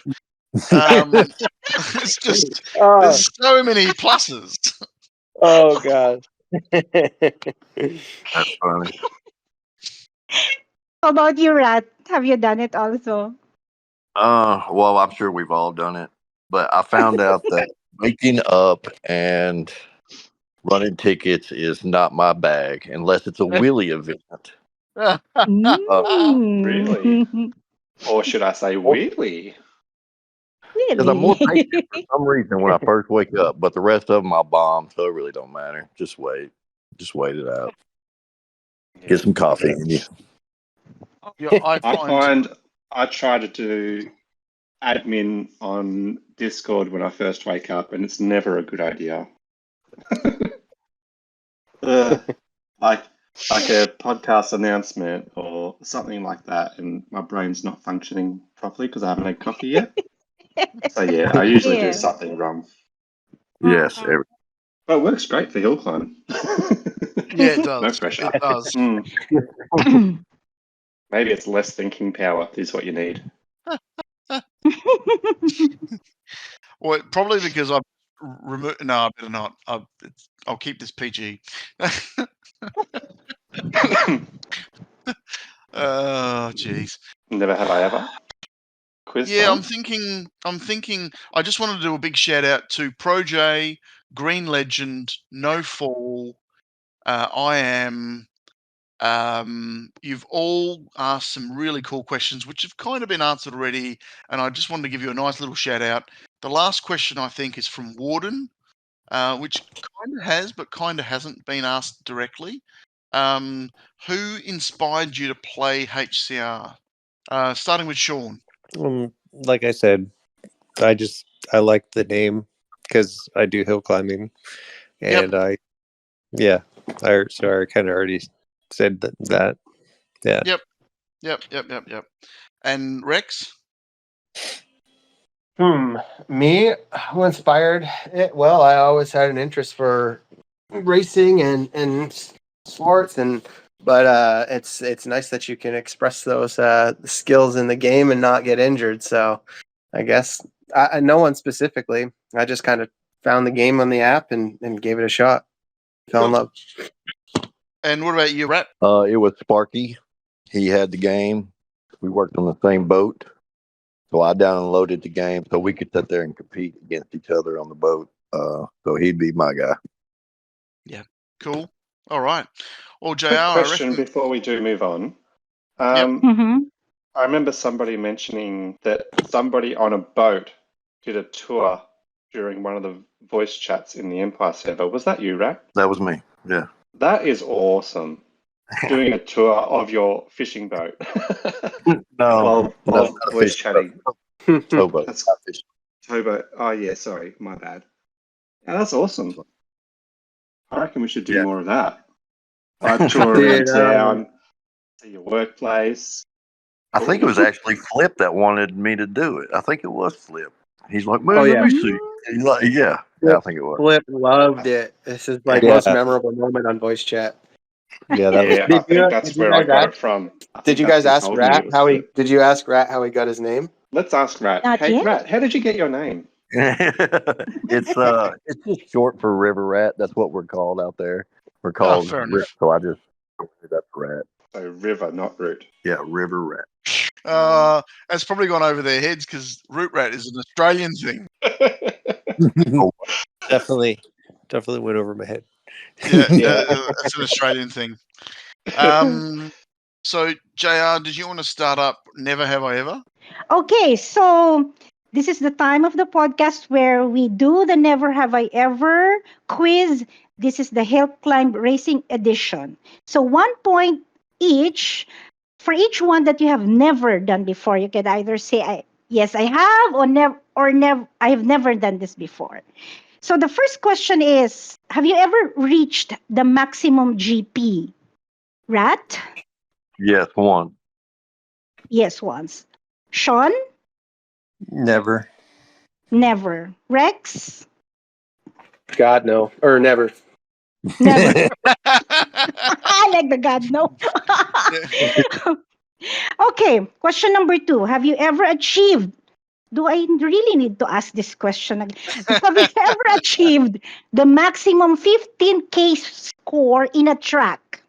It's just there's so many pluses. Oh god, that's funny. How about you, Rat? Have you done it also? Well, I'm sure we've all done it, but I found out that waking up and running tickets is not my bag unless it's a wheelie event. Really? Or should I say wheelie? Because I'm more patient for some reason when I first wake up, but the rest of them I bomb, so it really don't matter. Just wait it out. Yeah. Get some coffee in you. I find I try to do admin on Discord when I first wake up, and it's never a good idea. Like a podcast announcement or something like that, and my brain's not functioning properly because I haven't had coffee yet. So yeah, I usually do something wrong. Yes. But it works great for hill climb. Yeah, it does. No pressure. It does. Maybe it's less thinking power is what you need. Well, probably because I've removed. No, I better not. I'll keep this PG. Oh, jeez. Never have I ever. Quiz Yeah, time? I'm thinking. I just wanted to do a big shout out to Pro J, Green Legend, No Fall. I am. You've all asked some really cool questions, which have kind of been answered already, and I just wanted to give you a nice little shout out. The last question I think is from Warden, which kind of has, but kind of hasn't been asked directly. Who inspired you to play HCR? Starting with Sean. Like I said, I like the name because I do hill climbing, and I kind of already said that. Yeah. Yep. And Rex? Me, who inspired it? Well, I always had an interest for racing and sports, but it's nice that you can express those skills in the game and not get injured. So, I guess no one specifically. I just kind of found the game on the app and gave it a shot. Fell in love. And what about you, Rat? It was Sparky. He had the game. We worked on the same boat. So I downloaded the game so we could sit there and compete against each other on the boat. So he'd be my guy. Yeah, cool. All right. Well, JR, Quick question I reckon... before we do move on. I remember somebody mentioning that somebody on a boat did a tour during one of the voice chats in the Empire server. Was that you, Rat? That was me. Yeah. That is awesome. Doing a tour of your fishing boat. No, while voice chatting. Towboat. That's towboat. Oh yeah, sorry, my bad. Yeah, that's awesome. I reckon we should do more of that. I tour around town, see your workplace. I think it was actually Flip that wanted me to do it. I think it was Flip. He's like, man, let me see. He's like, yeah, I think it was. Flip loved it. This is like most memorable moment on voice chat. Yeah, that was. I think that's where I got it from. Did you guys ask Rat how he? Did you ask Rat how he got his name? Let's ask Rat. Hey, Rat, how did you get your name? It's just short for River Rat. That's what we're called out there. We're called River, so I just that's Rat. So River, not Root. Yeah, River Rat. It's probably gone over their heads because Root Rat is an Australian thing. Definitely went over my head. Yeah, it's an Australian thing. So, JR, did you want to start up Never Have I Ever? Okay, so this is the time of the podcast where we do the Never Have I Ever quiz. This is the Hill Climb Racing edition. So 1 point each. For each one that you have never done before, you can either say, yes, I have, or never, I have never done this before. So the first question is, have you ever reached the maximum GP? Rat? Yes, one. Yes, once. Sean? Never. Never. Rex? God, no. Or never. Never. I like the God, no. Okay, question number 2. Have you ever achieved? Do I really need to ask this question again? Have you ever achieved the maximum 15K score in a track?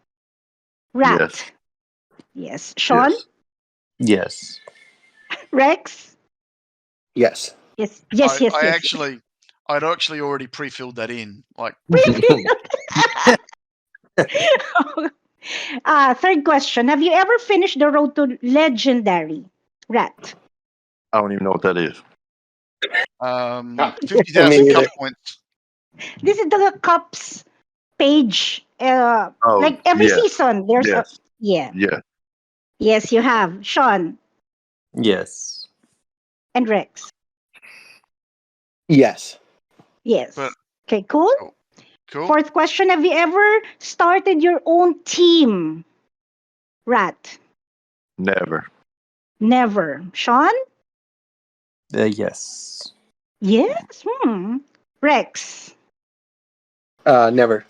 Rat? Yes. Yes. Sean? Yes. Rex? Yes. Yes. I'd actually already pre-filled that in. Like. Third question. Have you ever finished the road to legendary? Rat? I don't even know what that is. 50,000 cup points. This is the cups page. Like every season, there's Yeah. Yes, you have. Sean? Yes. And Rex? Yes. Yes. But- Okay, cool. Cool. Fourth question, have you ever started your own team? Rat? Never. Never. Sean? Yes. Yes. Rex? Never.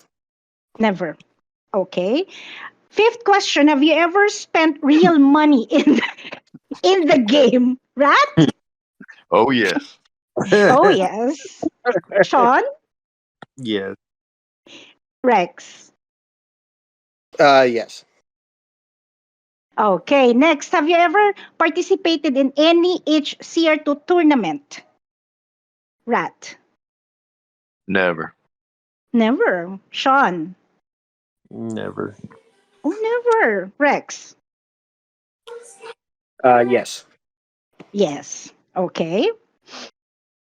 Never. Okay. Fifth question, have you ever spent real money in the game? Rat? Oh yes. Oh, yes. Sean? Yes. Rex? Yes. Okay, next, have you ever participated in any HCR2 tournament? Rat? Never. Never. Sean? Never. Oh, never. Rex? Yes. Yes. Okay.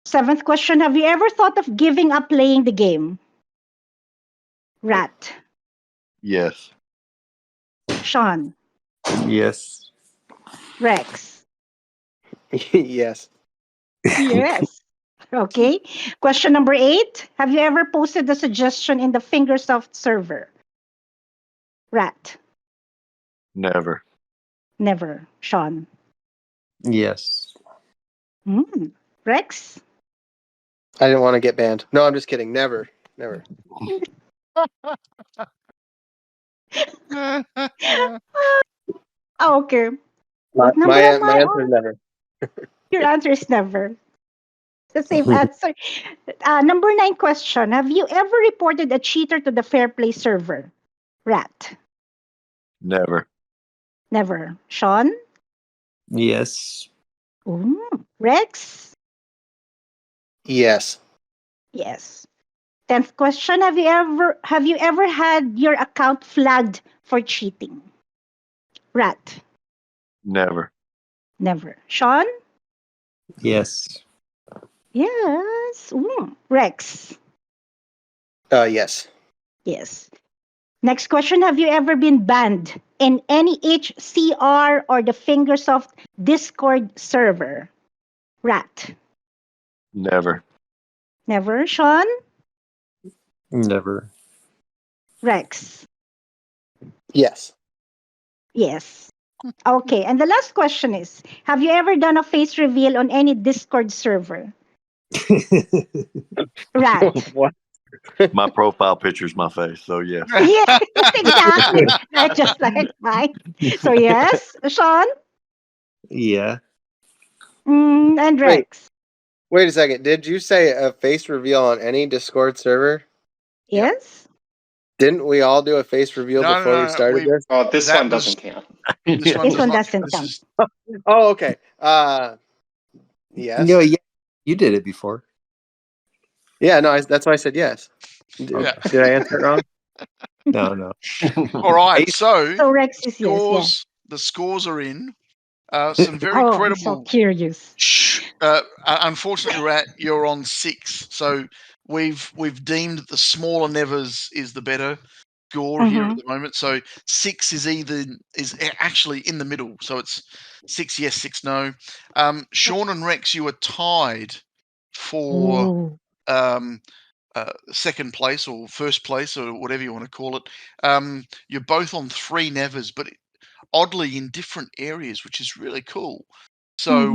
Seventh question, have you ever thought of giving up playing the game? Rat? Yes. Sean? Yes. Rex? Yes. Yes. Okay. Question number 8. Have you ever posted a suggestion in the Fingersoft server? Rat? Never. Never. Sean? Yes. Rex? I didn't want to get banned. No, I'm just kidding. Never. Never. Okay. My, What number my, am my I answer is on? never. Your answer is never. The same answer. Number 9 question. Have you ever reported a cheater to the Fair Play server? Rat? Never. Never. Sean? Yes. Rex? Yes. Yes. 10th question. Have you ever had your account flagged for cheating? Rat? Never. Never. Sean? Yes. Yes. Rex? Yes. Yes. Next question. Have you ever been banned in any HCR or the Fingersoft Discord server? Rat? Never. Never. Sean? Never. Rex? Yes. Yes. Okay. And the last question is, have you ever done a face reveal on any Discord server? Rat? What? My profile picture's my face, so yes. Yes, exactly. Just like mine. So yes, Sean? Yeah. And Rex? Wait a second. Did you say a face reveal on any Discord server? Yes? Didn't we all do a face reveal before we started this? Oh, this That one was- doesn't count. This one This does one not. doesn't This count. is Oh, okay. Yes. No, yeah. You did it before. Yeah, no, that's why I said yes. Yeah. Did I answer it wrong? No. all right. So So Rex is yes, yeah. the scores are in. Some very Oh, I'm credible. so curious. Unfortunately, Rat, you're on 6. So we've deemed that the smaller nevers is the better score here at the moment. So 6 is actually in the middle. So it's 6 yes, 6 no. Sean and Rex, you are tied for second place or first place or whatever you want to call it. You're both on 3 nevers, but oddly in different areas, which is really cool. So,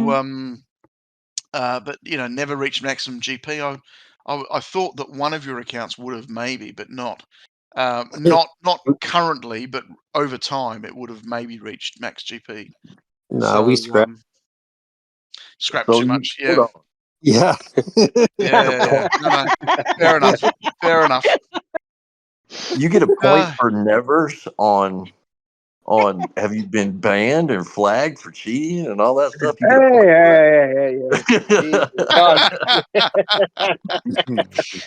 but never reached maximum GP. I thought that one of your accounts would have maybe, but not. Not currently, but over time it would have maybe reached max GP. No, So, we scrapped. Scrapped So too you much. hold on. Yeah. Yeah. No. Fair enough. You get a point for nevers on have you been banned and flagged for cheating and all that stuff? You get a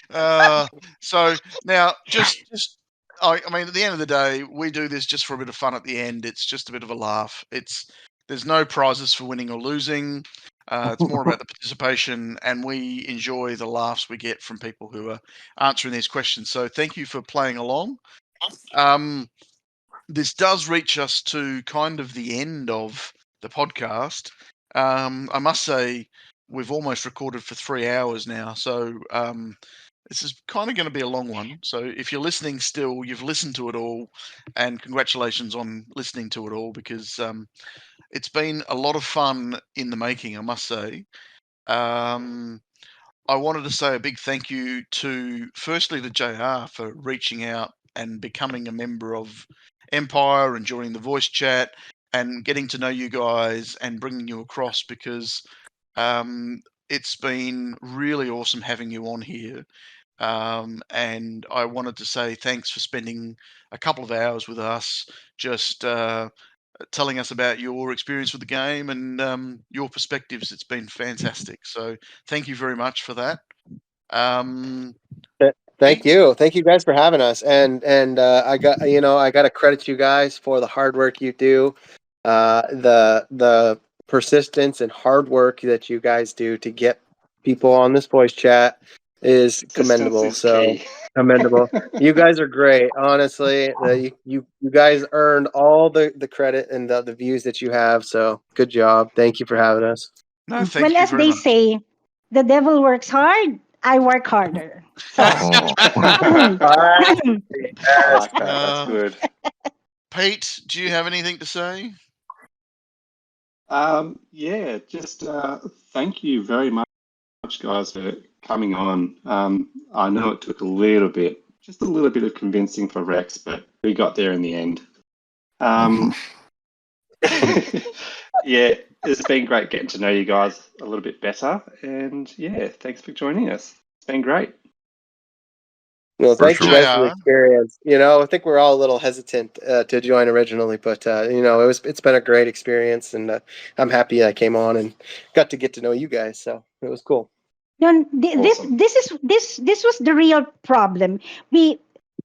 point for So now just I mean, at the end of the day, we do this just for a bit of fun at the end. It's just a bit of a laugh. There's no prizes for winning or losing. It's more about the participation, and we enjoy the laughs we get from people who are answering these questions. So thank you for playing along. This does reach us to kind of the end of the podcast. I must say, we've almost recorded for 3 hours now. So this is kind of going to be a long one. So if you're listening still, you've listened to it all, and congratulations on listening to it all, because it's been a lot of fun in the making, I must say. I wanted to say a big thank you firstly to JR for reaching out and becoming a member of Empire and joining the voice chat and getting to know you guys and bringing you across, because it's been really awesome having you on here. And I wanted to say thanks for spending a couple of hours with us, just telling us about your experience with the game and your perspectives. It's been fantastic. So thank you very much for that. Thank you guys for having us, and I got to credit you guys for the hard work you do, the persistence and hard work that you guys do to get people on this voice chat is commendable. Commendable. You guys are great. Honestly, you guys earned all the credit and the views that you have. So good job. Thank you for having us. No, thank you as very they much. say, the devil works hard. I work harder. So. I like that. That's good. Pete, do you have anything to say? Yeah, just thank you very much, guys, for coming on. I know it took just a little bit of convincing for Rex, but we got there in the end. Yeah, it's been great getting to know you guys a little bit better, and yeah, thanks for joining us. It's been great. Well, thank you guys for the experience. I think we're all a little hesitant to join originally, but it's been a great experience, and I'm happy I came on and got to get to know you guys. So it was cool. No, Awesome. this was the real problem.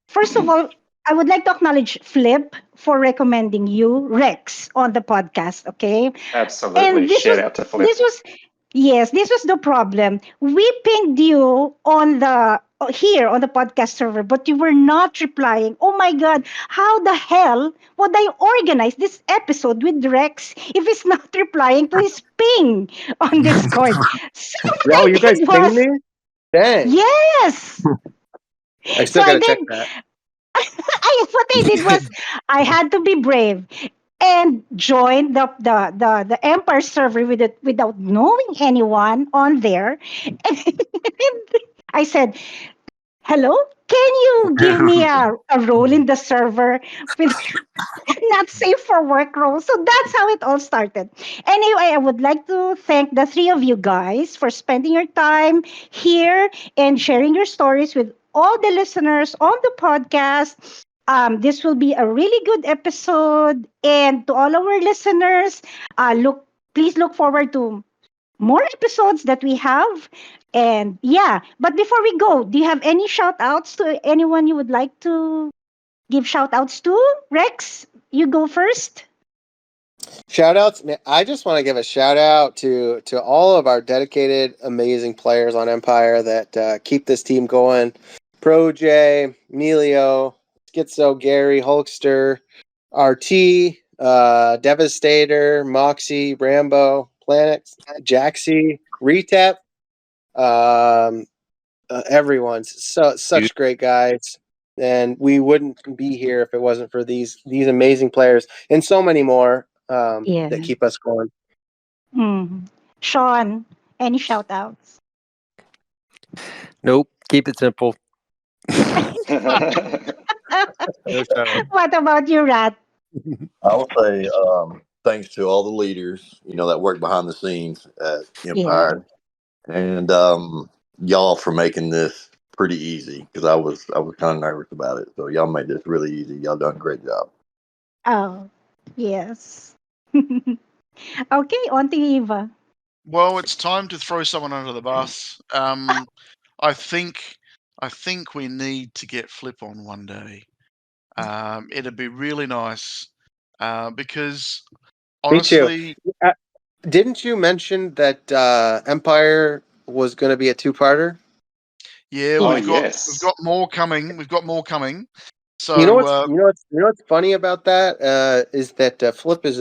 First of all, I would like to acknowledge Flip for recommending you, Rex, on the podcast. Okay, Absolutely. and Shout out to Flip. This was the problem. We pinged you here on the podcast server, but you were not replying. Oh my God, how the hell would I organize this episode with Rex if he's not replying to his ping on Discord? So what I you guys did pinged me? Dang. Yes. I still gotta check that. What I did was I had to be brave and join the Empire server without knowing anyone on there. And I said, "Hello, can you give me a role in the server with not safe for work role?" So that's how it all started. Anyway, I would like to thank the three of you guys for spending your time here and sharing your stories with all the listeners on the podcast. This will be a really good episode, and to all our listeners, please look forward to more episodes that we have. And yeah, but before we go, do you have any shout outs to anyone you would like to give shout outs to? Rex, you go first. Shout outs. I just want to give a shout out to all of our dedicated, amazing players on Empire that keep this team going. Pro J, Emilio, Schizo, Gary, Hulkster, RT, Devastator, Moxie, Rambo, Planet, Jaxie, Retap, everyone's such great guys, and we wouldn't be here if it wasn't for these amazing players and so many more that keep us going. Sean, any shout outs? Nope. Keep it simple. What about you, Rat? I will say thanks to all the leaders, that work behind the scenes at Empire, and y'all for making this pretty easy, because I was kind of nervous about it. So y'all made this really easy. Y'all done a great job. Oh, yes. Okay, on to Eva. Well, it's time to throw someone under the bus. I think we need to get Flip on one day. It'd be really nice because honestly, didn't you mention that Empire was going to be a two-parter? Yeah, we've got more coming. We've got more coming. So you know what's funny about that is that Flip is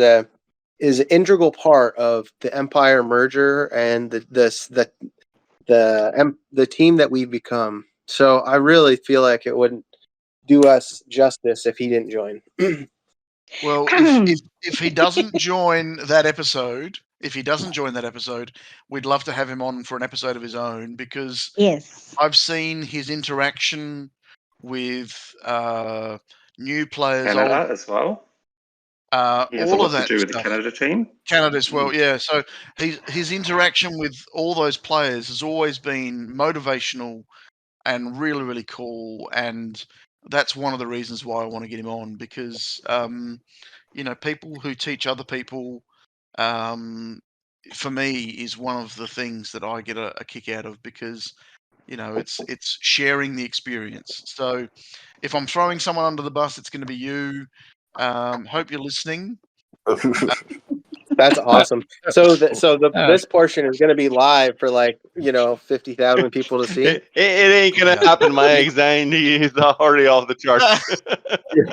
is an integral part of the Empire merger and the team that we've become. So I really feel like it wouldn't do us justice if he didn't join. Well, if he doesn't join that episode, we'd love to have him on for an episode of his own, because Yes. I've seen his interaction with new players, Canada as well. He has all a of lot to that do with the stuff. Canada team. Canada as well, yeah. So his interaction with all those players has always been motivational and really, really cool. And that's one of the reasons why I want to get him on, because people who teach other people, for me, is one of the things that I get a kick out of, because it's sharing the experience. So if I'm throwing someone under the bus, it's going to be you. Hope you're listening. That's awesome. This portion is going to be live for 50,000 people to see. It ain't gonna happen, Mike. Zane, he's already off the charts. We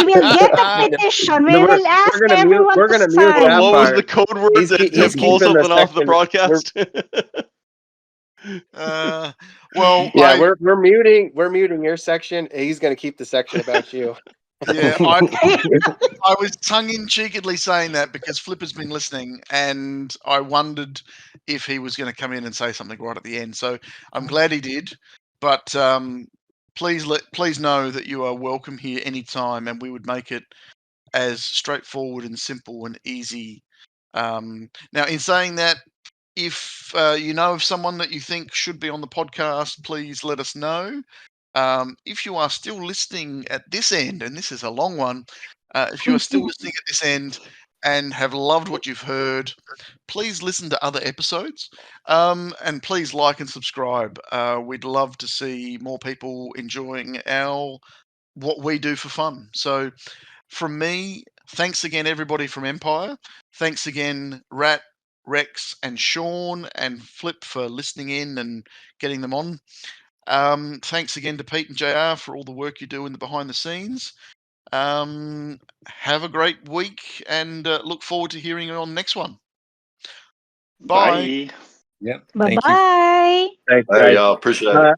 will get a petition. We will ask everyone to sign. What was the code word to pull something off the broadcast? We're muting your section. He's going to keep the section about you. Yeah, I was tongue-in-cheekily saying that because Flipper's been listening, and I wondered if he was going to come in and say something right at the end. So I'm glad he did. But please know that you are welcome here anytime, and we would make it as straightforward and simple and easy. Now, in saying that, if you know of someone that you think should be on the podcast, please let us know. If you are still listening at this end, and this is a long one, if you are still listening at this end and have loved what you've heard, please listen to other episodes, and please like and subscribe. We'd love to see more people enjoying what we do for fun. So from me, thanks again, everybody from Empire. Thanks again, Rat, Rex, and Sean, and Flip for listening in and getting them on. Thanks again to Pete and JR for all the work you do in the behind the scenes. Have a great week, and look forward to hearing you on the next one. Bye. Bye. Yep. Bye-bye. Thanks, Hey, guys. y'all. Appreciate it.